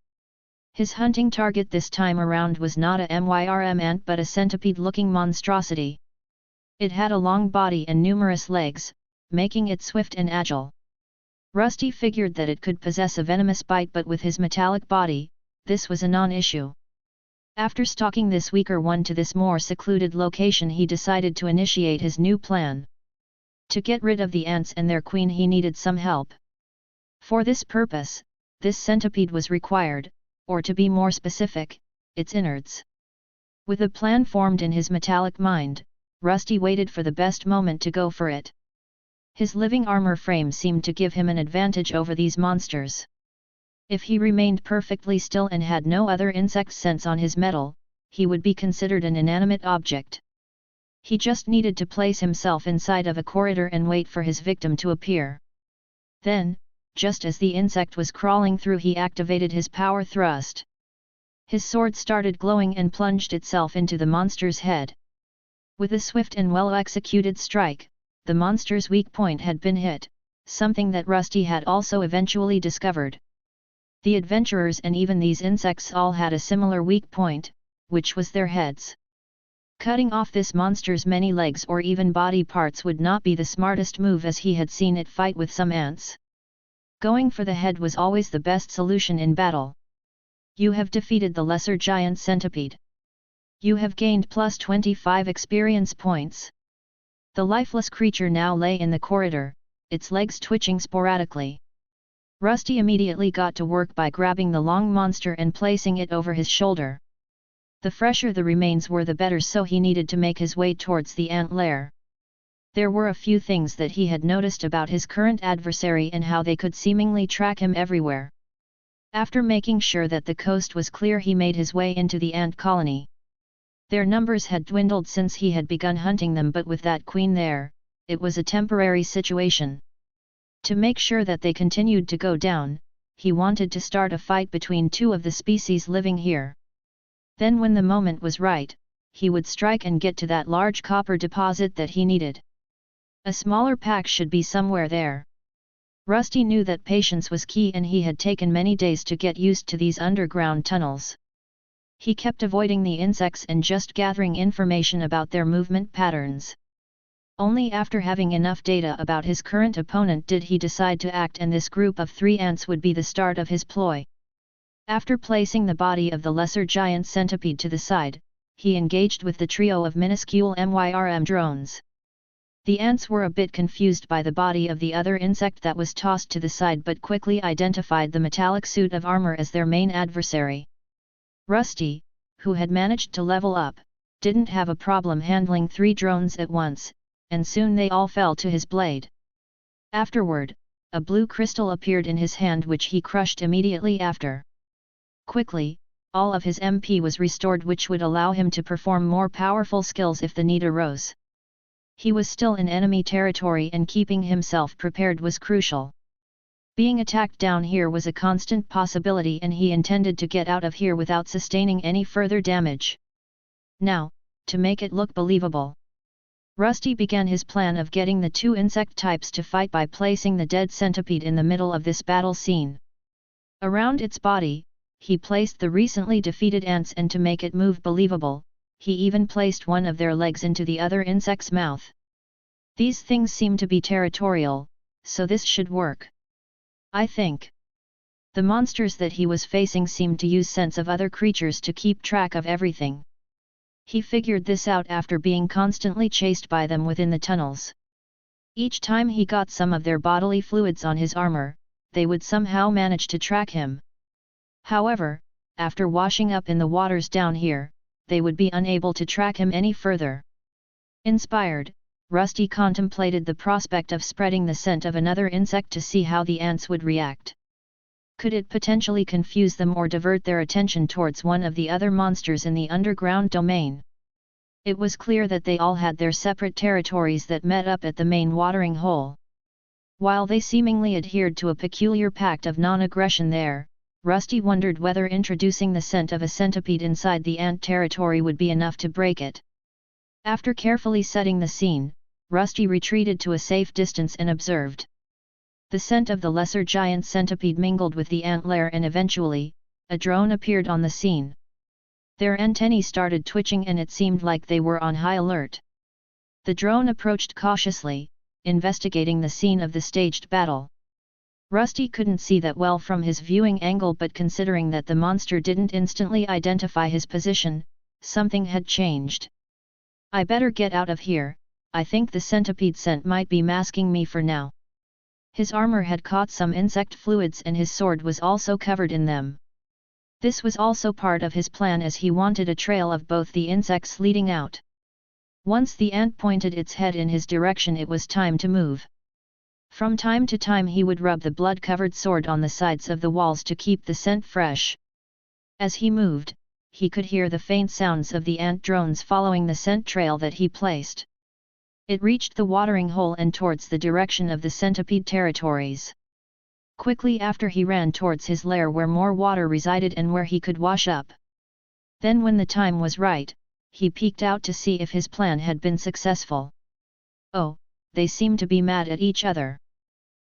His hunting target this time around was not a Myrm ant but a centipede-looking monstrosity. It had a long body and numerous legs, making it swift and agile. Rusty figured that it could possess a venomous bite, but with his metallic body, this was a non-issue. After stalking this weaker one to this more secluded location, he decided to initiate his new plan. To get rid of the ants and their queen, he needed some help. For this purpose, this centipede was required, or to be more specific, its innards. With a plan formed in his metallic mind, Rusty waited for the best moment to go for it. His living armor frame seemed to give him an advantage over these monsters. If he remained perfectly still and had no other insect sense on his metal, he would be considered an inanimate object. He just needed to place himself inside of a corridor and wait for his victim to appear. Then, just as the insect was crawling through, he activated his power thrust. His sword started glowing and plunged itself into the monster's head. With a swift and well-executed strike, the monster's weak point had been hit, something that Rusty had also eventually discovered. The adventurers and even these insects all had a similar weak point, which was their heads. Cutting off this monster's many legs or even body parts would not be the smartest move, as he had seen it fight with some ants. Going for the head was always the best solution in battle. You have defeated the lesser giant centipede. You have gained plus 25 experience points. The lifeless creature now lay in the corridor, its legs twitching sporadically. Rusty immediately got to work by grabbing the long monster and placing it over his shoulder. The fresher the remains were, the better, so he needed to make his way towards the ant lair. There were a few things that he had noticed about his current adversary and how they could seemingly track him everywhere. After making sure that the coast was clear, he made his way into the ant colony. Their numbers had dwindled since he had begun hunting them, but with that queen there, it was a temporary situation. To make sure that they continued to go down, he wanted to start a fight between two of the species living here. Then when the moment was right, he would strike and get to that large copper deposit that he needed. A smaller pack should be somewhere there. Rusty knew that patience was key, and he had taken many days to get used to these underground tunnels. He kept avoiding the insects and just gathering information about their movement patterns. Only after having enough data about his current opponent did he decide to act, and this group of 3 ants would be the start of his ploy. After placing the body of the lesser giant centipede to the side, he engaged with the trio of minuscule MYRM drones. The ants were a bit confused by the body of the other insect that was tossed to the side, but quickly identified the metallic suit of armor as their main adversary. Rusty, who had managed to level up, didn't have a problem handling 3 drones at once, and soon they all fell to his blade. Afterward, a blue crystal appeared in his hand, which he crushed immediately after. Quickly, all of his MP was restored, which would allow him to perform more powerful skills if the need arose. He was still in enemy territory, and keeping himself prepared was crucial. Being attacked down here was a constant possibility, and he intended to get out of here without sustaining any further damage. Now, to make it look believable, Rusty began his plan of getting the 2 insect types to fight by placing the dead centipede in the middle of this battle scene. Around its body, he placed the recently defeated ants, and to make it move believable, he even placed one of their legs into the other insect's mouth. These things seem to be territorial, so this should work, I think. The monsters that he was facing seemed to use scents of other creatures to keep track of everything. He figured this out after being constantly chased by them within the tunnels. Each time he got some of their bodily fluids on his armor, they would somehow manage to track him. However, after washing up in the waters down here, they would be unable to track him any further. Inspired, Rusty contemplated the prospect of spreading the scent of another insect to see how the ants would react. Could it potentially confuse them or divert their attention towards one of the other monsters in the underground domain? It was clear that they all had their separate territories that met up at the main watering hole. While they seemingly adhered to a peculiar pact of non-aggression there, Rusty wondered whether introducing the scent of a centipede inside the ant territory would be enough to break it. After carefully setting the scene, Rusty retreated to a safe distance and observed. The scent of the lesser giant centipede mingled with the ant lair, and eventually, a drone appeared on the scene. Their antennae started twitching, and it seemed like they were on high alert. The drone approached cautiously, investigating the scene of the staged battle. Rusty couldn't see that well from his viewing angle, but considering that the monster didn't instantly identify his position, something had changed. I better get out of here. I think the centipede scent might be masking me for now. His armor had caught some insect fluids and his sword was also covered in them. This was also part of his plan, as he wanted a trail of both the insects leading out. Once the ant pointed its head in his direction, it was time to move. From time to time he would rub the blood-covered sword on the sides of the walls to keep the scent fresh. As he moved, he could hear the faint sounds of the ant drones following the scent trail that he placed. It reached the watering hole and towards the direction of the centipede territories. Quickly after, he ran towards his lair where more water resided and where he could wash up. Then when the time was right, he peeked out to see if his plan had been successful. Oh, they seemed to be mad at each other.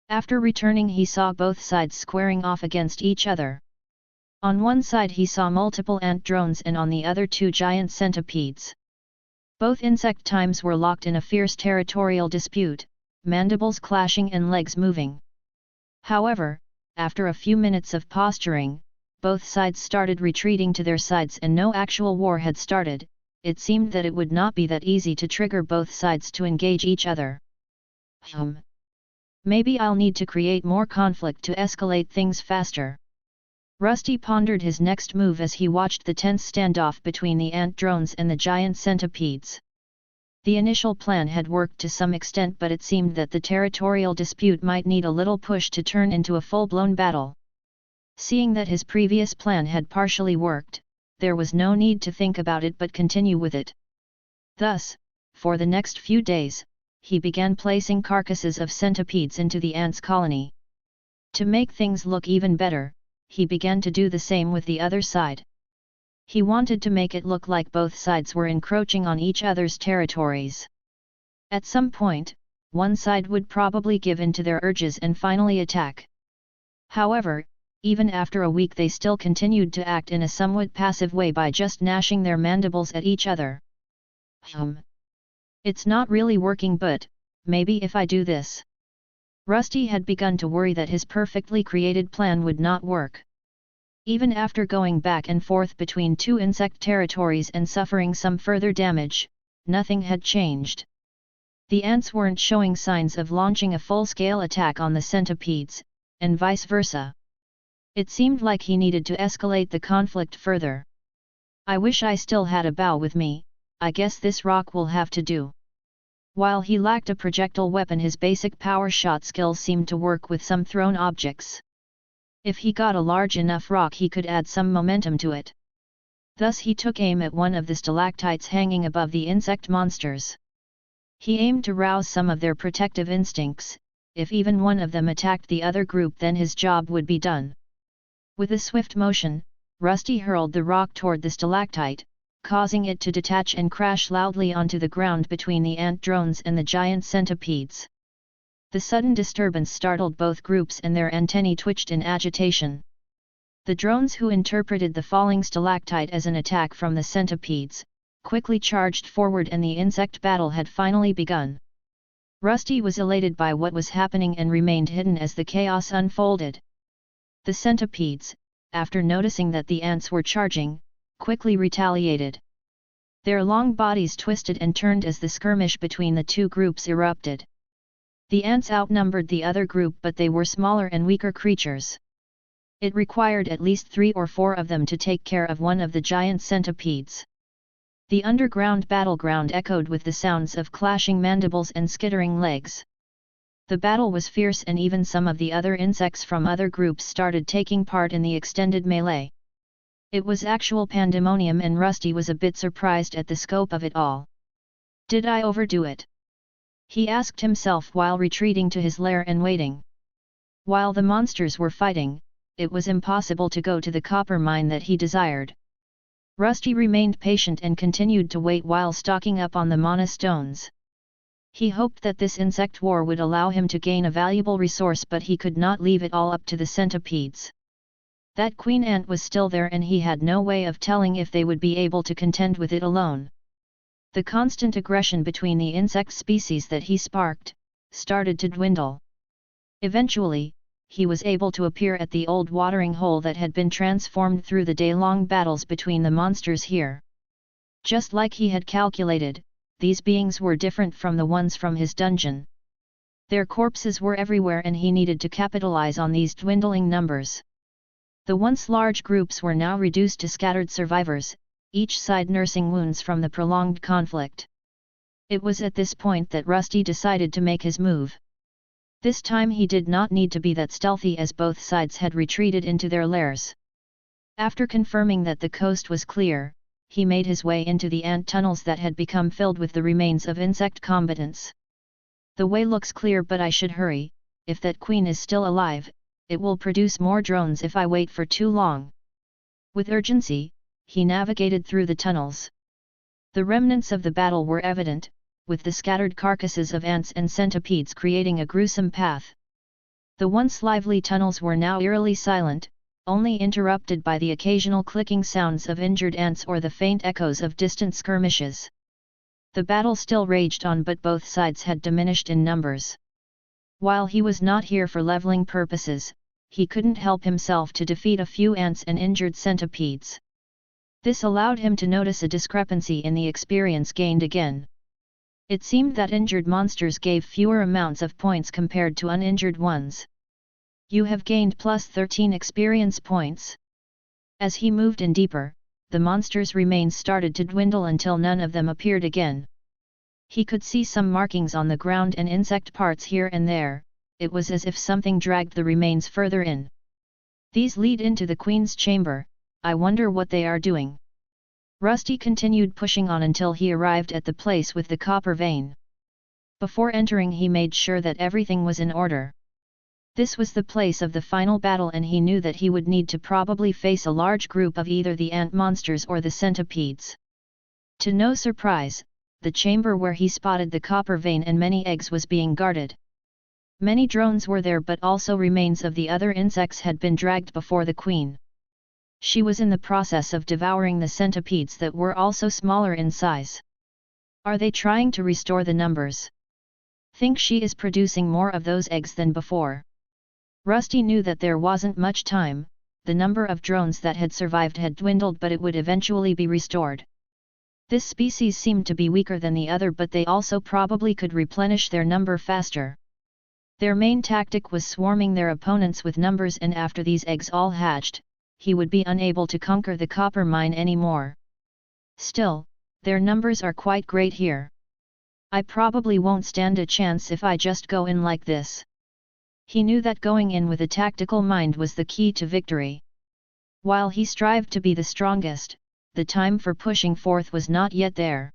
After returning, he saw both sides squaring off against each other. On one side he saw multiple ant drones and on the other 2 giant centipedes. Both insect teams were locked in a fierce territorial dispute, mandibles clashing and legs moving. However, after a few minutes of posturing, both sides started retreating to their sides and no actual war had started. It seemed that it would not be that easy to trigger both sides to engage each other. Maybe I'll need to create more conflict to escalate things faster. Rusty pondered his next move as he watched the tense standoff between the ant drones and the giant centipedes. The initial plan had worked to some extent, but it seemed that the territorial dispute might need a little push to turn into a full-blown battle. Seeing that his previous plan had partially worked, there was no need to think about it but continue with it. Thus, for the next few days, he began placing carcasses of centipedes into the ants' colony. To make things look even better, he began to do the same with the other side. He wanted to make it look like both sides were encroaching on each other's territories. At some point, one side would probably give in to their urges and finally attack. However, even after a week they still continued to act in a somewhat passive way by just gnashing their mandibles at each other. It's not really working, but maybe if I do this. Rusty had begun to worry that his perfectly created plan would not work. Even after going back and forth between 2 insect territories and suffering some further damage, nothing had changed. The ants weren't showing signs of launching a full-scale attack on the centipedes, and vice versa. It seemed like he needed to escalate the conflict further. I wish I still had a bow with me. I guess this rock will have to do. While he lacked a projectile weapon, his basic power shot skills seemed to work with some thrown objects. If he got a large enough rock, he could add some momentum to it. Thus he took aim at one of the stalactites hanging above the insect monsters. He aimed to rouse some of their protective instincts. If even one of them attacked the other group, then his job would be done. With a swift motion, Rusty hurled the rock toward the stalactite, causing it to detach and crash loudly onto the ground between the ant drones and the giant centipedes. The sudden disturbance startled both groups and their antennae twitched in agitation. The drones, who interpreted the falling stalactite as an attack from the centipedes, quickly charged forward and the insect battle had finally begun. Rusty was elated by what was happening and remained hidden as the chaos unfolded. The centipedes, after noticing that the ants were charging, quickly retaliated. Their long bodies twisted and turned as the skirmish between the 2 groups erupted. The ants outnumbered the other group, but they were smaller and weaker creatures. It required at least 3 or 4 of them to take care of one of the giant centipedes. The underground battleground echoed with the sounds of clashing mandibles and skittering legs. The battle was fierce, and even some of the other insects from other groups started taking part in the extended melee. It was actual pandemonium, and Rusty was a bit surprised at the scope of it all. Did I overdo it? He asked himself while retreating to his lair and waiting. While the monsters were fighting, it was impossible to go to the copper mine that he desired. Rusty remained patient and continued to wait while stocking up on the mana stones. He hoped that this insect war would allow him to gain a valuable resource, but he could not leave it all up to the centipedes. That queen ant was still there, and he had no way of telling if they would be able to contend with it alone. The constant aggression between the insect species that he sparked, started to dwindle. Eventually, he was able to appear at the old watering hole that had been transformed through the day-long battles between the monsters here. Just like he had calculated, these beings were different from the ones from his dungeon. Their corpses were everywhere and he needed to capitalize on these dwindling numbers. The once large groups were now reduced to scattered survivors, each side nursing wounds from the prolonged conflict. It was at this point that Rusty decided to make his move. This time he did not need to be that stealthy as both sides had retreated into their lairs. After confirming that the coast was clear, he made his way into the ant tunnels that had become filled with the remains of insect combatants. The way looks clear, but I should hurry. If that queen is still alive, it will produce more drones if I wait for too long. With urgency, he navigated through the tunnels. The remnants of the battle were evident, with the scattered carcasses of ants and centipedes creating a gruesome path. The once lively tunnels were now eerily silent, only interrupted by the occasional clicking sounds of injured ants or the faint echoes of distant skirmishes. The battle still raged on, but both sides had diminished in numbers. While he was not here for leveling purposes, he couldn't help himself to defeat a few ants and injured centipedes. This allowed him to notice a discrepancy in the experience gained again. It seemed that injured monsters gave fewer amounts of points compared to uninjured ones. You have gained plus 13 experience points. As he moved in deeper, the monsters' remains started to dwindle until none of them appeared again. He could see some markings on the ground and insect parts here and there. It was as if something dragged the remains further in. These lead into the Queen's chamber. I wonder what they are doing. Rusty continued pushing on until he arrived at the place with the copper vein. Before entering, he made sure that everything was in order. This was the place of the final battle, and he knew that he would need to probably face a large group of either the ant monsters or the centipedes. To no surprise, the chamber where he spotted the copper vein and many eggs was being guarded. Many drones were there, but also remains of the other insects had been dragged before the Queen. She was in the process of devouring the centipedes that were also smaller in size. Are they trying to restore the numbers? Think she is producing more of those eggs than before. Rusty knew that there wasn't much time. The number of drones that had survived had dwindled, but it would eventually be restored. This species seemed to be weaker than the other, but they also probably could replenish their number faster. Their main tactic was swarming their opponents with numbers, and after these eggs all hatched, he would be unable to conquer the copper mine anymore. Still, their numbers are quite great here. I probably won't stand a chance if I just go in like this. He knew that going in with a tactical mind was the key to victory. While he strived to be the strongest, the time for pushing forth was not yet there.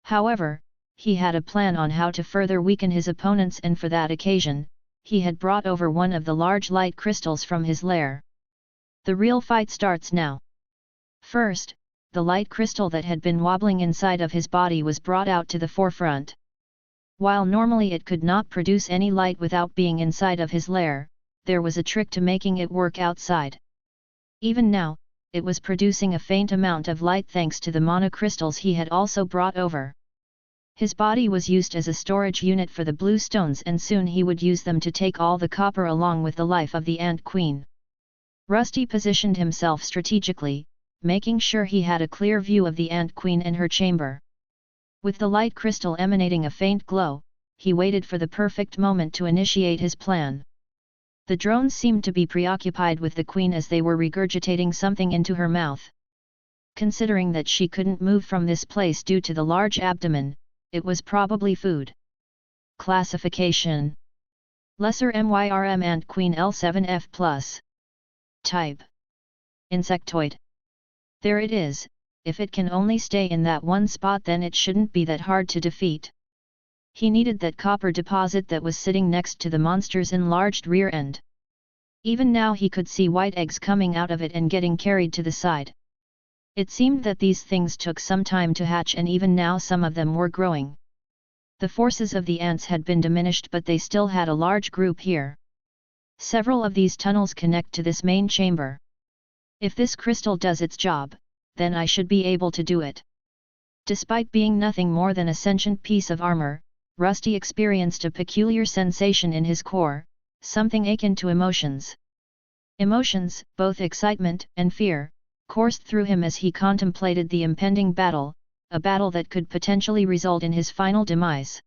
However, he had a plan on how to further weaken his opponents, and for that occasion, he had brought over one of the large light crystals from his lair. The real fight starts now. First, the light crystal that had been wobbling inside of his body was brought out to the forefront. While normally it could not produce any light without being inside of his lair, there was a trick to making it work outside. Even now, it was producing a faint amount of light thanks to the mana crystals he had also brought over. His body was used as a storage unit for the blue stones, and soon he would use them to take all the copper along with the life of the Ant Queen. Rusty positioned himself strategically, making sure he had a clear view of the Ant Queen and her chamber. With the light crystal emanating a faint glow, he waited for the perfect moment to initiate his plan. The drones seemed to be preoccupied with the Queen as they were regurgitating something into her mouth. Considering that she couldn't move from this place due to the large abdomen, it was probably food. Classification: Lesser Myrm Ant Queen L7F+. Type: Insectoid. There it is. If it can only stay in that one spot, then it shouldn't be that hard to defeat. He needed that copper deposit that was sitting next to the monster's enlarged rear end. Even now he could see white eggs coming out of it and getting carried to the side. It seemed that these things took some time to hatch, and even now some of them were growing. The forces of the ants had been diminished, but they still had a large group here. Several of these tunnels connect to this main chamber. If this crystal does its job, then I should be able to do it. Despite being nothing more than a sentient piece of armor, Rusty experienced a peculiar sensation in his core, something akin to emotions. Emotions, both excitement and fear, coursed through him as he contemplated the impending battle, a battle that could potentially result in his final demise.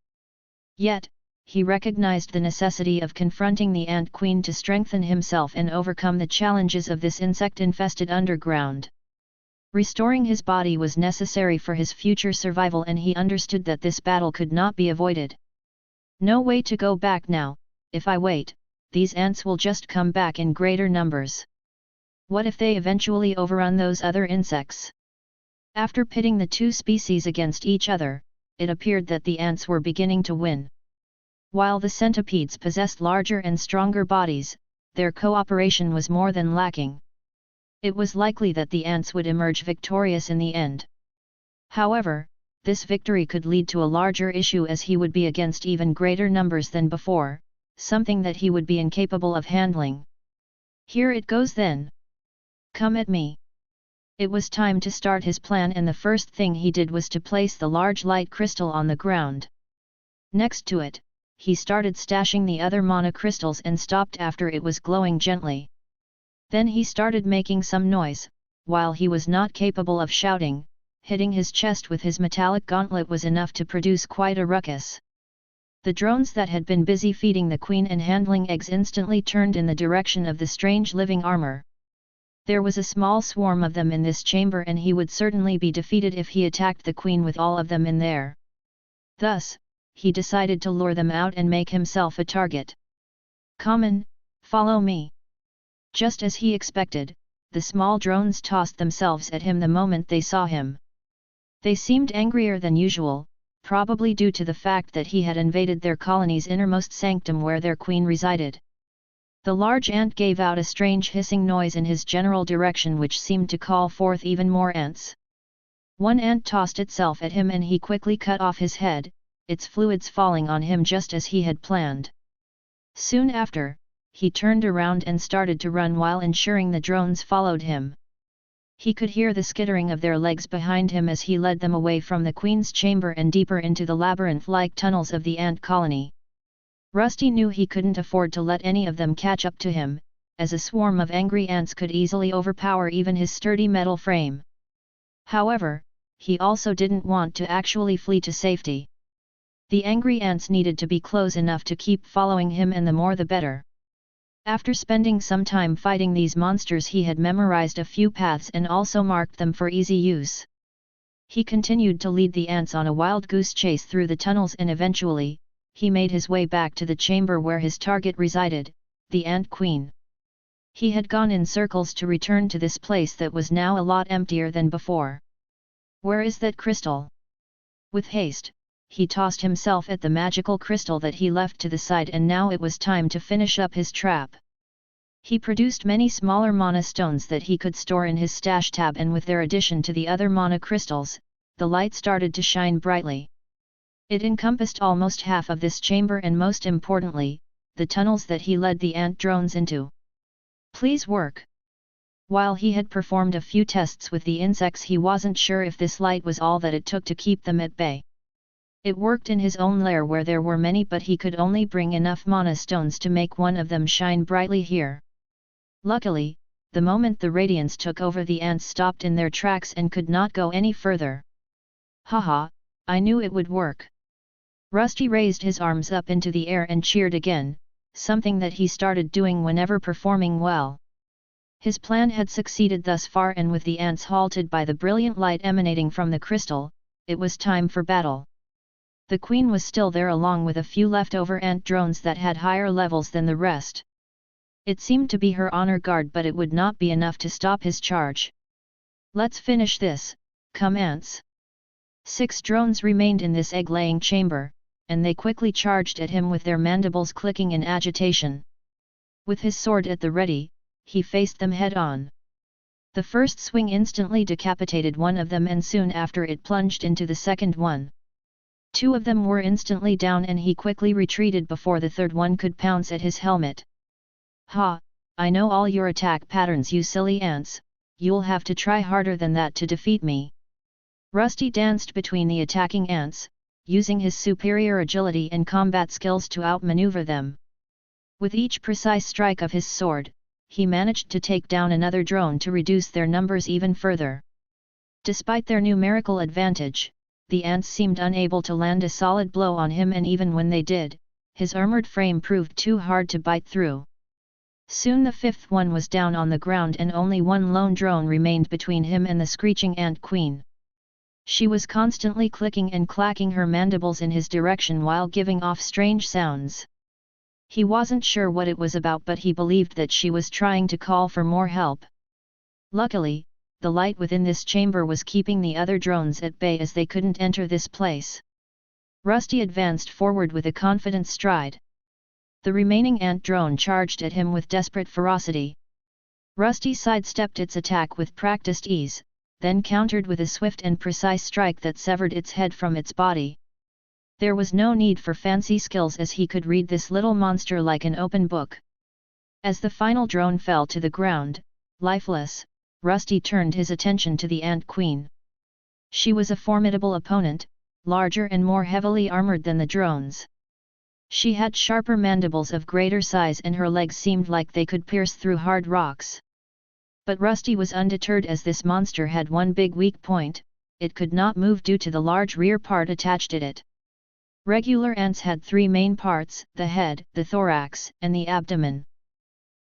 Yet, he recognized the necessity of confronting the Ant Queen to strengthen himself and overcome the challenges of this insect-infested underground. Restoring his body was necessary for his future survival, and he understood that this battle could not be avoided. No way to go back now. If I wait, these ants will just come back in greater numbers. What if they eventually overrun those other insects? After pitting the two species against each other, it appeared that the ants were beginning to win. While the centipedes possessed larger and stronger bodies, their cooperation was more than lacking. It was likely that the ants would emerge victorious in the end. However, this victory could lead to a larger issue, as he would be against even greater numbers than before, something that he would be incapable of handling. Here it goes then. Come at me. It was time to start his plan, and the first thing he did was to place the large light crystal on the ground. Next to it, he started stashing the other mana crystals and stopped after it was glowing gently. Then he started making some noise. While he was not capable of shouting, hitting his chest with his metallic gauntlet was enough to produce quite a ruckus. The drones that had been busy feeding the queen and handling eggs instantly turned in the direction of the strange living armor. There was a small swarm of them in this chamber, and he would certainly be defeated if he attacked the queen with all of them in there. Thus, he decided to lure them out and make himself a target. "Come, follow me." Just as he expected, the small drones tossed themselves at him the moment they saw him. They seemed angrier than usual, probably due to the fact that he had invaded their colony's innermost sanctum where their queen resided. The large ant gave out a strange hissing noise in his general direction, which seemed to call forth even more ants. One ant tossed itself at him and he quickly cut off his head, its fluids falling on him just as he had planned. Soon after, he turned around and started to run while ensuring the drones followed him. He could hear the skittering of their legs behind him as he led them away from the queen's chamber and deeper into the labyrinth-like tunnels of the ant colony. Rusty knew he couldn't afford to let any of them catch up to him, as a swarm of angry ants could easily overpower even his sturdy metal frame. However, he also didn't want to actually flee to safety. The angry ants needed to be close enough to keep following him, and the more the better. After spending some time fighting these monsters, he had memorized a few paths and also marked them for easy use. He continued to lead the ants on a wild goose chase through the tunnels, and eventually, he made his way back to the chamber where his target resided, the Ant Queen. He had gone in circles to return to this place that was now a lot emptier than before. Where is that crystal? With haste, he tossed himself at the magical crystal that he left to the side, and now it was time to finish up his trap. He produced many smaller mana stones that he could store in his stash tab, and with their addition to the other mana crystals, the light started to shine brightly. It encompassed almost half of this chamber, and most importantly, the tunnels that he led the ant drones into. Please work. While he had performed a few tests with the insects, he wasn't sure if this light was all that it took to keep them at bay. It worked in his own lair where there were many, but he could only bring enough mana stones to make one of them shine brightly here. Luckily, the moment the radiance took over, the ants stopped in their tracks and could not go any further. Haha, I knew it would work. Rusty raised his arms up into the air and cheered again, something that he started doing whenever performing well. His plan had succeeded thus far, and with the ants halted by the brilliant light emanating from the crystal, it was time for battle. The queen was still there, along with a few leftover ant drones that had higher levels than the rest. It seemed to be her honor guard, but it would not be enough to stop his charge. Let's finish this, come ants! 6 drones remained in this egg-laying chamber, and they quickly charged at him with their mandibles clicking in agitation. With his sword at the ready, he faced them head-on. The first swing instantly decapitated one of them, and soon after it plunged into the second one. 2 of them were instantly down, and he quickly retreated before the third one could pounce at his helmet. Ha, I know all your attack patterns, you silly ants, you'll have to try harder than that to defeat me. Rusty danced between the attacking ants, using his superior agility and combat skills to outmaneuver them. With each precise strike of his sword, he managed to take down another drone to reduce their numbers even further. Despite their numerical advantage, the ants seemed unable to land a solid blow on him, and even when they did, his armored frame proved too hard to bite through. Soon the fifth one was down on the ground and only one lone drone remained between him and the screeching ant queen. She was constantly clicking and clacking her mandibles in his direction while giving off strange sounds. He wasn't sure what it was about, but he believed that she was trying to call for more help. Luckily, the light within this chamber was keeping the other drones at bay as they couldn't enter this place. Rusty advanced forward with a confident stride. The remaining ant drone charged at him with desperate ferocity. Rusty sidestepped its attack with practiced ease, then countered with a swift and precise strike that severed its head from its body. There was no need for fancy skills as he could read this little monster like an open book. As the final drone fell to the ground, lifeless, Rusty turned his attention to the Ant Queen. She was a formidable opponent, larger and more heavily armored than the drones. She had sharper mandibles of greater size and her legs seemed like they could pierce through hard rocks. But Rusty was undeterred as this monster had one big weak point: it could not move due to the large rear part attached to it. Regular ants had three main parts: the head, the thorax, and the abdomen.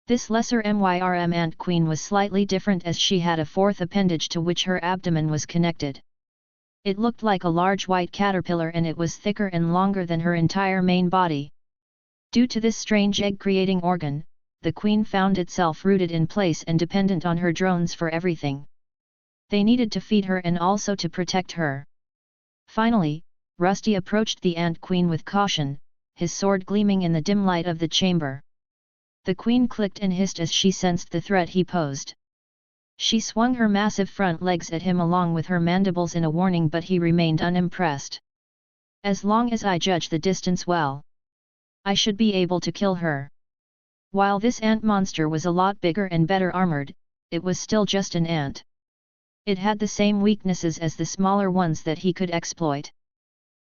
This lesser MYRM ant queen was slightly different as she had a fourth appendage to which her abdomen was connected. It looked like a large white caterpillar and it was thicker and longer than her entire main body. Due to this strange egg-creating organ, the queen found itself rooted in place and dependent on her drones for everything. They needed to feed her and also to protect her. Finally, Rusty approached the ant queen with caution, his sword gleaming in the dim light of the chamber. The queen clicked and hissed as she sensed the threat he posed. She swung her massive front legs at him along with her mandibles in a warning, but he remained unimpressed. As long as I judge the distance well, I should be able to kill her. While this ant monster was a lot bigger and better armored, it was still just an ant. It had the same weaknesses as the smaller ones that he could exploit.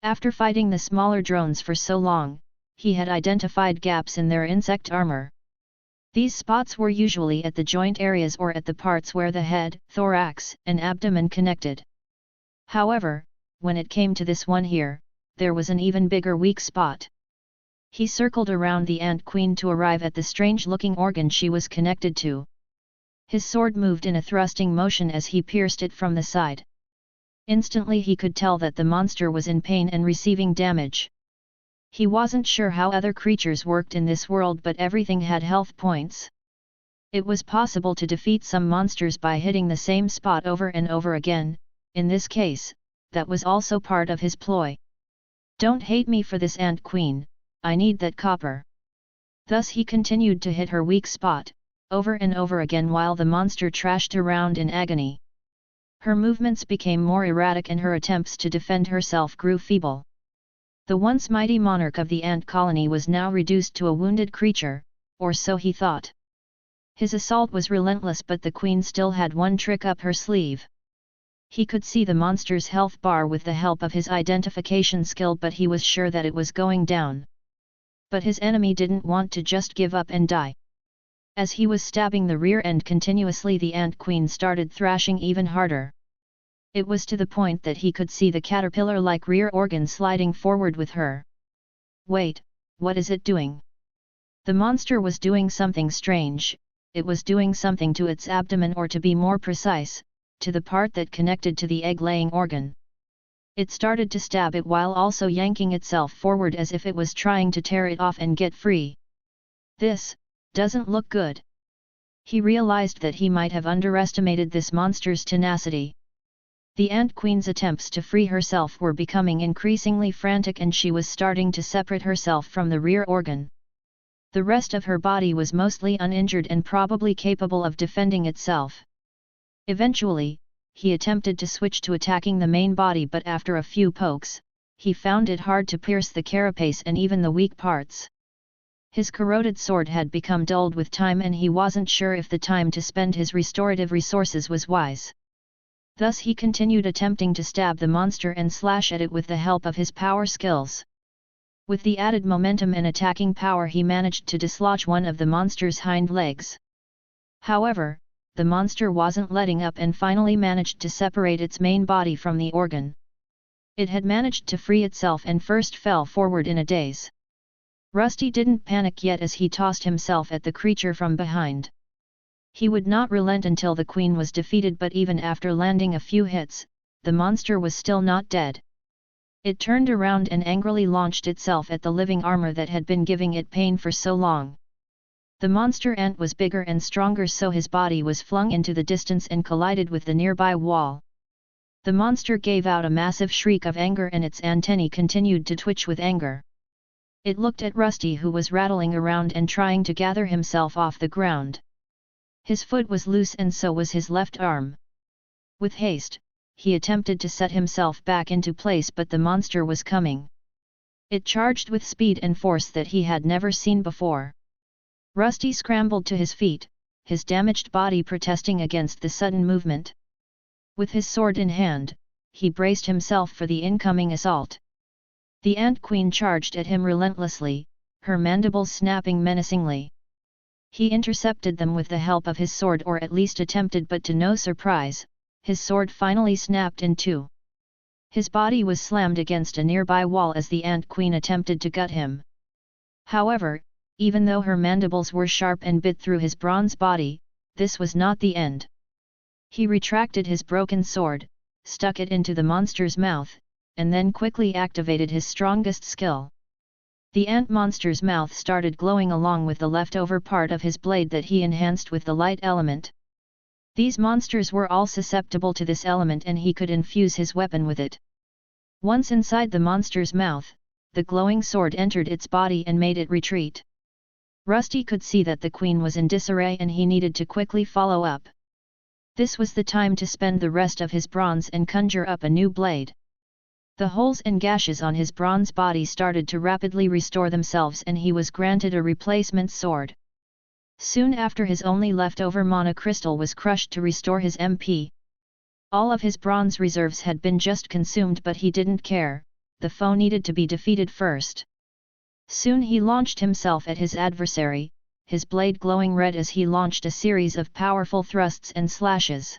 After fighting the smaller drones for so long, he had identified gaps in their insect armor. These spots were usually at the joint areas or at the parts where the head, thorax, and abdomen connected. However, when it came to this one here, there was an even bigger weak spot. He circled around the ant queen to arrive at the strange-looking organ she was connected to. His sword moved in a thrusting motion as he pierced it from the side. Instantly he could tell that the monster was in pain and receiving damage. He wasn't sure how other creatures worked in this world, but everything had health points. It was possible to defeat some monsters by hitting the same spot over and over again. In this case, that was also part of his ploy. Don't hate me for this, ant queen, I need that copper. Thus he continued to hit her weak spot, over and over again while the monster trashed around in agony. Her movements became more erratic and her attempts to defend herself grew feeble. The once mighty monarch of the ant colony was now reduced to a wounded creature, or so he thought. His assault was relentless, but the queen still had one trick up her sleeve. He could see the monster's health bar with the help of his identification skill, but he was sure that it was going down. But his enemy didn't want to just give up and die. As he was stabbing the rear end continuously, the ant queen started thrashing even harder. It was to the point that he could see the caterpillar-like rear organ sliding forward with her. Wait, what is it doing? The monster was doing something strange. It was doing something to its abdomen, or to be more precise, to the part that connected to the egg-laying organ. It started to stab it while also yanking itself forward as if it was trying to tear it off and get free. This doesn't look good. He realized that he might have underestimated this monster's tenacity. The ant queen's attempts to free herself were becoming increasingly frantic and she was starting to separate herself from the rear organ. The rest of her body was mostly uninjured and probably capable of defending itself. Eventually, he attempted to switch to attacking the main body, but after a few pokes, he found it hard to pierce the carapace and even the weak parts. His corroded sword had become dulled with time and he wasn't sure if the time to spend his restorative resources was wise. Thus he continued attempting to stab the monster and slash at it with the help of his power skills. With the added momentum and attacking power, he managed to dislodge one of the monster's hind legs. However, the monster wasn't letting up and finally managed to separate its main body from the organ. It had managed to free itself and first fell forward in a daze. Rusty didn't panic yet as he tossed himself at the creature from behind. He would not relent until the queen was defeated, but even after landing a few hits, the monster was still not dead. It turned around and angrily launched itself at the living armor that had been giving it pain for so long. The monster ant was bigger and stronger, so his body was flung into the distance and collided with the nearby wall. The monster gave out a massive shriek of anger and its antennae continued to twitch with anger. It looked at Rusty, who was rattling around and trying to gather himself off the ground. His foot was loose and so was his left arm. With haste, he attempted to set himself back into place, but the monster was coming. It charged with speed and force that he had never seen before. Rusty scrambled to his feet, his damaged body protesting against the sudden movement. With his sword in hand, he braced himself for the incoming assault. The Ant Queen charged at him relentlessly, her mandibles snapping menacingly. He intercepted them with the help of his sword, or at least attempted, but to no surprise, his sword finally snapped in two. His body was slammed against a nearby wall as the Ant Queen attempted to gut him. However, even though her mandibles were sharp and bit through his bronze body, this was not the end. He retracted his broken sword, stuck it into the monster's mouth, and then quickly activated his strongest skill. The ant monster's mouth started glowing along with the leftover part of his blade that he enhanced with the light element. These monsters were all susceptible to this element and he could infuse his weapon with it. Once inside the monster's mouth, the glowing sword entered its body and made it retreat. Rusty could see that the queen was in disarray and he needed to quickly follow up. This was the time to spend the rest of his bronze and conjure up a new blade. The holes and gashes on his bronze body started to rapidly restore themselves and he was granted a replacement sword. Soon after, his only leftover mana crystal was crushed to restore his MP. All of his bronze reserves had been just consumed, but he didn't care, the foe needed to be defeated first. Soon he launched himself at his adversary, his blade glowing red as he launched a series of powerful thrusts and slashes.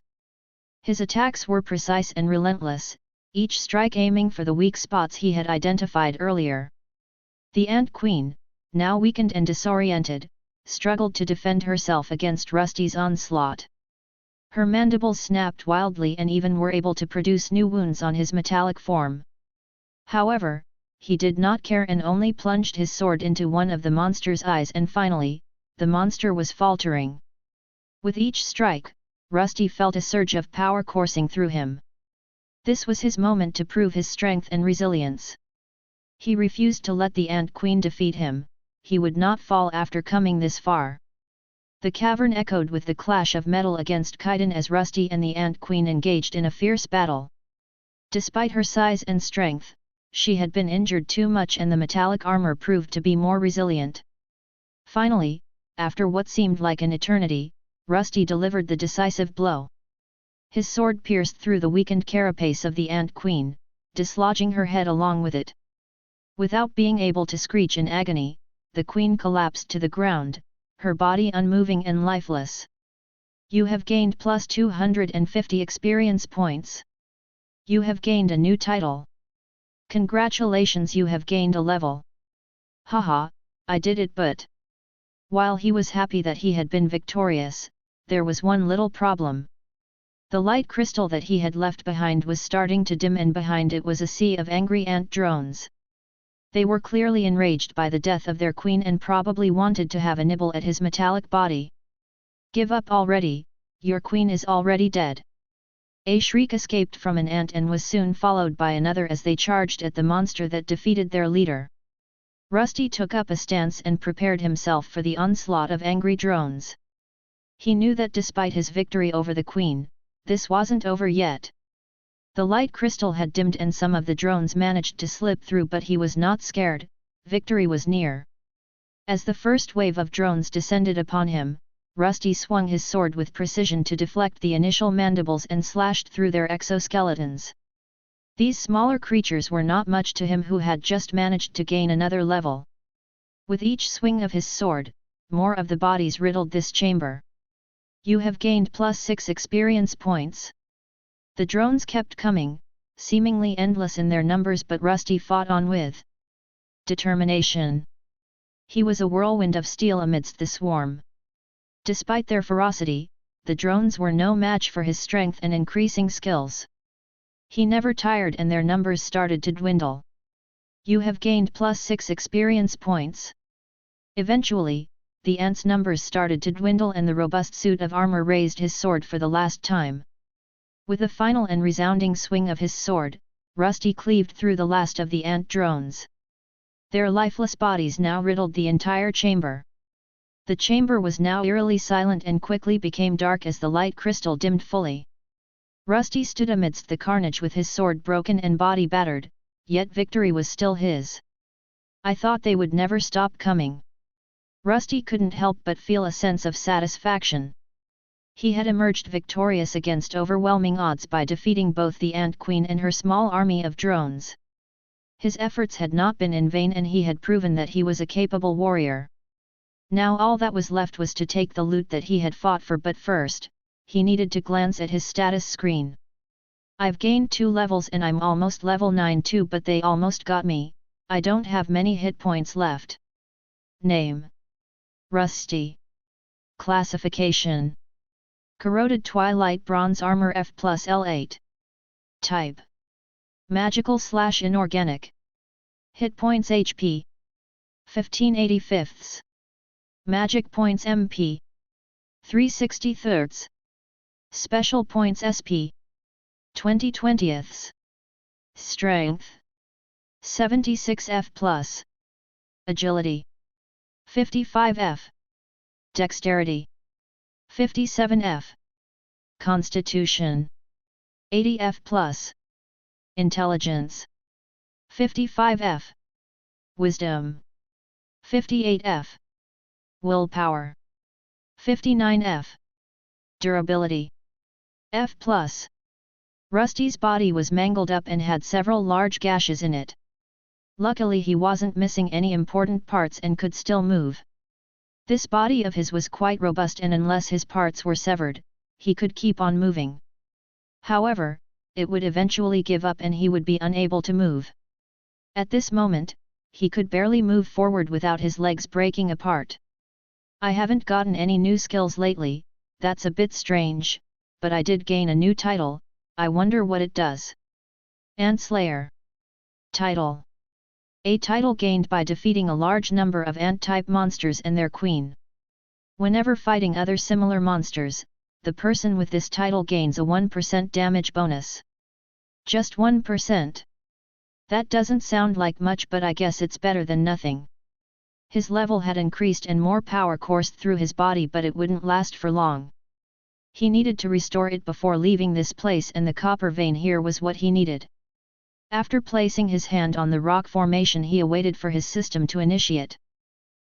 His attacks were precise and relentless, each strike aiming for the weak spots he had identified earlier. The Ant Queen, now weakened and disoriented, struggled to defend herself against Rusty's onslaught. Her mandibles snapped wildly and even were able to produce new wounds on his metallic form. However, he did not care and only plunged his sword into one of the monster's eyes, and finally, the monster was faltering. With each strike, Rusty felt a surge of power coursing through him. This was his moment to prove his strength and resilience. He refused to let the Ant Queen defeat him, he would not fall after coming this far. The cavern echoed with the clash of metal against chitin as Rusty and the Ant Queen engaged in a fierce battle. Despite her size and strength, she had been injured too much and the metallic armor proved to be more resilient. Finally, after what seemed like an eternity, Rusty delivered the decisive blow. His sword pierced through the weakened carapace of the Ant Queen, dislodging her head along with it. Without being able to screech in agony, the queen collapsed to the ground, her body unmoving and lifeless. You have gained plus 250 experience points. You have gained a new title. Congratulations, you have gained a level. Haha, I did it. But while he was happy that he had been victorious, there was one little problem. The light crystal that he had left behind was starting to dim and behind it was a sea of angry ant drones. They were clearly enraged by the death of their queen and probably wanted to have a nibble at his metallic body. Give up already, your queen is already dead. A shriek escaped from an ant and was soon followed by another as they charged at the monster that defeated their leader. Rusty took up a stance and prepared himself for the onslaught of angry drones. He knew that despite his victory over the queen, this wasn't over yet. The light crystal had dimmed and some of the drones managed to slip through, but he was not scared, victory was near. As the first wave of drones descended upon him, Rusty swung his sword with precision to deflect the initial mandibles and slashed through their exoskeletons. These smaller creatures were not much to him who had just managed to gain another level. With each swing of his sword, more of the bodies riddled this chamber. You have gained +6 experience points. The drones kept coming, seemingly endless in their numbers, but Rusty fought on with determination. He was a whirlwind of steel amidst the swarm. Despite their ferocity, the drones were no match for his strength and increasing skills. He never tired and their numbers started to dwindle. You have gained +6 experience points. Eventually, the ant's numbers started to dwindle and the robust suit of armor raised his sword for the last time. With a final and resounding swing of his sword, Rusty cleaved through the last of the ant drones. Their lifeless bodies now riddled the entire chamber. The chamber was now eerily silent and quickly became dark as the light crystal dimmed fully. Rusty stood amidst the carnage with his sword broken and body battered, yet victory was still his. I thought they would never stop coming. Rusty couldn't help but feel a sense of satisfaction. He had emerged victorious against overwhelming odds by defeating both the Ant Queen and her small army of drones. His efforts had not been in vain and he had proven that he was a capable warrior. Now all that was left was to take the loot that he had fought for, but first, he needed to glance at his status screen. I've gained 2 levels and I'm almost level 9 too, but they almost got me. I don't have many hit points left. Name: Rusty. Classification: Corroded Twilight Bronze Armor F+L8. Type: Magical/Inorganic. Hit points HP: 15/85. Magic points MP: 3/63. Special points SP: 20/20. Strength: 76F+. Agility: 55F. Dexterity: 57F. Constitution: 80F+. Intelligence: 55F. Wisdom: 58F. Willpower: 59F. Durability: F+. Rusty's body was mangled up and had several large gashes in it. Luckily he wasn't missing any important parts and could still move. This body of his was quite robust and unless his parts were severed, he could keep on moving. However, it would eventually give up and he would be unable to move. At this moment, he could barely move forward without his legs breaking apart. I haven't gotten any new skills lately, that's a bit strange, but I did gain a new title, I wonder what it does. Ant Slayer. Title: a title gained by defeating a large number of ant-type monsters and their queen. Whenever fighting other similar monsters, the person with this title gains a 1% damage bonus. Just 1%. That doesn't sound like much, but I guess it's better than nothing. His level had increased and more power coursed through his body, but it wouldn't last for long. He needed to restore it before leaving this place, and the copper vein here was what he needed. After placing his hand on the rock formation, he awaited for his system to initiate.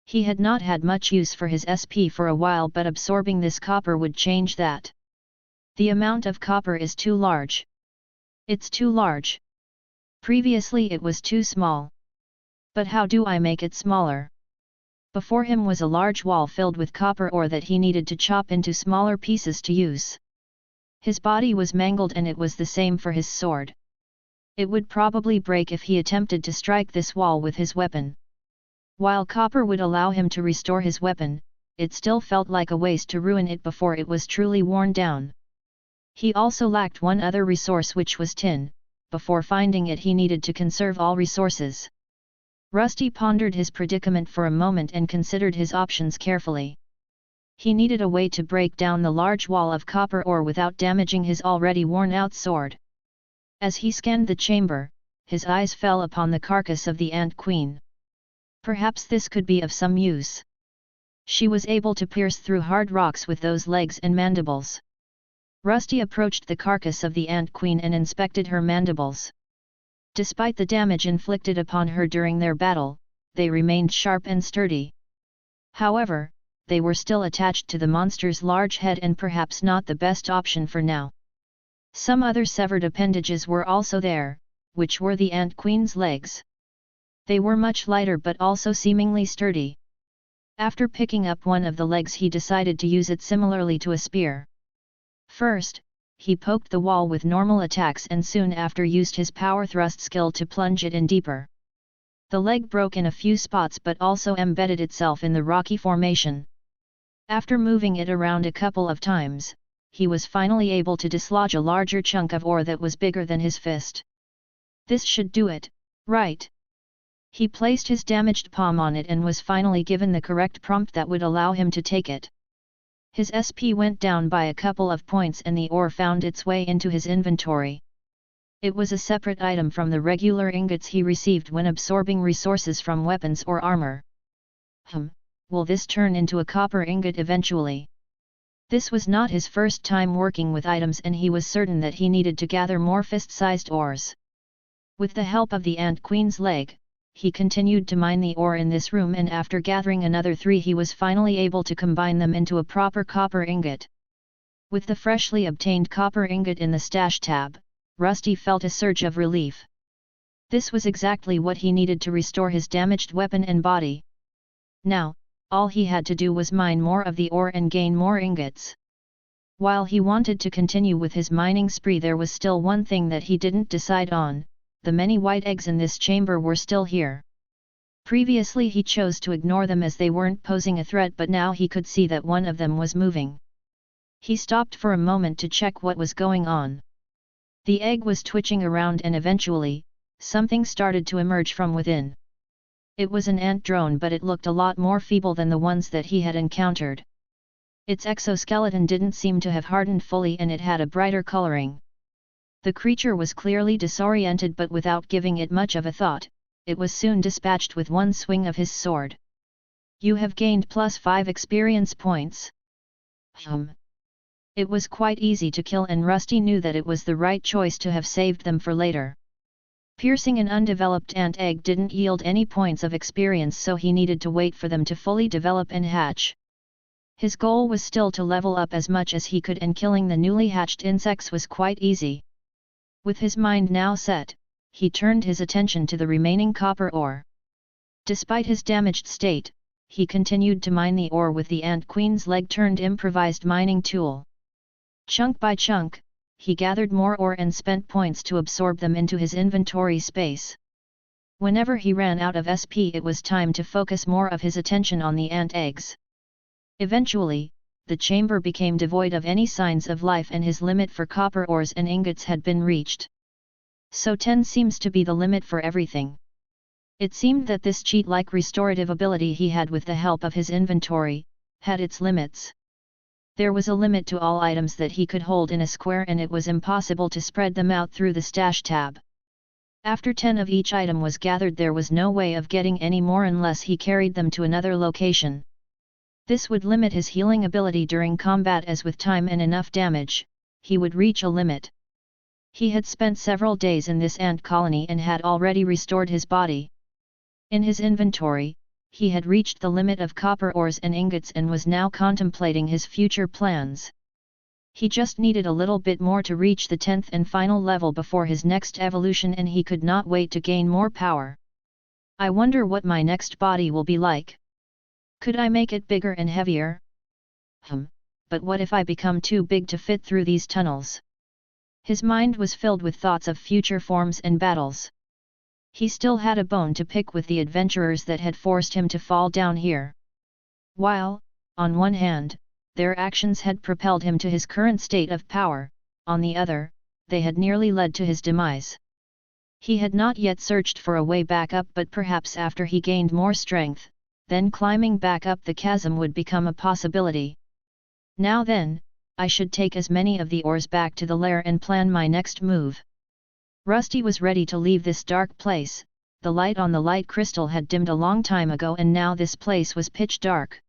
He had not had much use for his SP for a while, but absorbing this copper would change that. The amount of copper is too large. It's too large. Previously it was too small. But how do I make it smaller? Before him was a large wall filled with copper ore that he needed to chop into smaller pieces to use. His body was mangled and it was the same for his sword. It would probably break if he attempted to strike this wall with his weapon. While copper would allow him to restore his weapon, it still felt like a waste to ruin it before it was truly worn down. He also lacked one other resource, which was tin. Before finding it, he needed to conserve all resources. Rusty pondered his predicament for a moment and considered his options carefully. He needed a way to break down the large wall of copper ore without damaging his already worn-out sword. As he scanned the chamber, his eyes fell upon the carcass of the Ant Queen. Perhaps this could be of some use. She was able to pierce through hard rocks with those legs and mandibles. Rusty approached the carcass of the Ant Queen and inspected her mandibles. Despite the damage inflicted upon her during their battle, they remained sharp and sturdy. However, they were still attached to the monster's large head and perhaps not the best option for now. Some other severed appendages were also there, which were the Ant Queen's legs. They were much lighter but also seemingly sturdy. After picking up one of the legs, he decided to use it similarly to a spear. First, he poked the wall with normal attacks and soon after used his power thrust skill to plunge it in deeper. The leg broke in a few spots but also embedded itself in the rocky formation. After moving it around a couple of times, he was finally able to dislodge a larger chunk of ore that was bigger than his fist. This should do it, right? He placed his damaged palm on it and was finally given the correct prompt that would allow him to take it. His SP went down by a couple of points and the ore found its way into his inventory. It was a separate item from the regular ingots he received when absorbing resources from weapons or armor. Will this turn into a copper ingot eventually? This was not his first time working with items and he was certain that he needed to gather more fist-sized ores. With the help of the Ant Queen's leg, he continued to mine the ore in this room and after gathering another 3 he was finally able to combine them into a proper copper ingot. With the freshly obtained copper ingot in the stash tab, Rusty felt a surge of relief. This was exactly what he needed to restore his damaged weapon and body. Now, all he had to do was mine more of the ore and gain more ingots. While he wanted to continue with his mining spree, there was still one thing that he didn't decide on: the many white eggs in this chamber were still here. Previously he chose to ignore them as they weren't posing a threat, but now he could see that one of them was moving. He stopped for a moment to check what was going on. The egg was twitching around and eventually, something started to emerge from within. It was an ant drone, but it looked a lot more feeble than the ones that he had encountered. Its exoskeleton didn't seem to have hardened fully and it had a brighter coloring. The creature was clearly disoriented, but without giving it much of a thought, it was soon dispatched with one swing of his sword. You have gained +5 experience points. It was quite easy to kill and Rusty knew that it was the right choice to have saved them for later. Piercing an undeveloped ant egg didn't yield any points of experience, so he needed to wait for them to fully develop and hatch. His goal was still to level up as much as he could, and killing the newly hatched insects was quite easy. With his mind now set, he turned his attention to the remaining copper ore. Despite his damaged state, he continued to mine the ore with the Ant Queen's leg-turned improvised mining tool. Chunk by chunk, he gathered more ore and spent points to absorb them into his inventory space. Whenever he ran out of SP, it was time to focus more of his attention on the ant eggs. Eventually, the chamber became devoid of any signs of life and his limit for copper ores and ingots had been reached. So 10 seems to be the limit for everything. It seemed that this cheat-like restorative ability he had with the help of his inventory, had its limits. There was a limit to all items that he could hold in a square and it was impossible to spread them out through the stash tab. After 10 of each item was gathered, there was no way of getting any more unless he carried them to another location. This would limit his healing ability during combat, as with time and enough damage, he would reach a limit. He had spent several days in this ant colony and had already restored his body. In his inventory, he had reached the limit of copper ores and ingots and was now contemplating his future plans. He just needed a little bit more to reach the 10th and final level before his next evolution, and he could not wait to gain more power. I wonder what my next body will be like. Could I make it bigger and heavier? But what if I become too big to fit through these tunnels? His mind was filled with thoughts of future forms and battles. He still had a bone to pick with the adventurers that had forced him to fall down here. While, on one hand, their actions had propelled him to his current state of power, on the other, they had nearly led to his demise. He had not yet searched for a way back up, but perhaps after he gained more strength, then climbing back up the chasm would become a possibility. Now then, I should take as many of the ores back to the lair and plan my next move. Rusty was ready to leave this dark place. The light on the light crystal had dimmed a long time ago and now this place was pitch dark.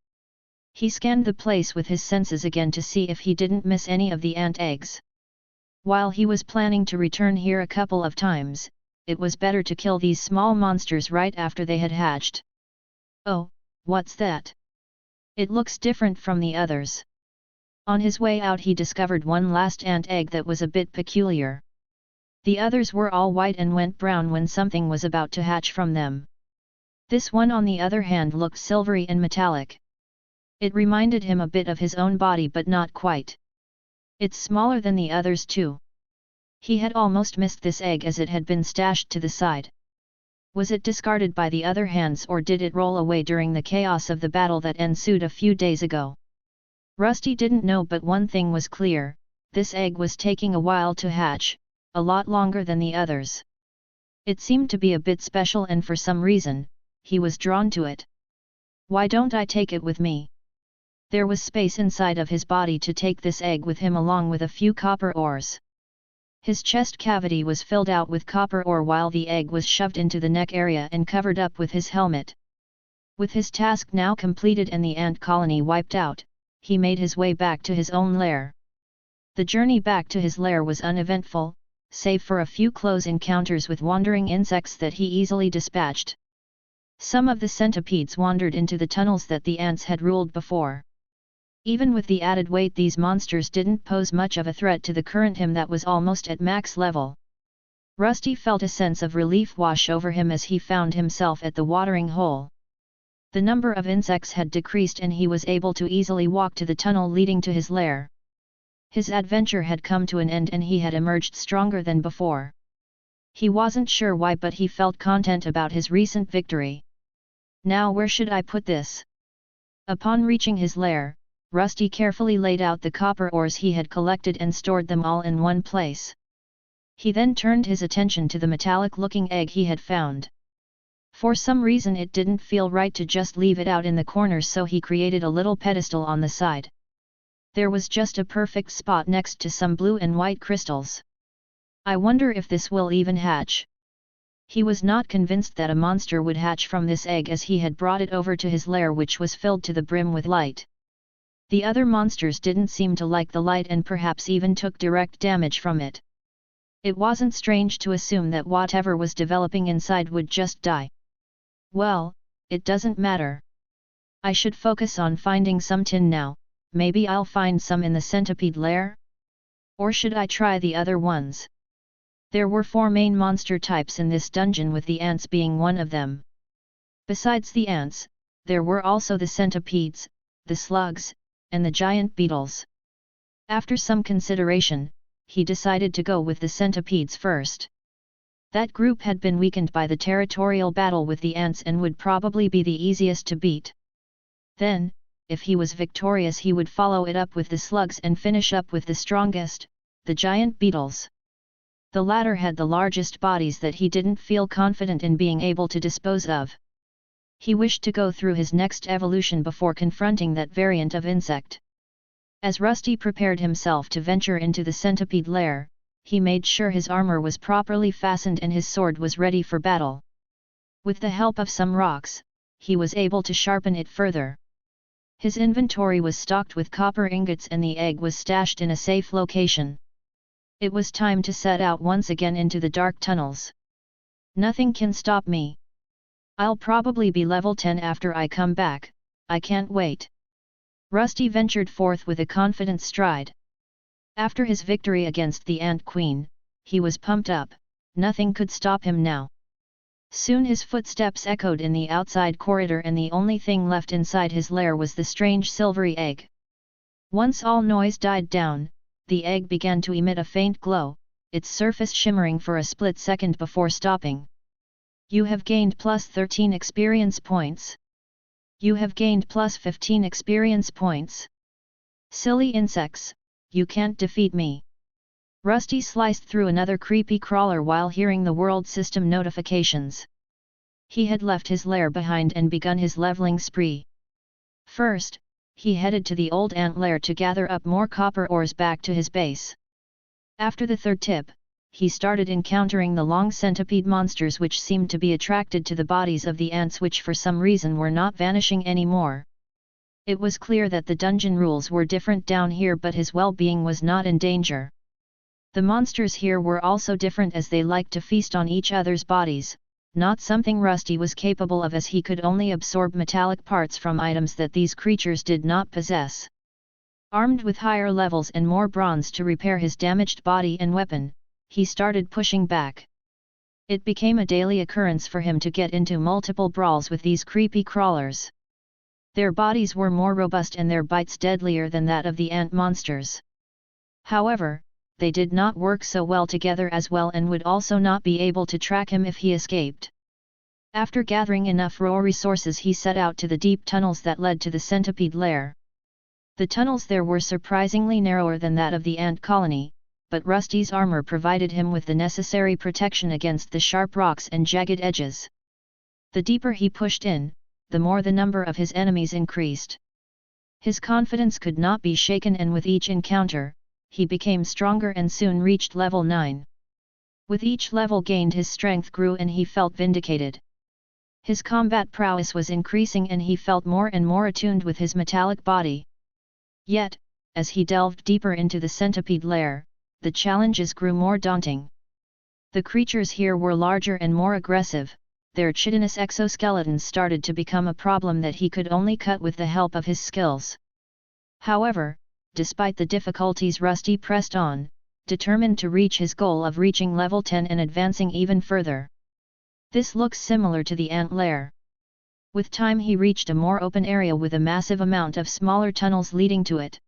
He scanned the place with his senses again to see if he didn't miss any of the ant eggs. While he was planning to return here a couple of times, it was better to kill these small monsters right after they had hatched. Oh, what's that? It looks different from the others. On his way out he discovered one last ant egg that was a bit peculiar. The others were all white and went brown when something was about to hatch from them. This one on the other hand looked silvery and metallic. It reminded him a bit of his own body but not quite. It's smaller than the others too. He had almost missed this egg as it had been stashed to the side. Was it discarded by the other hands or did it roll away during the chaos of the battle that ensued a few days ago? Rusty didn't know, but one thing was clear, this egg was taking a while to hatch, a lot longer than the others. It seemed to be a bit special and for some reason, he was drawn to it. Why don't I take it with me? There was space inside of his body to take this egg with him along with a few copper ores. His chest cavity was filled out with copper ore while the egg was shoved into the neck area and covered up with his helmet. With his task now completed and the ant colony wiped out, he made his way back to his own lair. The journey back to his lair was uneventful, save for a few close encounters with wandering insects that he easily dispatched. Some of the centipedes wandered into the tunnels that the ants had ruled before. Even with the added weight, these monsters didn't pose much of a threat to the current him that was almost at max level. Rusty felt a sense of relief wash over him as he found himself at the watering hole. The number of insects had decreased and he was able to easily walk to the tunnel leading to his lair. His adventure had come to an end and he had emerged stronger than before. He wasn't sure why, but he felt content about his recent victory. Now where should I put this? Upon reaching his lair, Rusty carefully laid out the copper ores he had collected and stored them all in one place. He then turned his attention to the metallic-looking egg he had found. For some reason it didn't feel right to just leave it out in the corners, so he created a little pedestal on the side. There was just a perfect spot next to some blue and white crystals. I wonder if this will even hatch. He was not convinced that a monster would hatch from this egg as he had brought it over to his lair, which was filled to the brim with light. The other monsters didn't seem to like the light and perhaps even took direct damage from it. It wasn't strange to assume that whatever was developing inside would just die. Well, it doesn't matter. I should focus on finding some tin now. Maybe I'll find some in the centipede lair? Or should I try the other ones? There were 4 main monster types in this dungeon, with the ants being one of them. Besides the ants, there were also the centipedes, the slugs, and the giant beetles. After some consideration, he decided to go with the centipedes first. That group had been weakened by the territorial battle with the ants and would probably be the easiest to beat. Then, if he was victorious, he would follow it up with the slugs and finish up with the strongest, the giant beetles. The latter had the largest bodies that he didn't feel confident in being able to dispose of. He wished to go through his next evolution before confronting that variant of insect. As Rusty prepared himself to venture into the centipede lair, he made sure his armor was properly fastened and his sword was ready for battle. With the help of some rocks, he was able to sharpen it further. His inventory was stocked with copper ingots and the egg was stashed in a safe location. It was time to set out once again into the dark tunnels. Nothing can stop me. I'll probably be level 10 after I come back, I can't wait. Rusty ventured forth with a confident stride. After his victory against the Ant Queen, he was pumped up, nothing could stop him now. Soon his footsteps echoed in the outside corridor and the only thing left inside his lair was the strange silvery egg. Once all noise died down, the egg began to emit a faint glow, its surface shimmering for a split second before stopping. You have gained plus 13 experience points. You have gained plus 15 experience points. Silly insects, you can't defeat me. Rusty sliced through another creepy crawler while hearing the world system notifications. He had left his lair behind and begun his leveling spree. First, he headed to the old ant lair to gather up more copper ores back to his base. After the third tip, he started encountering the long centipede monsters which seemed to be attracted to the bodies of the ants which for some reason were not vanishing anymore. It was clear that the dungeon rules were different down here, but his well-being was not in danger. The monsters here were also different as they liked to feast on each other's bodies, not something Rusty was capable of, as he could only absorb metallic parts from items that these creatures did not possess. Armed with higher levels and more bronze to repair his damaged body and weapon, he started pushing back. It became a daily occurrence for him to get into multiple brawls with these creepy crawlers. Their bodies were more robust and their bites deadlier than that of the ant monsters. However, they did not work so well together as well and would also not be able to track him if he escaped. After gathering enough raw resources, he set out to the deep tunnels that led to the centipede lair. The tunnels there were surprisingly narrower than that of the ant colony, but Rusty's armor provided him with the necessary protection against the sharp rocks and jagged edges. The deeper he pushed in, the more the number of his enemies increased. His confidence could not be shaken, and with each encounter, he became stronger and soon reached level 9. With each level gained, his strength grew and he felt vindicated. His combat prowess was increasing and he felt more and more attuned with his metallic body. Yet, as he delved deeper into the centipede lair, the challenges grew more daunting. The creatures here were larger and more aggressive. Their chitinous exoskeletons started to become a problem that he could only cut with the help of his skills. However, despite the difficulties, Rusty pressed on, determined to reach his goal of reaching level 10 and advancing even further. This looks similar to the ant lair. With time he reached a more open area with a massive amount of smaller tunnels leading to it.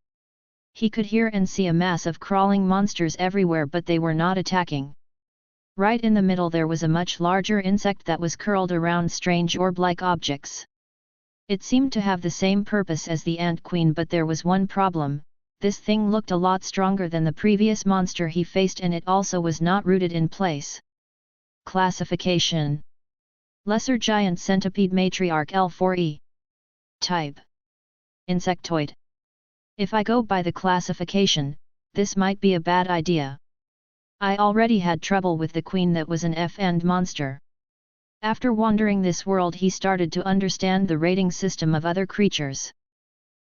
He could hear and see a mass of crawling monsters everywhere, but they were not attacking. Right in the middle there was a much larger insect that was curled around strange orb-like objects. It seemed to have the same purpose as the ant queen, but there was one problem. This thing looked a lot stronger than the previous monster he faced, and it also was not rooted in place. Classification: Lesser Giant Centipede Matriarch L4E. Type: Insectoid. If I go by the classification, this might be a bad idea. I already had trouble with the queen that was an F-end monster. After wandering this world, he started to understand the rating system of other creatures.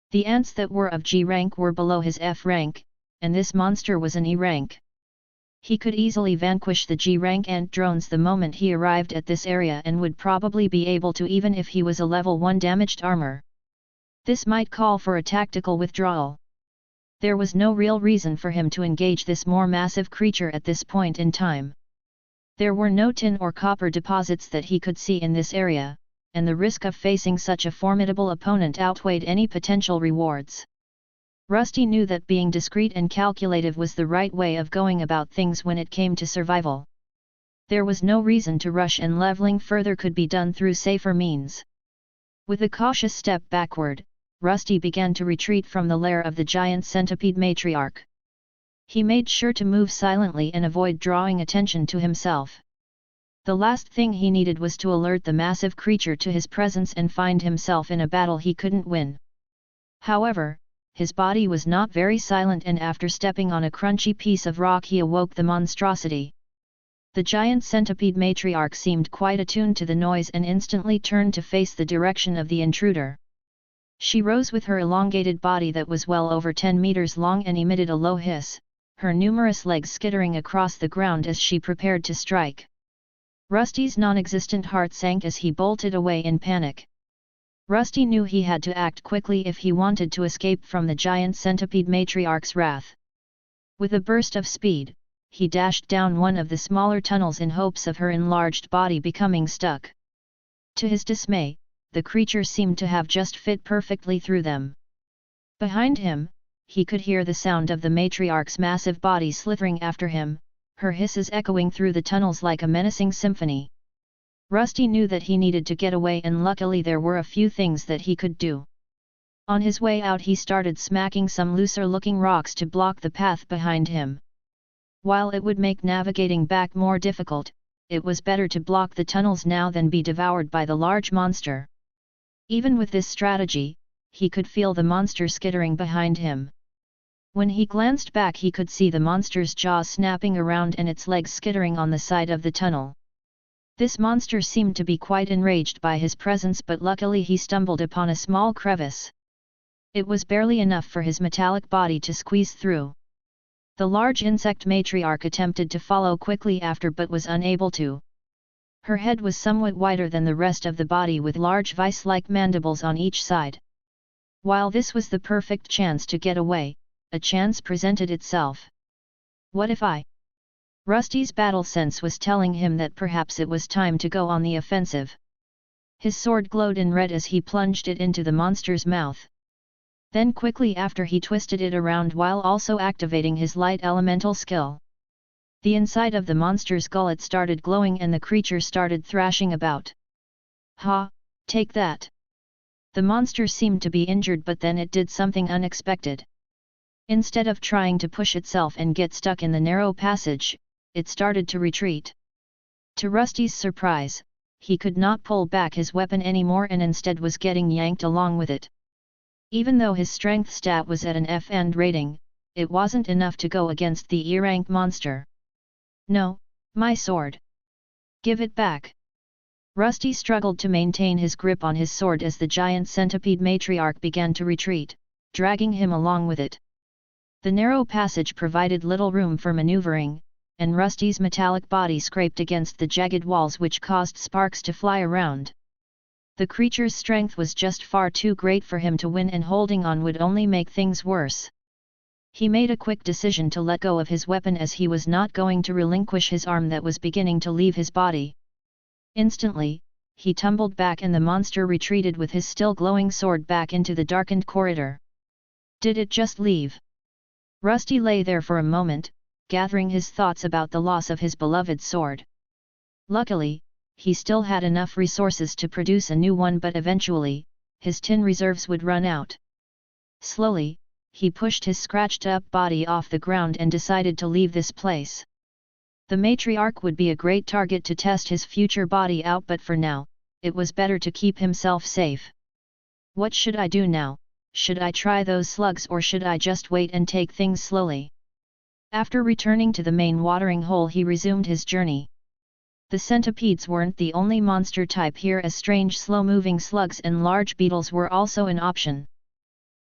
The ants that were of G rank were below his F rank, and this monster was an E rank. He could easily vanquish the G rank ant drones the moment he arrived at this area, and would probably be able to even if he was a level 1 damaged armor. This might call for a tactical withdrawal. There was no real reason for him to engage this more massive creature at this point in time. There were no tin or copper deposits that he could see in this area, and the risk of facing such a formidable opponent outweighed any potential rewards. Rusty knew that being discreet and calculative was the right way of going about things when it came to survival. There was no reason to rush, and leveling further could be done through safer means. With a cautious step backward, Rusty began to retreat from the lair of the giant centipede matriarch. He made sure to move silently and avoid drawing attention to himself. The last thing he needed was to alert the massive creature to his presence and find himself in a battle he couldn't win. However, his body was not very silent, and after stepping on a crunchy piece of rock he awoke the monstrosity. The giant centipede matriarch seemed quite attuned to the noise and instantly turned to face the direction of the intruder. She rose with her elongated body that was well over 10 meters long and emitted a low hiss, her numerous legs skittering across the ground as she prepared to strike. Rusty's non-existent heart sank as he bolted away in panic. Rusty knew he had to act quickly if he wanted to escape from the giant centipede matriarch's wrath. With a burst of speed, he dashed down one of the smaller tunnels in hopes of her enlarged body becoming stuck. To his dismay, the creature seemed to have just fit perfectly through them. Behind him, he could hear the sound of the matriarch's massive body slithering after him, her hisses echoing through the tunnels like a menacing symphony. Rusty knew that he needed to get away, and luckily there were a few things that he could do. On his way out he started smacking some looser-looking rocks to block the path behind him. While it would make navigating back more difficult, it was better to block the tunnels now than be devoured by the large monster. Even with this strategy, he could feel the monster skittering behind him. When he glanced back he could see the monster's jaws snapping around and its legs skittering on the side of the tunnel. This monster seemed to be quite enraged by his presence, but luckily he stumbled upon a small crevice. It was barely enough for his metallic body to squeeze through. The large insect matriarch attempted to follow quickly after but was unable to. Her head was somewhat wider than the rest of the body with large vice-like mandibles on each side. While this was the perfect chance to get away, a chance presented itself. What if I? Rusty's battle sense was telling him that perhaps it was time to go on the offensive. His sword glowed in red as he plunged it into the monster's mouth. Then quickly after he twisted it around while also activating his light elemental skill. The inside of the monster's gullet started glowing and the creature started thrashing about. Ha, take that! The monster seemed to be injured, but then it did something unexpected. Instead of trying to push itself and get stuck in the narrow passage, it started to retreat. To Rusty's surprise, he could not pull back his weapon anymore and instead was getting yanked along with it. Even though his strength stat was at an F rating, it wasn't enough to go against the E-rank monster. No, my sword. Give it back. Rusty struggled to maintain his grip on his sword as the giant centipede matriarch began to retreat, dragging him along with it. The narrow passage provided little room for maneuvering, and Rusty's metallic body scraped against the jagged walls which caused sparks to fly around. The creature's strength was just far too great for him to win, and holding on would only make things worse. He made a quick decision to let go of his weapon as he was not going to relinquish his arm that was beginning to leave his body. Instantly, he tumbled back and the monster retreated with his still glowing sword back into the darkened corridor. Did it just leave? Rusty lay there for a moment, gathering his thoughts about the loss of his beloved sword. Luckily, he still had enough resources to produce a new one, but eventually, his tin reserves would run out. Slowly, he pushed his scratched-up body off the ground and decided to leave this place. The matriarch would be a great target to test his future body out, but for now, it was better to keep himself safe. What should I do now? Should I try those slugs or should I just wait and take things slowly? After returning to the main watering hole, he resumed his journey. The centipedes weren't the only monster type here, as strange slow-moving slugs and large beetles were also an option.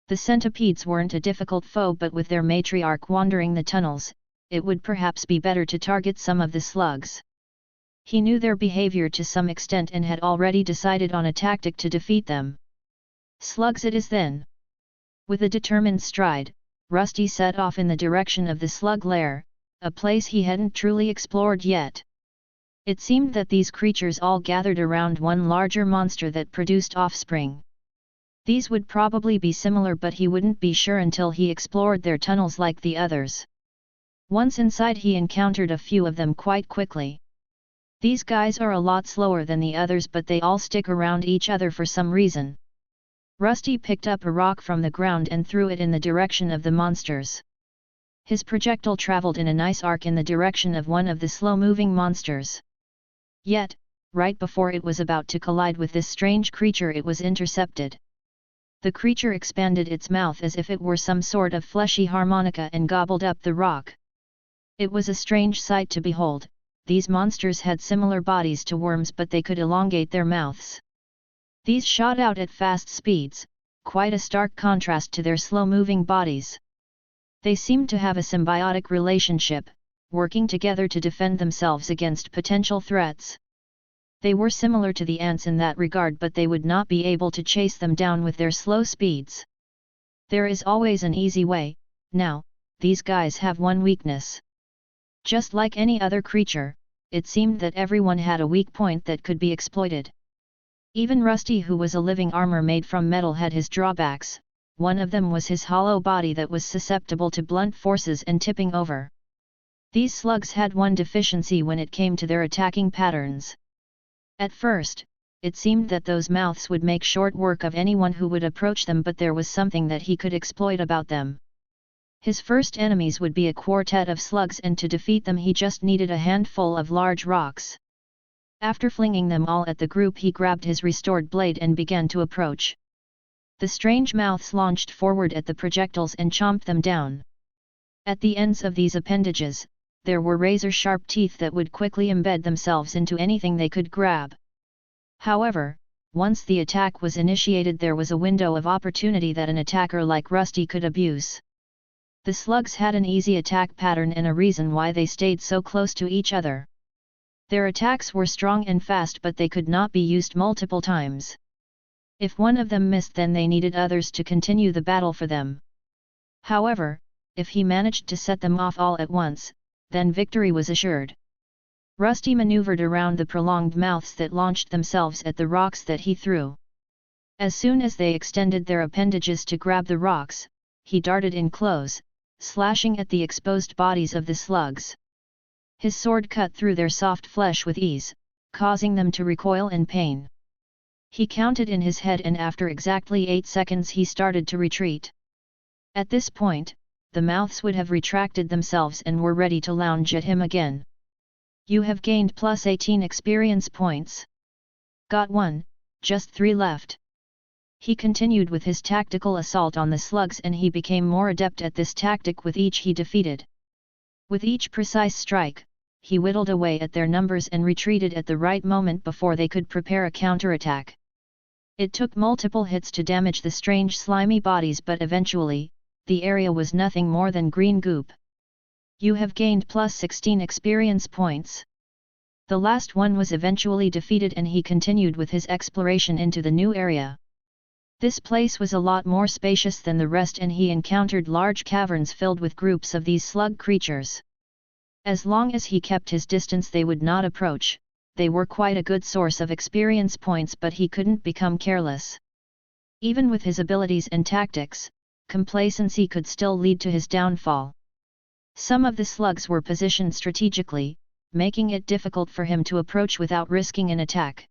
The centipedes weren't a difficult foe, but with their matriarch wandering the tunnels, it would perhaps be better to target some of the slugs. He knew their behavior to some extent and had already decided on a tactic to defeat them. Slugs it is then. With a determined stride, Rusty set off in the direction of the slug lair, a place he hadn't truly explored yet. It seemed that these creatures all gathered around one larger monster that produced offspring. These would probably be similar, but he wouldn't be sure until he explored their tunnels like the others. Once inside, he encountered a few of them quite quickly. These guys are a lot slower than the others, but they all stick around each other for some reason. Rusty picked up a rock from the ground and threw it in the direction of the monsters. His projectile traveled in a nice arc in the direction of one of the slow-moving monsters. Yet, right before it was about to collide with this strange creature, it was intercepted. The creature expanded its mouth as if it were some sort of fleshy harmonica and gobbled up the rock. It was a strange sight to behold. These monsters had similar bodies to worms, but they could elongate their mouths. These shot out at fast speeds, quite a stark contrast to their slow-moving bodies. They seemed to have a symbiotic relationship, working together to defend themselves against potential threats. They were similar to the ants in that regard, but they would not be able to chase them down with their slow speeds. There is always an easy way. Now, these guys have one weakness. Just like any other creature, it seemed that everyone had a weak point that could be exploited. Even Rusty, who was a living armor made from metal, had his drawbacks. One of them was his hollow body that was susceptible to blunt forces and tipping over. These slugs had one deficiency when it came to their attacking patterns. At first, it seemed that those mouths would make short work of anyone who would approach them, but there was something that he could exploit about them. His first enemies would be a quartet of slugs, and to defeat them he just needed a handful of large rocks. After flinging them all at the group, he grabbed his restored blade and began to approach. The strange mouths launched forward at the projectiles and chomped them down. At the ends of these appendages, there were razor-sharp teeth that would quickly embed themselves into anything they could grab. However, once the attack was initiated, there was a window of opportunity that an attacker like Rusty could abuse. The slugs had an easy attack pattern and a reason why they stayed so close to each other. Their attacks were strong and fast, but they could not be used multiple times. If one of them missed, then they needed others to continue the battle for them. However, if he managed to set them off all at once, then victory was assured. Rusty maneuvered around the prolonged mouths that launched themselves at the rocks that he threw. As soon as they extended their appendages to grab the rocks, he darted in close, slashing at the exposed bodies of the slugs. His sword cut through their soft flesh with ease, causing them to recoil in pain. He counted in his head, and after exactly 8 seconds he started to retreat. At this point, the mouths would have retracted themselves and were ready to lunge at him again. You have gained plus 18 experience points. Got 1, just 3 left. He continued with his tactical assault on the slugs, and he became more adept at this tactic with each he defeated. With each precise strike, he whittled away at their numbers and retreated at the right moment before they could prepare a counterattack. It took multiple hits to damage the strange slimy bodies, but eventually, the area was nothing more than green goop. You have gained plus 16 experience points. The last one was eventually defeated, and he continued with his exploration into the new area. This place was a lot more spacious than the rest, and he encountered large caverns filled with groups of these slug creatures. As long as he kept his distance, they would not approach. They were quite a good source of experience points, but he couldn't become careless. Even with his abilities and tactics, complacency could still lead to his downfall. Some of the slugs were positioned strategically, making it difficult for him to approach without risking an attack.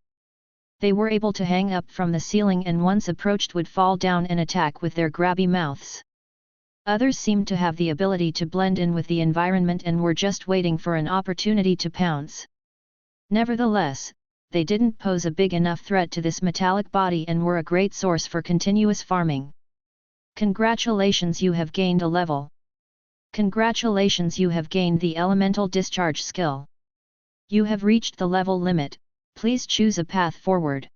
They were able to hang up from the ceiling, and once approached would fall down and attack with their grabby mouths. Others seemed to have the ability to blend in with the environment and were just waiting for an opportunity to pounce. Nevertheless, they didn't pose a big enough threat to this metallic body and were a great source for continuous farming. Congratulations, you have gained a level. Congratulations, you have gained the Elemental Discharge skill. You have reached the level limit, please choose a path forward.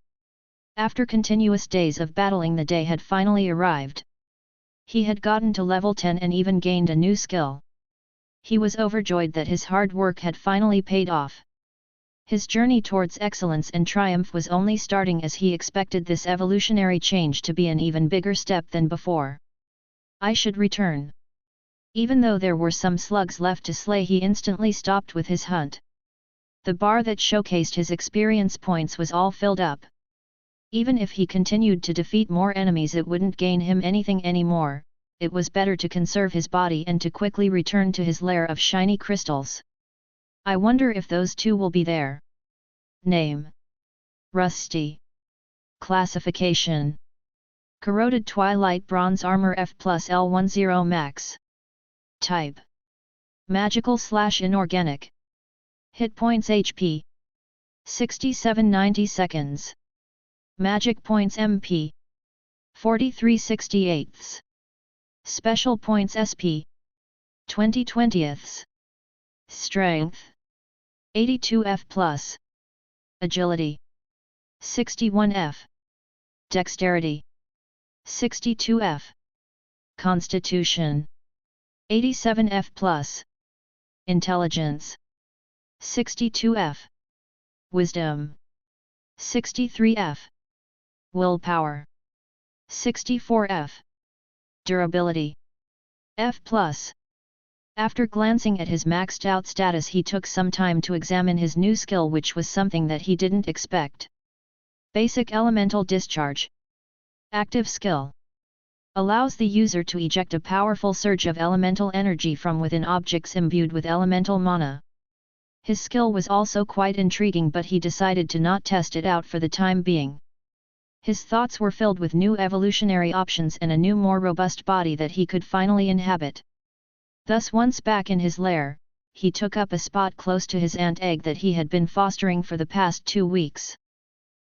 After continuous days of battling, the day had finally arrived. He had gotten to level 10 and even gained a new skill. He was overjoyed that his hard work had finally paid off. His journey towards excellence and triumph was only starting, as he expected this evolutionary change to be an even bigger step than before. I should return. Even though there were some slugs left to slay, he instantly stopped with his hunt. The bar that showcased his experience points was all filled up. Even if he continued to defeat more enemies, it wouldn't gain him anything anymore. It was better to conserve his body and to quickly return to his lair of shiny crystals. I wonder if those two will be there. Name: Rusty. Classification: Corroded Twilight Bronze Armor F plus L10 Max. Type: Magical/Inorganic. Hit points HP: 67/90 seconds. Magic points MP: 43/68. Special points SP: 20/20. Strength: 82F+. Agility: 61F. Dexterity: 62F. Constitution: 87F+. Intelligence: 62F. Wisdom: 63F. Willpower: 64F. Durability: F+. After glancing at his maxed out status, he took some time to examine his new skill, which was something that he didn't expect. Basic Elemental Discharge. Active skill. Allows the user to eject a powerful surge of elemental energy from within objects imbued with elemental mana. His skill was also quite intriguing, but he decided to not test it out for the time being. His thoughts were filled with new evolutionary options and a new, more robust body that he could finally inhabit. Thus, once back in his lair, he took up a spot close to his ant egg that he had been fostering for the past 2 weeks.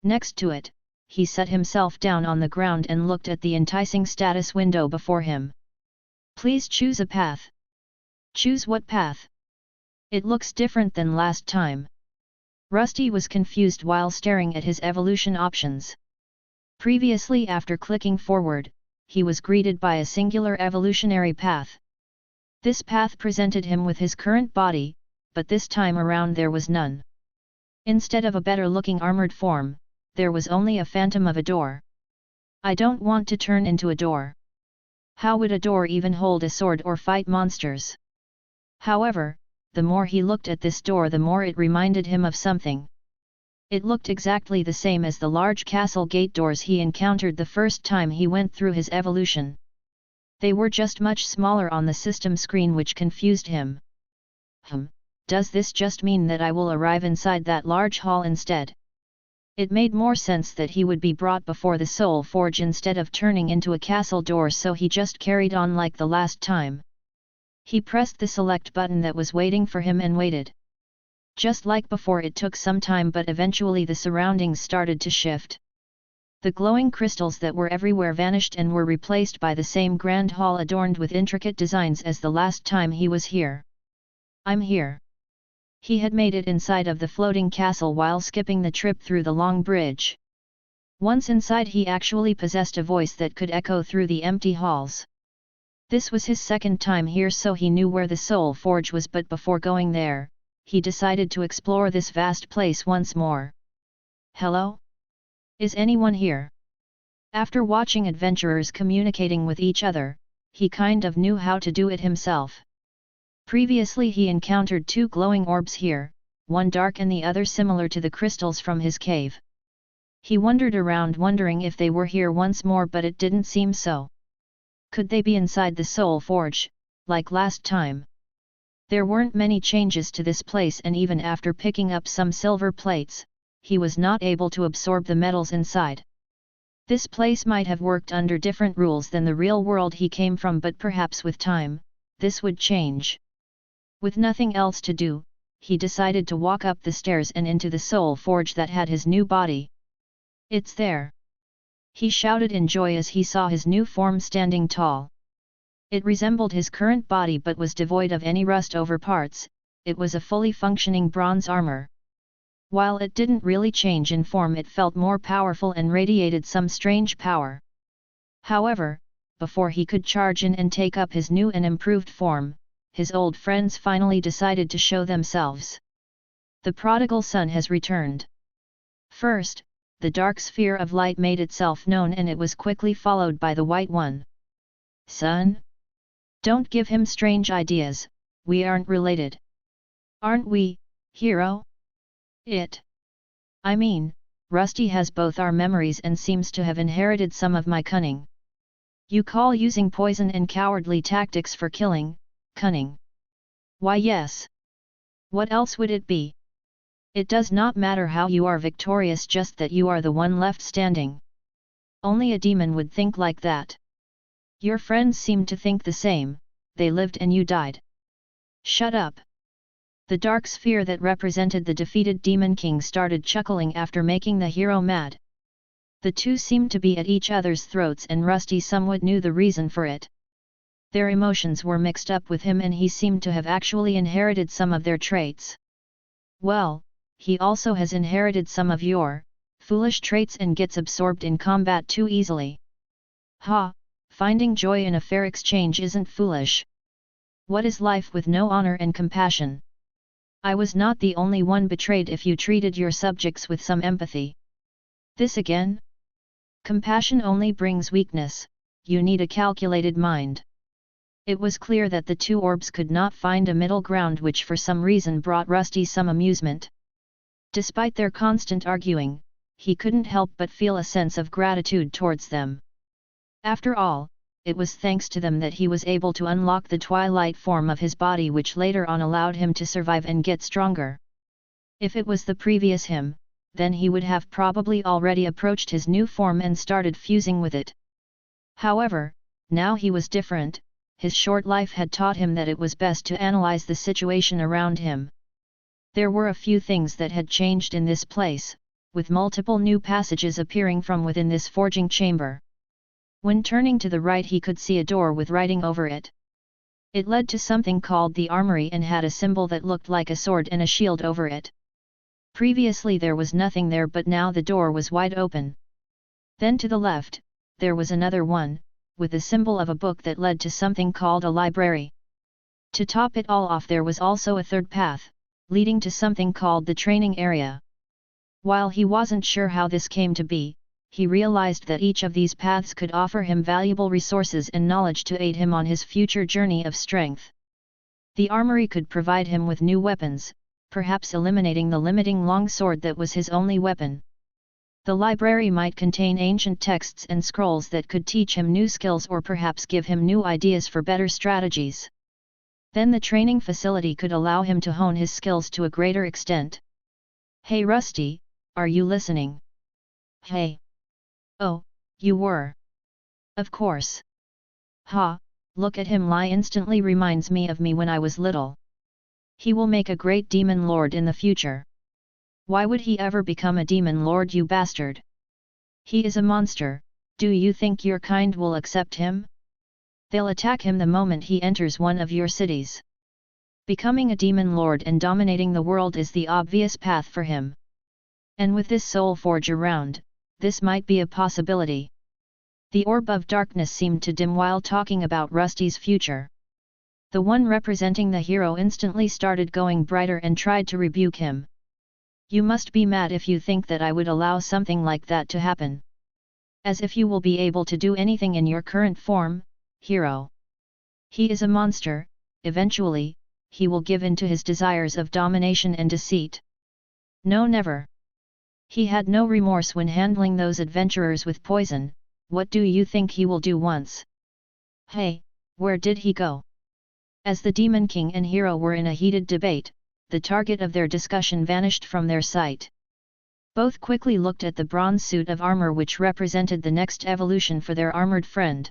Next to it, he set himself down on the ground and looked at the enticing status window before him. Please choose a path. Choose what path? It looks different than last time. Rusty was confused while staring at his evolution options. Previously, after clicking forward, he was greeted by a singular evolutionary path. This path presented him with his current body, but this time around there was none. Instead of a better-looking armored form, there was only a phantom of a door. I don't want to turn into a door. How would a door even hold a sword or fight monsters? However, the more he looked at this door, the more it reminded him of something. It looked exactly the same as the large castle gate doors he encountered the first time he went through his evolution. They were just much smaller on the system screen, which confused him. Does this just mean that I will arrive inside that large hall instead? It made more sense that he would be brought before the Soul Forge instead of turning into a castle door, so he just carried on like the last time. He pressed the select button that was waiting for him and waited. Just like before, it took some time, but eventually the surroundings started to shift. The glowing crystals that were everywhere vanished and were replaced by the same grand hall adorned with intricate designs as the last time he was here. I'm here. He had made it inside of the floating castle while skipping the trip through the long bridge. Once inside, he actually possessed a voice that could echo through the empty halls. This was his second time here, so he knew where the Soul Forge was, but before going there, he decided to explore this vast place once more. Hello? Is anyone here? After watching adventurers communicating with each other, he kind of knew how to do it himself. Previously he encountered two glowing orbs here, one dark and the other similar to the crystals from his cave. He wandered around wondering if they were here once more, but it didn't seem so. Could they be inside the Soul Forge, like last time? There weren't many changes to this place, and even after picking up some silver plates, he was not able to absorb the metals inside. This place might have worked under different rules than the real world he came from, but perhaps with time, this would change. With nothing else to do, he decided to walk up the stairs and into the Soul Forge that had his new body. It's there! He shouted in joy as he saw his new form standing tall. It resembled his current body but was devoid of any rust over parts. It was a fully functioning bronze armor. While it didn't really change in form, it felt more powerful and radiated some strange power. However, before he could charge in and take up his new and improved form, his old friends finally decided to show themselves. The prodigal son has returned. First, the dark sphere of light made itself known, and it was quickly followed by the white one. Son? Don't give him strange ideas, we aren't related. Aren't we, hero? I mean, Rusty has both our memories and seems to have inherited some of my cunning. You call using poison and cowardly tactics for killing, cunning? Why yes. What else would it be? It does not matter how you are victorious, just that you are the one left standing. Only a demon would think like that. Your friends seemed to think the same, they lived and you died. Shut up. The dark sphere that represented the defeated Demon King started chuckling after making the hero mad. The two seemed to be at each other's throats, and Rusty somewhat knew the reason for it. Their emotions were mixed up with him, and he seemed to have actually inherited some of their traits. Well, he also has inherited some of your foolish traits and gets absorbed in combat too easily. Ha, finding joy in a fair exchange isn't foolish. What is life with no honor and compassion? I was not the only one betrayed if you treated your subjects with some empathy. This again? Compassion only brings weakness, you need a calculated mind. It was clear that the two orbs could not find a middle ground, which for some reason brought Rusty some amusement. Despite their constant arguing, he couldn't help but feel a sense of gratitude towards them. After all, it was thanks to them that he was able to unlock the twilight form of his body, which later on allowed him to survive and get stronger. If it was the previous him, then he would have probably already approached his new form and started fusing with it. However, now he was different. His short life had taught him that it was best to analyze the situation around him. There were a few things that had changed in this place, with multiple new passages appearing from within this forging chamber. When turning to the right, he could see a door with writing over it. It led to something called the armory and had a symbol that looked like a sword and a shield over it. Previously there was nothing there, but now the door was wide open. Then to the left, there was another one, with the symbol of a book that led to something called a library. To top it all off, there was also a third path, leading to something called the training area. While he wasn't sure how this came to be, he realized that each of these paths could offer him valuable resources and knowledge to aid him on his future journey of strength. The armory could provide him with new weapons, perhaps eliminating the limiting longsword that was his only weapon. The library might contain ancient texts and scrolls that could teach him new skills or perhaps give him new ideas for better strategies. Then the training facility could allow him to hone his skills to a greater extent. "Hey Rusty, are you listening?" "Hey. Oh, you were. Of course. Ha, look at him lie instantly reminds me of me when I was little. He will make a great demon lord in the future." "Why would he ever become a demon lord, you bastard? He is a monster. Do you think your kind will accept him? They'll attack him the moment he enters one of your cities. Becoming a demon lord and dominating the world is the obvious path for him. And with this soul forge around, this might be a possibility." The orb of darkness seemed to dim while talking about Rusty's future. The one representing the hero instantly started going brighter and tried to rebuke him. "You must be mad if you think that I would allow something like that to happen. As if you will be able to do anything in your current form, hero. He is a monster, eventually, he will give in to his desires of domination and deceit. No, never. He had no remorse when handling those adventurers with poison. What do you think he will do once? Hey, where did he go?" As the Demon King and hero were in a heated debate, the target of their discussion vanished from their sight. Both quickly looked at the bronze suit of armor which represented the next evolution for their armored friend.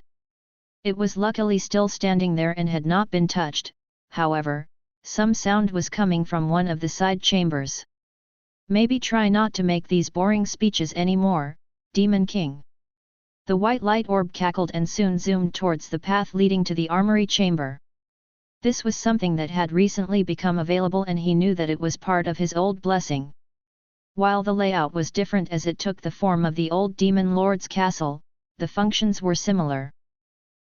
It was luckily still standing there and had not been touched. However, some sound was coming from one of the side chambers. "Maybe try not to make these boring speeches anymore, Demon King." The white light orb cackled and soon zoomed towards the path leading to the armory chamber. This was something that had recently become available and he knew that it was part of his old blessing. While the layout was different as it took the form of the old Demon Lord's castle, the functions were similar.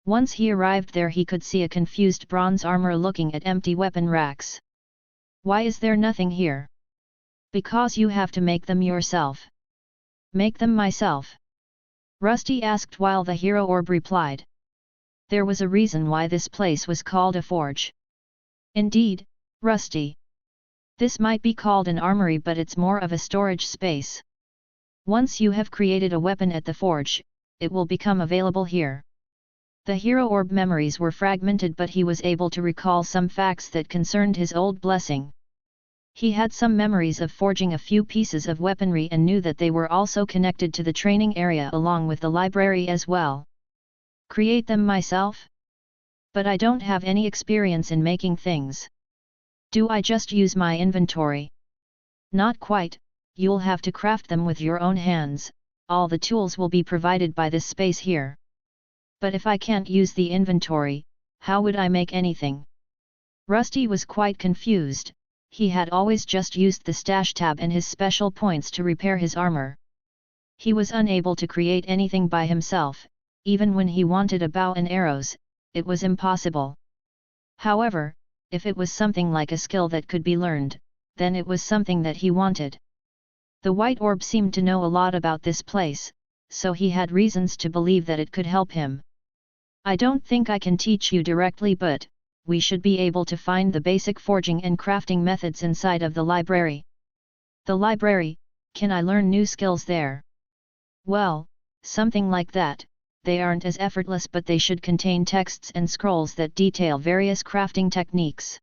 Once he arrived there he could see a confused bronze armor looking at empty weapon racks. "Why is there nothing here?" "Because you have to make them yourself." "Make them myself?" Rusty asked while the hero orb replied. There was a reason why this place was called a forge. "Indeed, Rusty. This might be called an armory but it's more of a storage space. Once you have created a weapon at the forge, it will become available here." The hero orb memories were fragmented but he was able to recall some facts that concerned his old blessing. He had some memories of forging a few pieces of weaponry and knew that they were also connected to the training area along with the library as well. "Create them myself? But I don't have any experience in making things. Do I just use my inventory?" "Not quite, you'll have to craft them with your own hands. All the tools will be provided by this space here." "But if I can't use the inventory, how would I make anything?" Rusty was quite confused. He had always just used the stash tab and his special points to repair his armor. He was unable to create anything by himself. Even when he wanted a bow and arrows, it was impossible. However, if it was something like a skill that could be learned, then it was something that he wanted. The white orb seemed to know a lot about this place, so he had reasons to believe that it could help him. "I don't think I can teach you directly, but we should be able to find the basic forging and crafting methods inside of the library." "The library, can I learn new skills there?" "Well, something like that. They aren't as effortless but they should contain texts and scrolls that detail various crafting techniques.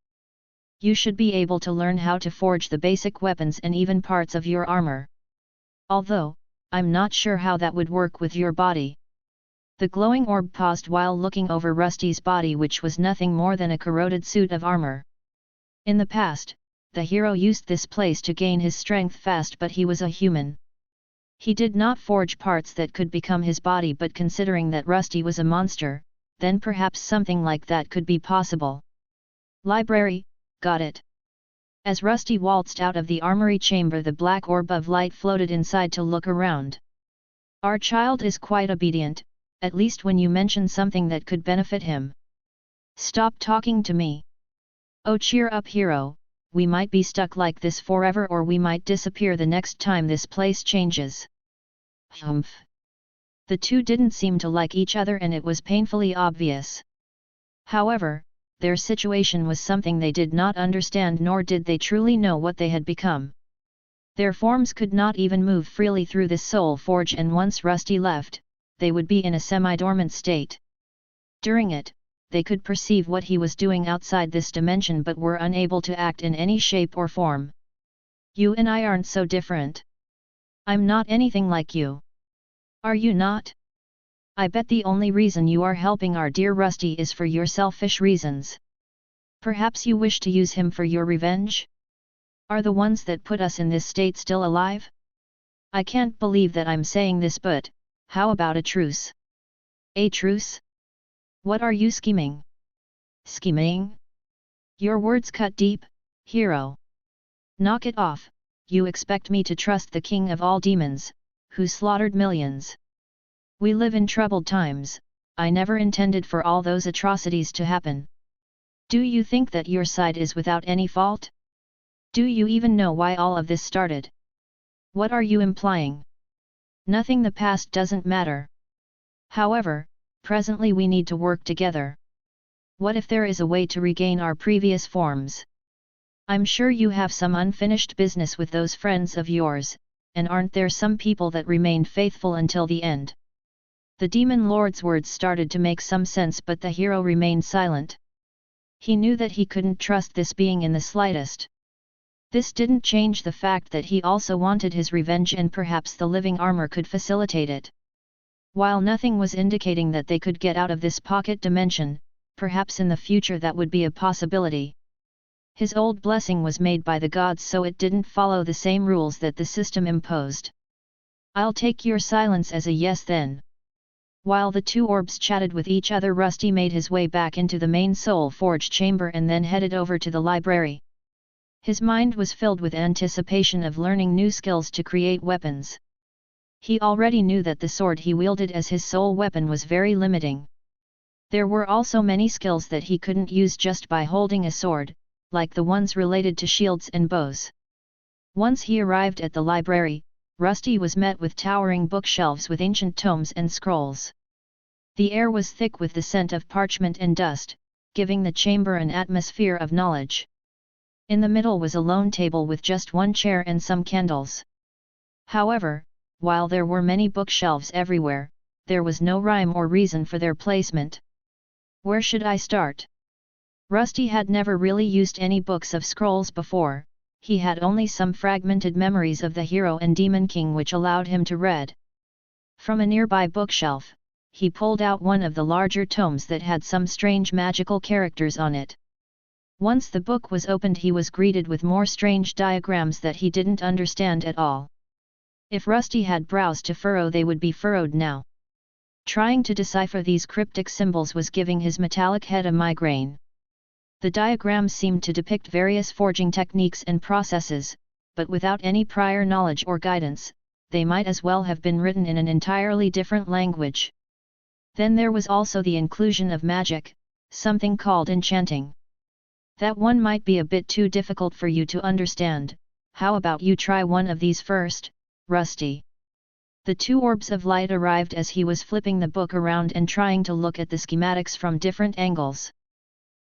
You should be able to learn how to forge the basic weapons and even parts of your armor. Although, I'm not sure how that would work with your body." The glowing orb paused while looking over Rusty's body, which was nothing more than a corroded suit of armor. In the past, the hero used this place to gain his strength fast, but he was a human. He did not forge parts that could become his body, but considering that Rusty was a monster, then perhaps something like that could be possible. "Library, got it." As Rusty waltzed out of the armory chamber, the black orb of light floated inside to look around. "Our child is quite obedient, at least when you mention something that could benefit him. Stop talking to me. Oh, cheer up, hero, we might be stuck like this forever, or we might disappear the next time this place changes. Humph. The two didn't seem to like each other, and it was painfully obvious. However, their situation was something they did not understand, nor did they truly know what they had become. Their forms could not even move freely through this soul forge, and once Rusty left, they would be in a semi-dormant state. During it, they could perceive what he was doing outside this dimension, but were unable to act in any shape or form. You and I aren't so different. I'm not anything like you. Are you not? I bet the only reason you are helping our dear Rusty is for your selfish reasons. Perhaps you wish to use him for your revenge? Are the ones that put us in this state still alive? I can't believe that I'm saying this, but how about a truce? A truce? What are you scheming? Scheming? Your words cut deep, hero. Knock it off. You expect me to trust the king of all demons, who slaughtered millions? We live in troubled times. I never intended for all those atrocities to happen. Do you think that your side is without any fault? Do you even know why all of this started? What are you implying? Nothing. The past doesn't matter. However, presently we need to work together. What if there is a way to regain our previous forms? I'm sure you have some unfinished business with those friends of yours, and aren't there some people that remained faithful until the end? The demon lord's words started to make some sense, but the hero remained silent. He knew that he couldn't trust this being in the slightest. This didn't change the fact that he also wanted his revenge, and perhaps the living armor could facilitate it. While nothing was indicating that they could get out of this pocket dimension, perhaps in the future that would be a possibility. His old blessing was made by the gods, so it didn't follow the same rules that the system imposed. I'll take your silence as a yes then. While the two orbs chatted with each other, Rusty made his way back into the main soul forge chamber and then headed over to the library. His mind was filled with anticipation of learning new skills to create weapons. He already knew that the sword he wielded as his sole weapon was very limiting. There were also many skills that he couldn't use just by holding a sword, like the ones related to shields and bows. Once he arrived at the library, Rusty was met with towering bookshelves with ancient tomes and scrolls. The air was thick with the scent of parchment and dust, giving the chamber an atmosphere of knowledge. In the middle was a lone table with just one chair and some candles. However, while there were many bookshelves everywhere, there was no rhyme or reason for their placement. Where should I start? Rusty had never really used any books of scrolls before. He had only some fragmented memories of the hero and demon king which allowed him to read. From a nearby bookshelf, he pulled out one of the larger tomes that had some strange magical characters on it. Once the book was opened, he was greeted with more strange diagrams that he didn't understand at all. If Rusty had brows to furrow, they would be furrowed now. Trying to decipher these cryptic symbols was giving his metallic head a migraine. The diagrams seemed to depict various forging techniques and processes, but without any prior knowledge or guidance, they might as well have been written in an entirely different language. Then there was also the inclusion of magic, something called enchanting. That one might be a bit too difficult for you to understand. How about you try one of these first, Rusty? The two orbs of light arrived as he was flipping the book around and trying to look at the schematics from different angles.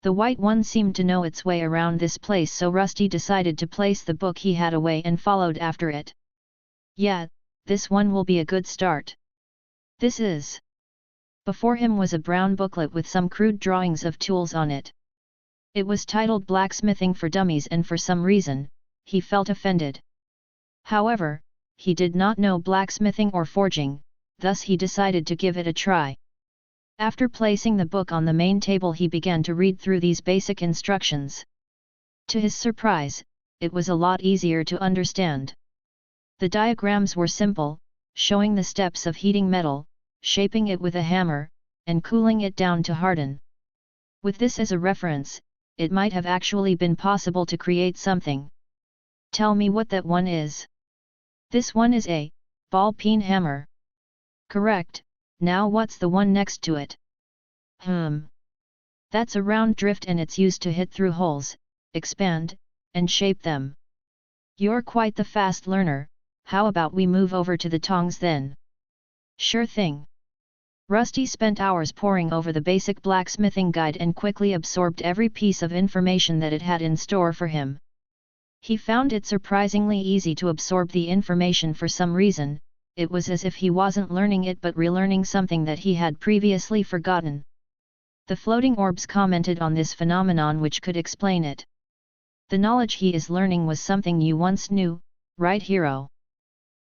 The white one seemed to know its way around this place, so Rusty decided to place the book he had away and followed after it. Yeah, this one will be a good start. This is. Before him was a brown booklet with some crude drawings of tools on it. It was titled Blacksmithing for Dummies, and for some reason, he felt offended. However, he did not know blacksmithing or forging, thus he decided to give it a try. After placing the book on the main table, he began to read through these basic instructions. To his surprise, it was a lot easier to understand. The diagrams were simple, showing the steps of heating metal, shaping it with a hammer, and cooling it down to harden. With this as a reference, it might have actually been possible to create something. Tell me what that one is. This one is a ball-peen hammer. Correct. Now what's the one next to it? That's a round drift, and it's used to hit through holes, expand, and shape them. You're quite the fast learner, how about we move over to the tongs then? Sure thing. Rusty spent hours poring over the basic blacksmithing guide and quickly absorbed every piece of information that it had in store for him. He found it surprisingly easy to absorb the information for some reason. It was as if he wasn't learning it but relearning something that he had previously forgotten. The floating orbs commented on this phenomenon which could explain it. The knowledge he is learning was something you once knew, right hero?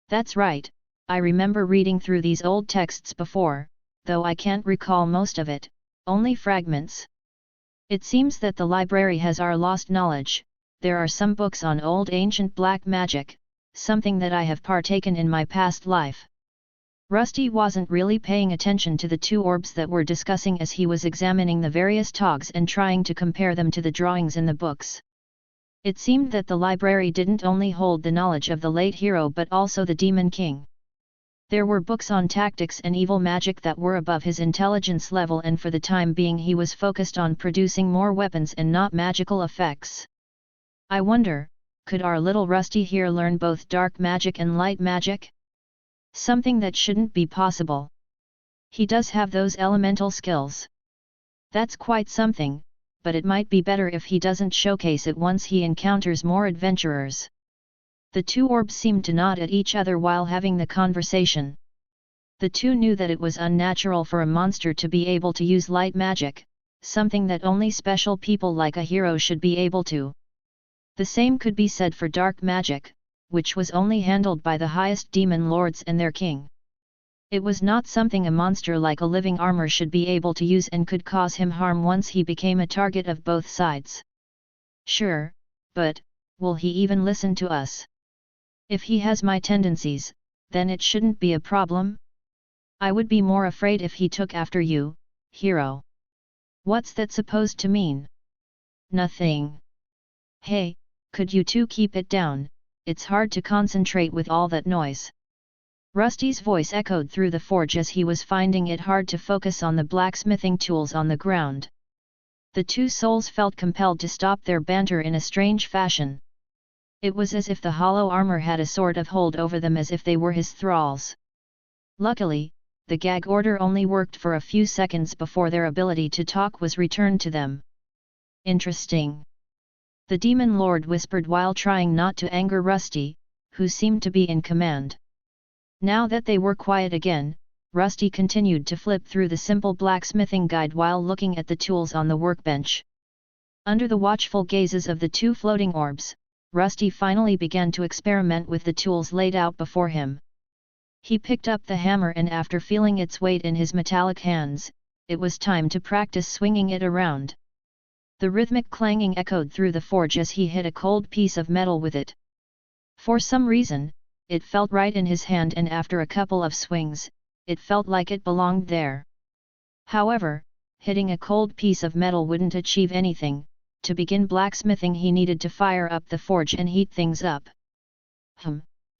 That's right, I remember reading through these old texts before, though I can't recall most of it, only fragments. It seems that the library has our lost knowledge. There are some books on old ancient black magic, something that I have partaken in my past life. Rusty wasn't really paying attention to the two orbs that were discussing as he was examining the various togs and trying to compare them to the drawings in the books. It seemed that the library didn't only hold the knowledge of the late hero but also the Demon King. There were books on tactics and evil magic that were above his intelligence level, and for the time being he was focused on producing more weapons and not magical effects. I wonder, could our little Rusty here learn both dark magic and light magic? Something that shouldn't be possible. He does have those elemental skills. That's quite something, but it might be better if he doesn't showcase it once he encounters more adventurers. The two orbs seemed to nod at each other while having the conversation. The two knew that it was unnatural for a monster to be able to use light magic, something that only special people like a hero should be able to. The same could be said for dark magic, which was only handled by the highest demon lords and their king. It was not something a monster like a living armor should be able to use and could cause him harm once he became a target of both sides. Sure, but, will he even listen to us? If he has my tendencies, then it shouldn't be a problem? I would be more afraid if he took after you, hero. What's that supposed to mean? Nothing. Hey, could you two keep it down? It's hard to concentrate with all that noise. Rusty's voice echoed through the forge as he was finding it hard to focus on the blacksmithing tools on the ground. The two souls felt compelled to stop their banter in a strange fashion. It was as if the hollow armor had a sort of hold over them, as if they were his thralls. Luckily, the gag order only worked for a few seconds before their ability to talk was returned to them. Interesting. The Demon Lord whispered while trying not to anger Rusty, who seemed to be in command. Now that they were quiet again, Rusty continued to flip through the simple blacksmithing guide while looking at the tools on the workbench. Under the watchful gazes of the two floating orbs, Rusty finally began to experiment with the tools laid out before him. He picked up the hammer and after feeling its weight in his metallic hands, it was time to practice swinging it around. The rhythmic clanging echoed through the forge as he hit a cold piece of metal with it. For some reason, it felt right in his hand, and after a couple of swings, it felt like it belonged there. However, hitting a cold piece of metal wouldn't achieve anything. To begin blacksmithing he needed to fire up the forge and heat things up.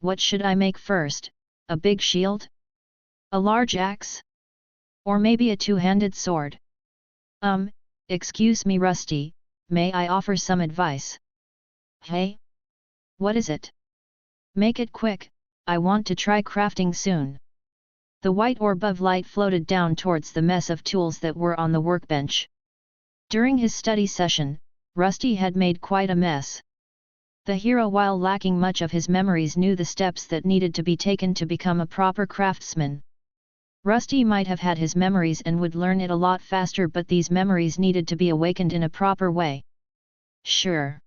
What should I make first? A big shield? A large axe? Or maybe a two-handed sword? Excuse me Rusty, may I offer some advice? Hey? What is it? Make it quick, I want to try crafting soon. The white orb of light floated down towards the mess of tools that were on the workbench. During his study session, Rusty had made quite a mess. The hero, while lacking much of his memories, knew the steps that needed to be taken to become a proper craftsman. Rusty might have had his memories and would learn it a lot faster, but these memories needed to be awakened in a proper way. Sure.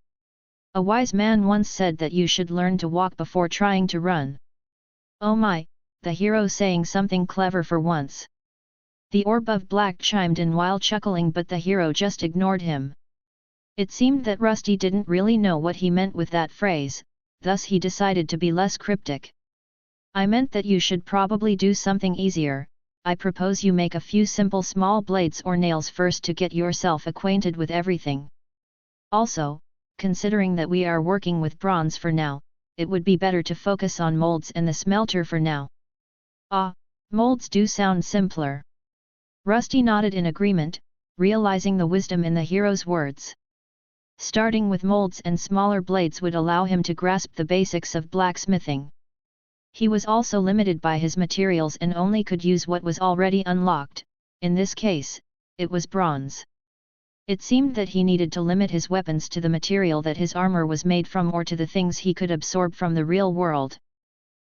A wise man once said that you should learn to walk before trying to run. Oh my, the hero saying something clever for once. The orb of black chimed in while chuckling, but the hero just ignored him. It seemed that Rusty didn't really know what he meant with that phrase, thus he decided to be less cryptic. I meant that you should probably do something easier. I propose you make a few simple small blades or nails first to get yourself acquainted with everything. Also, considering that we are working with bronze for now, it would be better to focus on molds and the smelter for now. Ah, molds do sound simpler. Rusty nodded in agreement, realizing the wisdom in the hero's words. Starting with molds and smaller blades would allow him to grasp the basics of blacksmithing. He was also limited by his materials and only could use what was already unlocked. In this case, it was bronze. It seemed that he needed to limit his weapons to the material that his armor was made from or to the things he could absorb from the real world.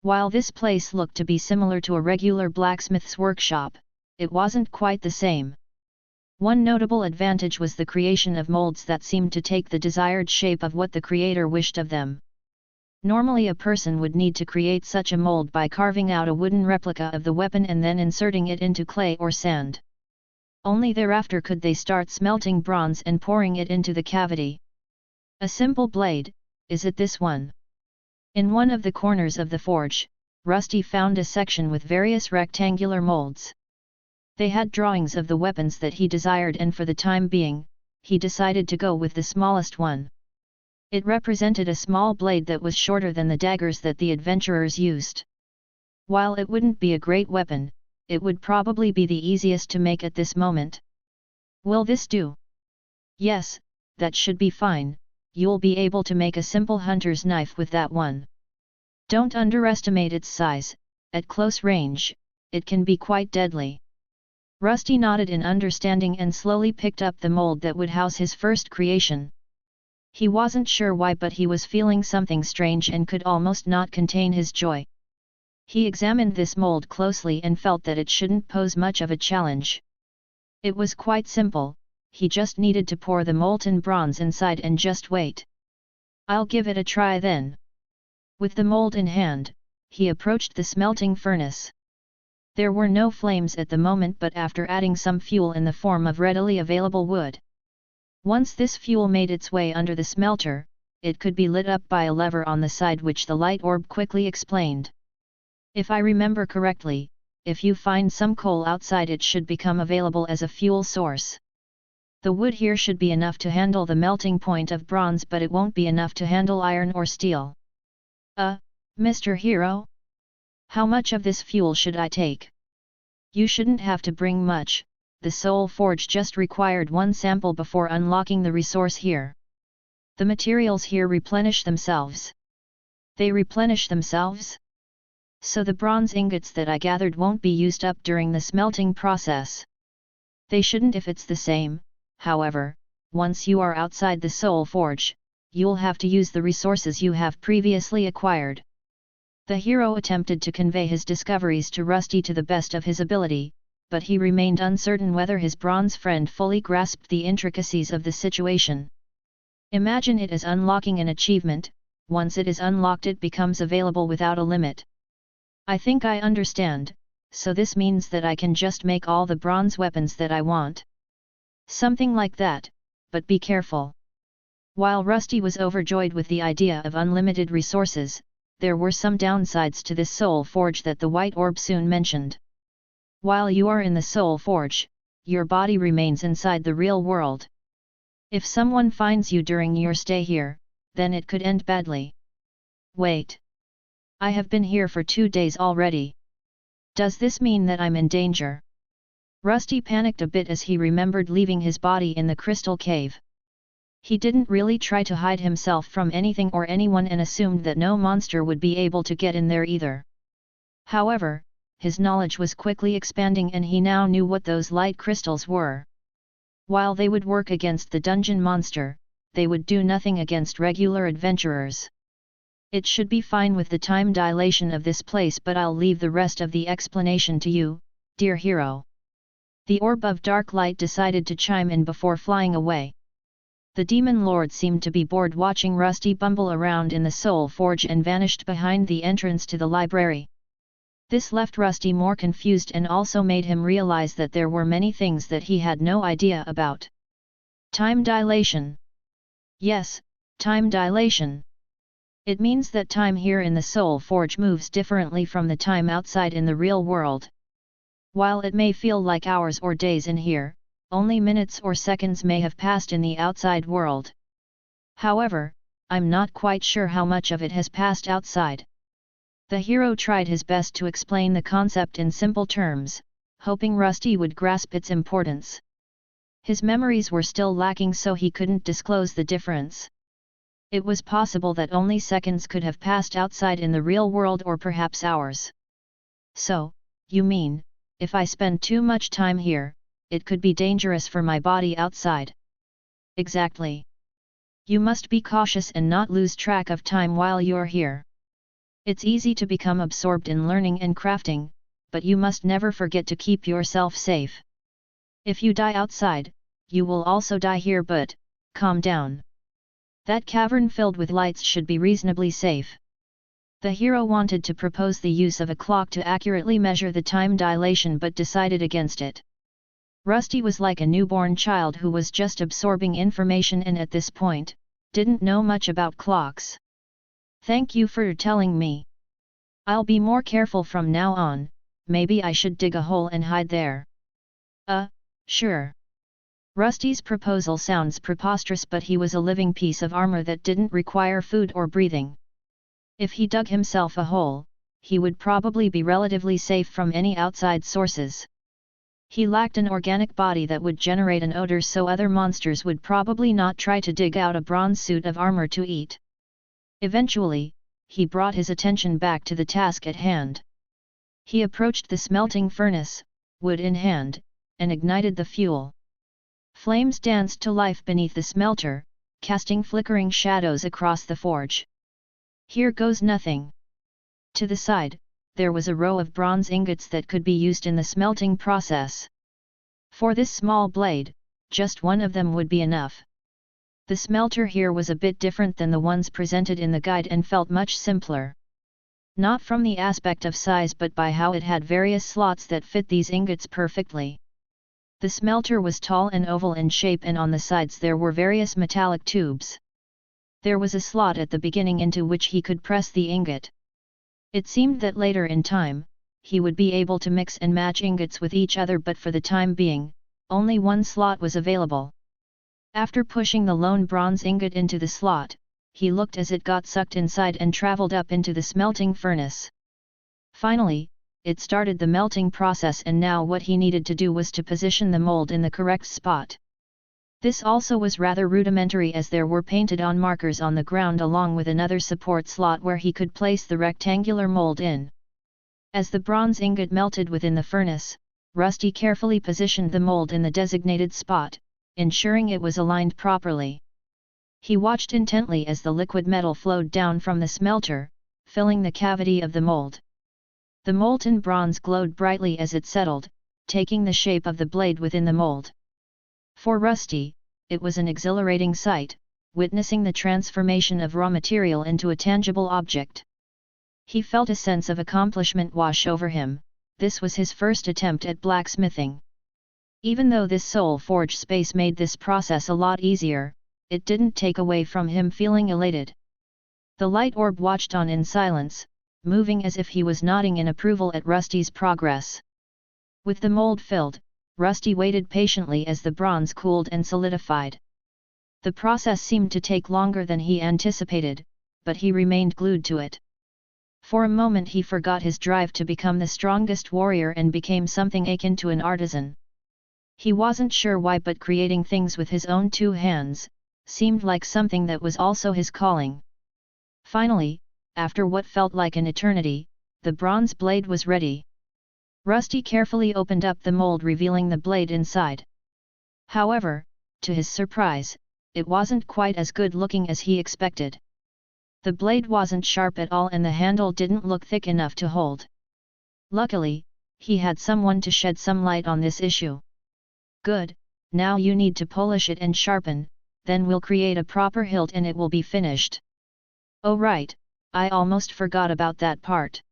While this place looked to be similar to a regular blacksmith's workshop, it wasn't quite the same. One notable advantage was the creation of molds that seemed to take the desired shape of what the creator wished of them. Normally a person would need to create such a mold by carving out a wooden replica of the weapon and then inserting it into clay or sand. Only thereafter could they start smelting bronze and pouring it into the cavity. A simple blade, is it this one? In one of the corners of the forge, Rusty found a section with various rectangular molds. They had drawings of the weapons that he desired, and for the time being, he decided to go with the smallest one. It represented a small blade that was shorter than the daggers that the adventurers used. While it wouldn't be a great weapon, it would probably be the easiest to make at this moment. Will this do? Yes, that should be fine. You'll be able to make a simple hunter's knife with that one. Don't underestimate its size. At close range, it can be quite deadly. Rusty nodded in understanding and slowly picked up the mold that would house his first creation. He wasn't sure why, but he was feeling something strange and could almost not contain his joy. He examined this mold closely and felt that it shouldn't pose much of a challenge. It was quite simple, he just needed to pour the molten bronze inside and just wait. I'll give it a try then. With the mold in hand, he approached the smelting furnace. There were no flames at the moment, but after adding some fuel in the form of readily available wood. Once this fuel made its way under the smelter, it could be lit up by a lever on the side, which the light orb quickly explained. If I remember correctly, if you find some coal outside, it should become available as a fuel source. The wood here should be enough to handle the melting point of bronze, but it won't be enough to handle iron or steel. Mr. Hero? How much of this fuel should I take? You shouldn't have to bring much, the Soul Forge just required one sample before unlocking the resource here. The materials here replenish themselves. They replenish themselves? So the bronze ingots that I gathered won't be used up during the smelting process. They shouldn't if it's the same. However, once you are outside the Soul Forge, you'll have to use the resources you have previously acquired. The hero attempted to convey his discoveries to Rusty to the best of his ability, but he remained uncertain whether his bronze friend fully grasped the intricacies of the situation. Imagine it as unlocking an achievement. Once it is unlocked, it becomes available without a limit. I think I understand, so this means that I can just make all the bronze weapons that I want. Something like that, but be careful. While Rusty was overjoyed with the idea of unlimited resources, there were some downsides to this Soul Forge that the White Orb soon mentioned. While you are in the Soul Forge, your body remains inside the real world. If someone finds you during your stay here, then it could end badly. Wait. I have been here for 2 days already. Does this mean that I'm in danger? Rusty panicked a bit as he remembered leaving his body in the crystal cave. He didn't really try to hide himself from anything or anyone and assumed that no monster would be able to get in there either. However, his knowledge was quickly expanding and he now knew what those light crystals were. While they would work against the dungeon monster, they would do nothing against regular adventurers. It should be fine with the time dilation of this place, but I'll leave the rest of the explanation to you, dear hero. The orb of dark light decided to chime in before flying away. The Demon Lord seemed to be bored watching Rusty bumble around in the Soul Forge and vanished behind the entrance to the library. This left Rusty more confused and also made him realize that there were many things that he had no idea about. Time dilation. Yes, time dilation. It means that time here in the Soul Forge moves differently from the time outside in the real world. While it may feel like hours or days in here, only minutes or seconds may have passed in the outside world. However, I'm not quite sure how much of it has passed outside. The hero tried his best to explain the concept in simple terms, hoping Rusty would grasp its importance. His memories were still lacking, so he couldn't disclose the difference. It was possible that only seconds could have passed outside in the real world, or perhaps hours. So, you mean, if I spend too much time here, it could be dangerous for my body outside? Exactly. You must be cautious and not lose track of time while you're here. It's easy to become absorbed in learning and crafting, but you must never forget to keep yourself safe. If you die outside, you will also die here, but, calm down. That cavern filled with lights should be reasonably safe. The hero wanted to propose the use of a clock to accurately measure the time dilation, but decided against it. Rusty was like a newborn child who was just absorbing information and at this point, didn't know much about clocks. Thank you for telling me. I'll be more careful from now on. Maybe I should dig a hole and hide there. Sure. Rusty's proposal sounds preposterous, but he was a living piece of armor that didn't require food or breathing. If he dug himself a hole, he would probably be relatively safe from any outside sources. He lacked an organic body that would generate an odor, so other monsters would probably not try to dig out a bronze suit of armor to eat. Eventually, he brought his attention back to the task at hand. He approached the smelting furnace, wood in hand, and ignited the fuel. Flames danced to life beneath the smelter, casting flickering shadows across the forge. Here goes nothing. To the side, there was a row of bronze ingots that could be used in the smelting process. For this small blade, just one of them would be enough. The smelter here was a bit different than the ones presented in the guide and felt much simpler. Not from the aspect of size, but by how it had various slots that fit these ingots perfectly. The smelter was tall and oval in shape, and on the sides there were various metallic tubes. There was a slot at the beginning into which he could press the ingot. It seemed that later in time, he would be able to mix and match ingots with each other, but for the time being, only one slot was available. After pushing the lone bronze ingot into the slot, he looked as it got sucked inside and traveled up into the smelting furnace. Finally, it started the melting process, and now what he needed to do was to position the mold in the correct spot. This also was rather rudimentary, as there were painted-on markers on the ground along with another support slot where he could place the rectangular mold in. As the bronze ingot melted within the furnace, Rusty carefully positioned the mold in the designated spot, ensuring it was aligned properly. He watched intently as the liquid metal flowed down from the smelter, filling the cavity of the mold. The molten bronze glowed brightly as it settled, taking the shape of the blade within the mold. For Rusty, it was an exhilarating sight, witnessing the transformation of raw material into a tangible object. He felt a sense of accomplishment wash over him. This was his first attempt at blacksmithing. Even though this soul forge space made this process a lot easier, it didn't take away from him feeling elated. The light orb watched on in silence, moving as if he was nodding in approval at Rusty's progress. With the mold filled, Rusty waited patiently as the bronze cooled and solidified. The process seemed to take longer than he anticipated, but he remained glued to it. For a moment he forgot his drive to become the strongest warrior and became something akin to an artisan. He wasn't sure why, but creating things with his own two hands seemed like something that was also his calling. Finally, after what felt like an eternity, the bronze blade was ready. Rusty carefully opened up the mold, revealing the blade inside. However, to his surprise, it wasn't quite as good looking as he expected. The blade wasn't sharp at all, and the handle didn't look thick enough to hold. Luckily, he had someone to shed some light on this issue. Good, now you need to polish it and sharpen, then we'll create a proper hilt and it will be finished. Oh right, I almost forgot about that part.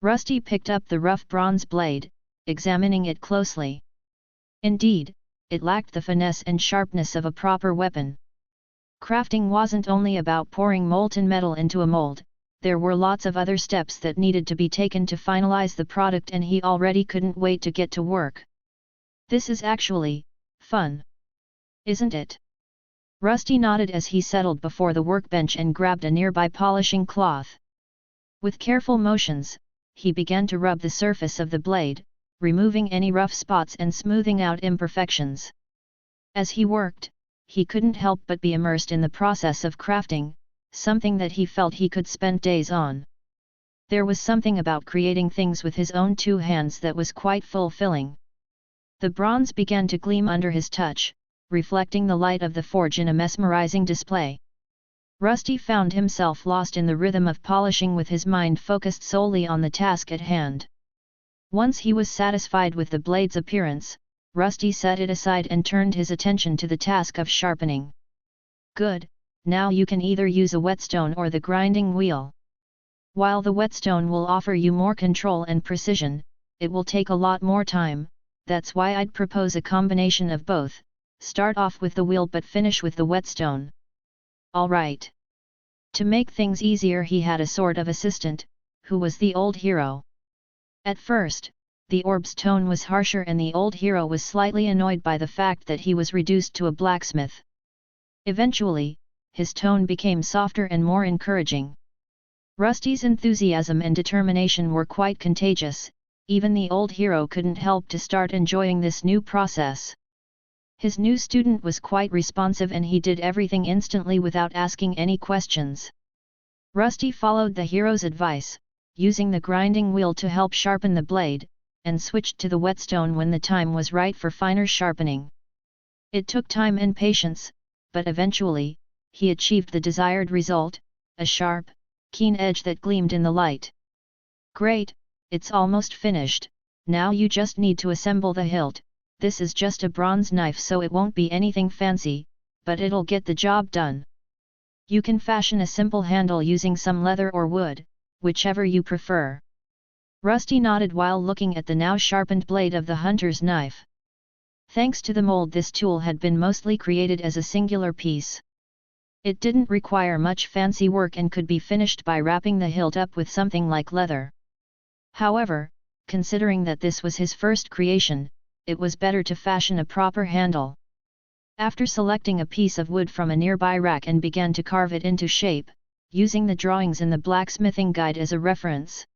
Rusty picked up the rough bronze blade, examining it closely. Indeed, it lacked the finesse and sharpness of a proper weapon. Crafting wasn't only about pouring molten metal into a mold, there were lots of other steps that needed to be taken to finalize the product, and he already couldn't wait to get to work. This is actually fun, isn't it? Rusty nodded as he settled before the workbench and grabbed a nearby polishing cloth. With careful motions, he began to rub the surface of the blade, removing any rough spots and smoothing out imperfections. As he worked, he couldn't help but be immersed in the process of crafting, something that he felt he could spend days on. There was something about creating things with his own two hands that was quite fulfilling. The bronze began to gleam under his touch, reflecting the light of the forge in a mesmerizing display. Rusty found himself lost in the rhythm of polishing with his mind focused solely on the task at hand. Once he was satisfied with the blade's appearance, Rusty set it aside and turned his attention to the task of sharpening. Good, now you can either use a whetstone or the grinding wheel. While the whetstone will offer you more control and precision, it will take a lot more time, that's why I'd propose a combination of both, start off with the wheel but finish with the whetstone. Alright. To make things easier he had a sort of assistant, who was the old hero. At first, the orb's tone was harsher and the old hero was slightly annoyed by the fact that he was reduced to a blacksmith. Eventually, his tone became softer and more encouraging. Rusty's enthusiasm and determination were quite contagious, even the old hero couldn't help to start enjoying this new process. His new student was quite responsive and he did everything instantly without asking any questions. Rusty followed the hero's advice, using the grinding wheel to help sharpen the blade, and switched to the whetstone when the time was right for finer sharpening. It took time and patience, but eventually, he achieved the desired result, a sharp, keen edge that gleamed in the light. Great, it's almost finished, now you just need to assemble the hilt. This is just a bronze knife so it won't be anything fancy, but it'll get the job done. You can fashion a simple handle using some leather or wood, whichever you prefer. Rusty nodded while looking at the now sharpened blade of the hunter's knife. Thanks to the mold, this tool had been mostly created as a singular piece. It didn't require much fancy work and could be finished by wrapping the hilt up with something like leather. However, considering that this was his first creation, it was better to fashion a proper handle. After selecting a piece of wood from a nearby rack and began to carve it into shape, using the drawings in the blacksmithing guide as a reference.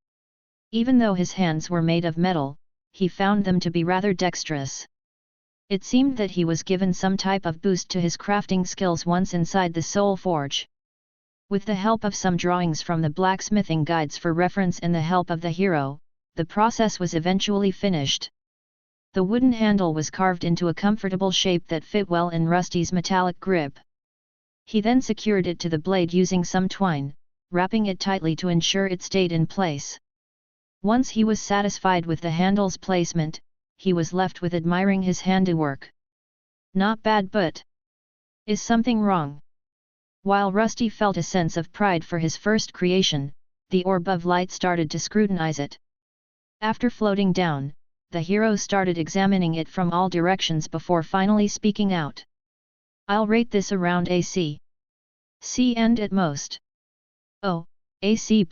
Even though his hands were made of metal, he found them to be rather dexterous. It seemed that he was given some type of boost to his crafting skills once inside the Soul Forge. With the help of some drawings from the blacksmithing guides for reference and the help of the hero, the process was eventually finished. The wooden handle was carved into a comfortable shape that fit well in Rusty's metallic grip. He then secured it to the blade using some twine, wrapping it tightly to ensure it stayed in place. Once he was satisfied with the handle's placement, he was left with admiring his handiwork. Not bad, but is something wrong? While Rusty felt a sense of pride for his first creation, the orb of light started to scrutinize it. After floating down, the hero started examining it from all directions before finally speaking out. I'll rate this around a C. C and at most. Oh, a C+?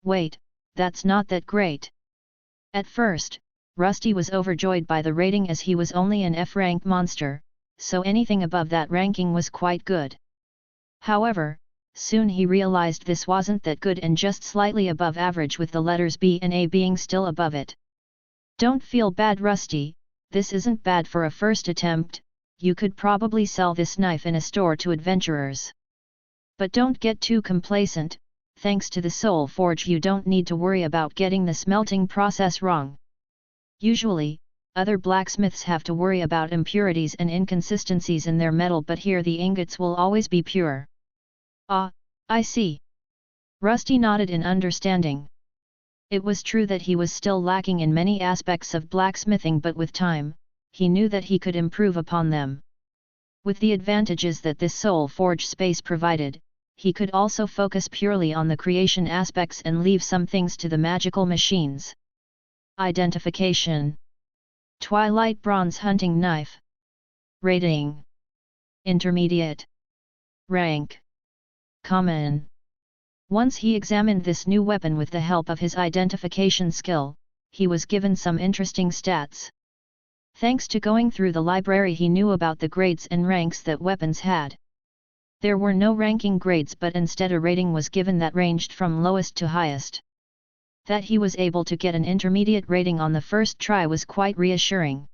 Wait, that's not that great. At first, Rusty was overjoyed by the rating as he was only an F-rank monster, so anything above that ranking was quite good. However, soon he realized this wasn't that good and just slightly above average, with the letters B and A being still above it. Don't feel bad, Rusty, this isn't bad for a first attempt. You could probably sell this knife in a store to adventurers. But don't get too complacent, thanks to the Soul Forge you don't need to worry about getting the smelting process wrong. Usually, other blacksmiths have to worry about impurities and inconsistencies in their metal, but here the ingots will always be pure. Ah, I see. Rusty nodded in understanding. It was true that he was still lacking in many aspects of blacksmithing, but with time, he knew that he could improve upon them. With the advantages that this Soul Forge space provided, he could also focus purely on the creation aspects and leave some things to the magical machines. Identification. Twilight Bronze Hunting Knife. Rating. Intermediate. Rank. Common. Once he examined this new weapon with the help of his identification skill, he was given some interesting stats. Thanks to going through the library, he knew about the grades and ranks that weapons had. There were no ranking grades, but instead a rating was given that ranged from lowest to highest. That he was able to get an intermediate rating on the first try was quite reassuring.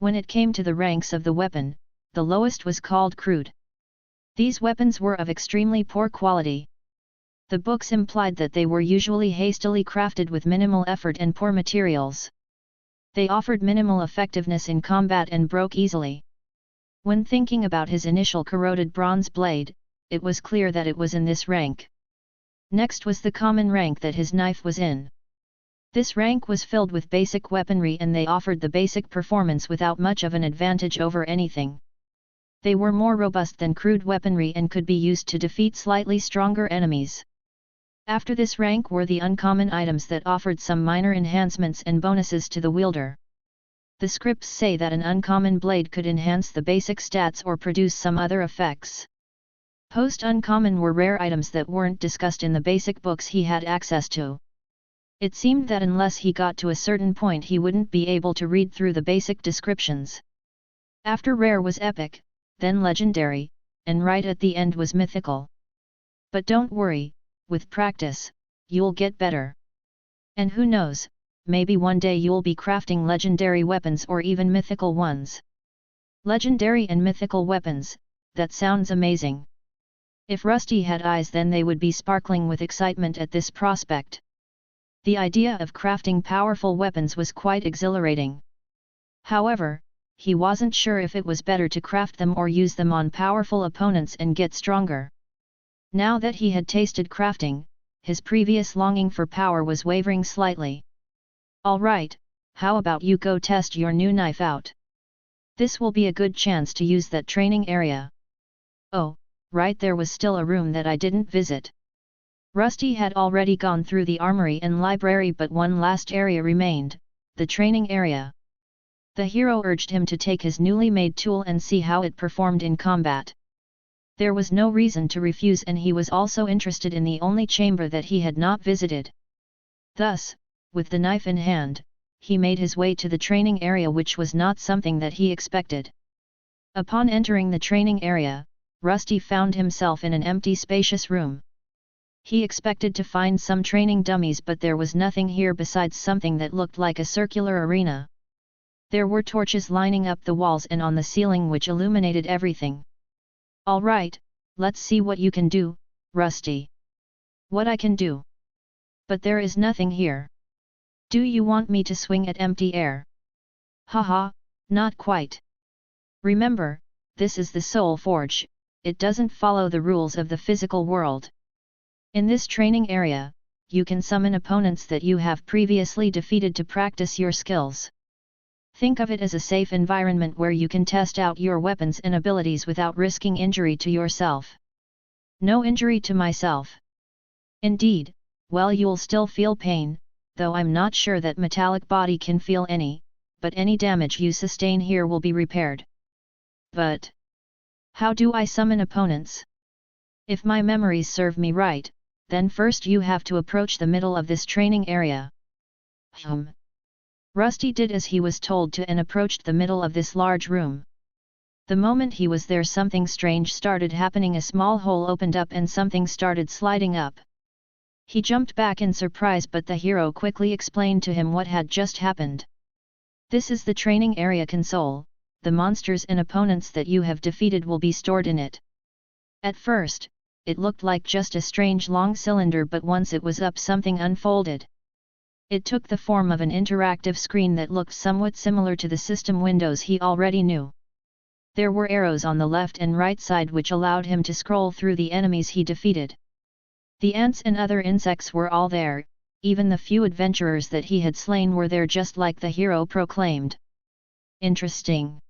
When it came to the ranks of the weapon, the lowest was called crude. These weapons were of extremely poor quality. The books implied that they were usually hastily crafted with minimal effort and poor materials. They offered minimal effectiveness in combat and broke easily. When thinking about his initial corroded bronze blade, it was clear that it was in this rank. Next was the common rank that his knife was in. This rank was filled with basic weaponry and they offered the basic performance without much of an advantage over anything. They were more robust than crude weaponry and could be used to defeat slightly stronger enemies. After this rank were the uncommon items that offered some minor enhancements and bonuses to the wielder. The scripts say that an uncommon blade could enhance the basic stats or produce some other effects. Post-uncommon were rare items that weren't discussed in the basic books he had access to. It seemed that unless he got to a certain point he wouldn't be able to read through the basic descriptions. After rare was epic, then legendary, and right at the end was mythical. But don't worry, with practice, you'll get better. And who knows, maybe one day you'll be crafting legendary weapons or even mythical ones. Legendary and mythical weapons, that sounds amazing. If Rusty had eyes then they would be sparkling with excitement at this prospect. The idea of crafting powerful weapons was quite exhilarating. However, he wasn't sure if it was better to craft them or use them on powerful opponents and get stronger. Now that he had tasted crafting, his previous longing for power was wavering slightly. Alright, how about you go test your new knife out? This will be a good chance to use that training area. Oh, right, there was still a room that I didn't visit. Rusty had already gone through the armory and library, but one last area remained, the training area. The hero urged him to take his newly made tool and see how it performed in combat. There was no reason to refuse and he was also interested in the only chamber that he had not visited. Thus, with the knife in hand, he made his way to the training area, which was not something that he expected. Upon entering the training area, Rusty found himself in an empty spacious room. He expected to find some training dummies, but there was nothing here besides something that looked like a circular arena. There were torches lining up the walls and on the ceiling which illuminated everything. Alright, let's see what you can do, Rusty. What I can do? But there is nothing here. Do you want me to swing at empty air? Haha, not quite. Remember, this is the Soul Forge, it doesn't follow the rules of the physical world. In this training area, you can summon opponents that you have previously defeated to practice your skills. Think of it as a safe environment where you can test out your weapons and abilities without risking injury to yourself. No injury to myself. Indeed, well, you'll still feel pain, though I'm not sure that metallic body can feel any, but any damage you sustain here will be repaired. But how do I summon opponents? If my memories serve me right, then first you have to approach the middle of this training area. Rusty did as he was told to and approached the middle of this large room. The moment he was there, something strange started happening. A small hole opened up and something started sliding up. He jumped back in surprise, but the hero quickly explained to him what had just happened. This is the training area console, the monsters and opponents that you have defeated will be stored in it. At first, it looked like just a strange long cylinder, but once it was up, something unfolded. It took the form of an interactive screen that looked somewhat similar to the system windows he already knew. There were arrows on the left and right side which allowed him to scroll through the enemies he defeated. The ants and other insects were all there, even the few adventurers that he had slain were there, just like the hero proclaimed. Interesting.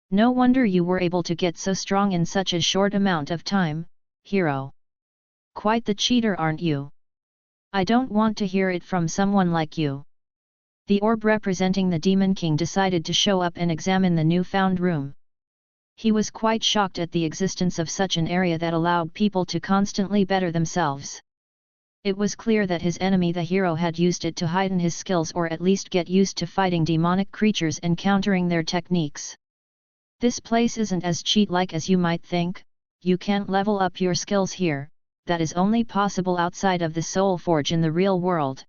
No wonder you were able to get so strong in such a short amount of time, hero. Quite the cheater, aren't you? I don't want to hear it from someone like you. The orb representing the Demon King decided to show up and examine the newfound room. He was quite shocked at the existence of such an area that allowed people to constantly better themselves. It was clear that his enemy the hero had used it to heighten his skills, or at least get used to fighting demonic creatures and countering their techniques. This place isn't as cheat-like as you might think. You can't level up your skills here, that is only possible outside of the Soul Forge in the real world.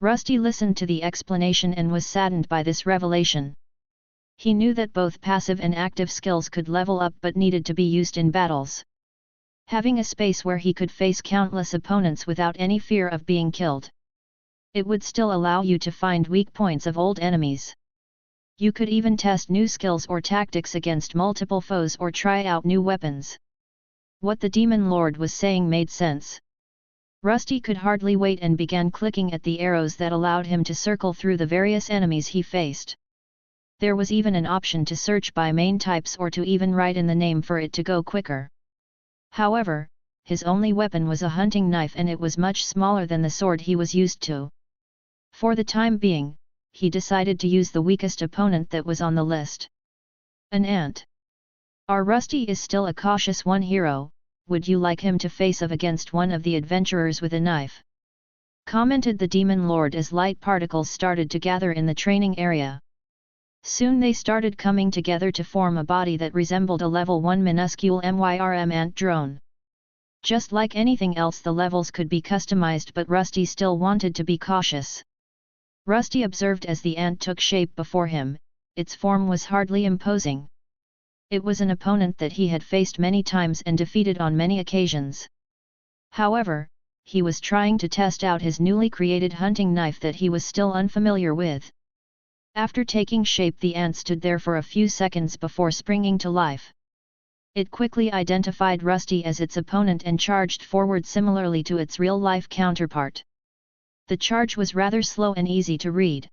Rusty listened to the explanation and was saddened by this revelation. He knew that both passive and active skills could level up but needed to be used in battles. Having a space where he could face countless opponents without any fear of being killed. It would still allow you to find weak points of old enemies. You could even test new skills or tactics against multiple foes or try out new weapons. What the Demon Lord was saying made sense. Rusty could hardly wait and began clicking at the arrows that allowed him to circle through the various enemies he faced. There was even an option to search by main types or to even write in the name for it to go quicker. However, his only weapon was a hunting knife and it was much smaller than the sword he was used to. For the time being, he decided to use the weakest opponent that was on the list. An ant. Our Rusty is still a cautious one hero, would you like him to face off against one of the adventurers with a knife? Commented the Demon Lord as light particles started to gather in the training area. Soon they started coming together to form a body that resembled a level 1 minuscule MYRM ant drone. Just like anything else, the levels could be customized, but Rusty still wanted to be cautious. Rusty observed as the ant took shape before him. Its form was hardly imposing. It was an opponent that he had faced many times and defeated on many occasions. However, he was trying to test out his newly created hunting knife that he was still unfamiliar with. After taking shape, the ant stood there for a few seconds before springing to life. It quickly identified Rusty as its opponent and charged forward similarly to its real-life counterpart. The charge was rather slow and easy to read.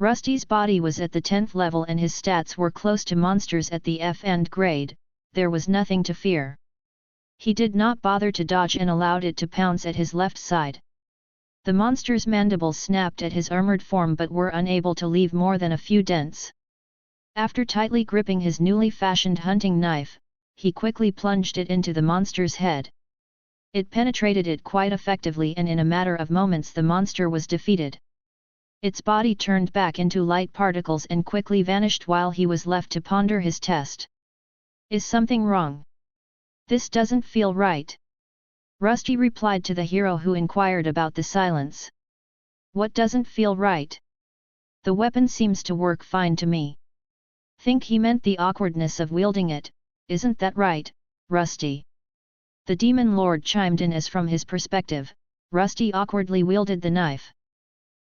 Rusty's body was at the 10th level and his stats were close to monsters at the F-end grade. There was nothing to fear. He did not bother to dodge and allowed it to pounce at his left side. The monster's mandibles snapped at his armored form but were unable to leave more than a few dents. After tightly gripping his newly fashioned hunting knife, he quickly plunged it into the monster's head. It penetrated it quite effectively and in a matter of moments the monster was defeated. Its body turned back into light particles and quickly vanished while he was left to ponder his test. Is something wrong? This doesn't feel right. Rusty replied to the hero who inquired about the silence. What doesn't feel right? The weapon seems to work fine to me. Think he meant the awkwardness of wielding it, isn't that right, Rusty? The Demon Lord chimed in as from his perspective, Rusty awkwardly wielded the knife.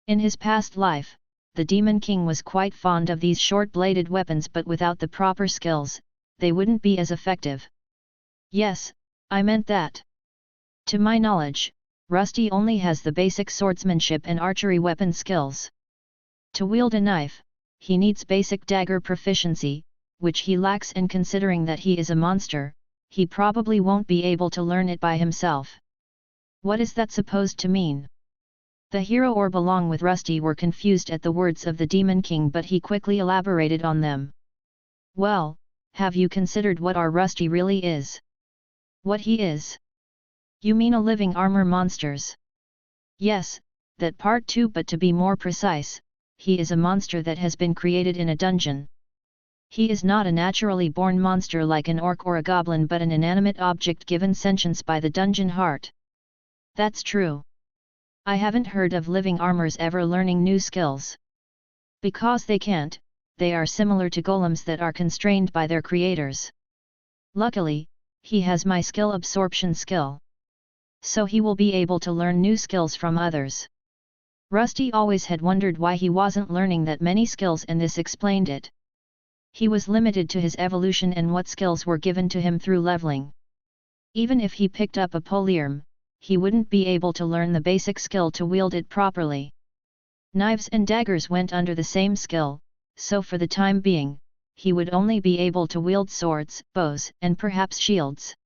In his past life, the Demon King was quite fond of these short-bladed weapons, but without the proper skills, they wouldn't be as effective. Yes, I meant that. To my knowledge, Rusty only has the basic swordsmanship and archery weapon skills. To wield a knife, he needs basic dagger proficiency, which he lacks, and considering that he is a monster, he probably won't be able to learn it by himself. What is that supposed to mean? The hero orb along with Rusty were confused at the words of the Demon King, but he quickly elaborated on them. Well, have you considered what our Rusty really is? What he is? You mean a living armor monsters? Yes, that part too, but to be more precise, he is a monster that has been created in a dungeon. He is not a naturally born monster like an orc or a goblin, but an inanimate object given sentience by the dungeon heart. That's true. I haven't heard of living armors ever learning new skills. Because they can't, they are similar to golems that are constrained by their creators. Luckily, he has my skill absorption skill. So he will be able to learn new skills from others. Rusty always had wondered why he wasn't learning that many skills, and this explained it. He was limited to his evolution and what skills were given to him through leveling. Even if he picked up a polearm, he wouldn't be able to learn the basic skill to wield it properly. Knives and daggers went under the same skill, so for the time being, he would only be able to wield swords, bows, and perhaps shields.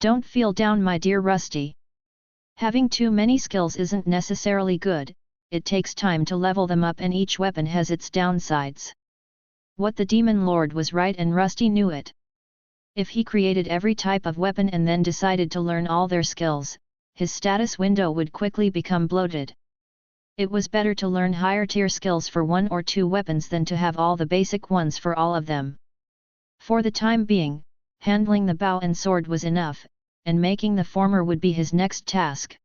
Don't feel down, my dear Rusty. Having too many skills isn't necessarily good, it takes time to level them up, and each weapon has its downsides. What the Demon Lord was right, and Rusty knew it. If he created every type of weapon and then decided to learn all their skills, his status window would quickly become bloated. It was better to learn higher tier skills for one or two weapons than to have all the basic ones for all of them. For the time being, handling the bow and sword was enough, and making the former would be his next task.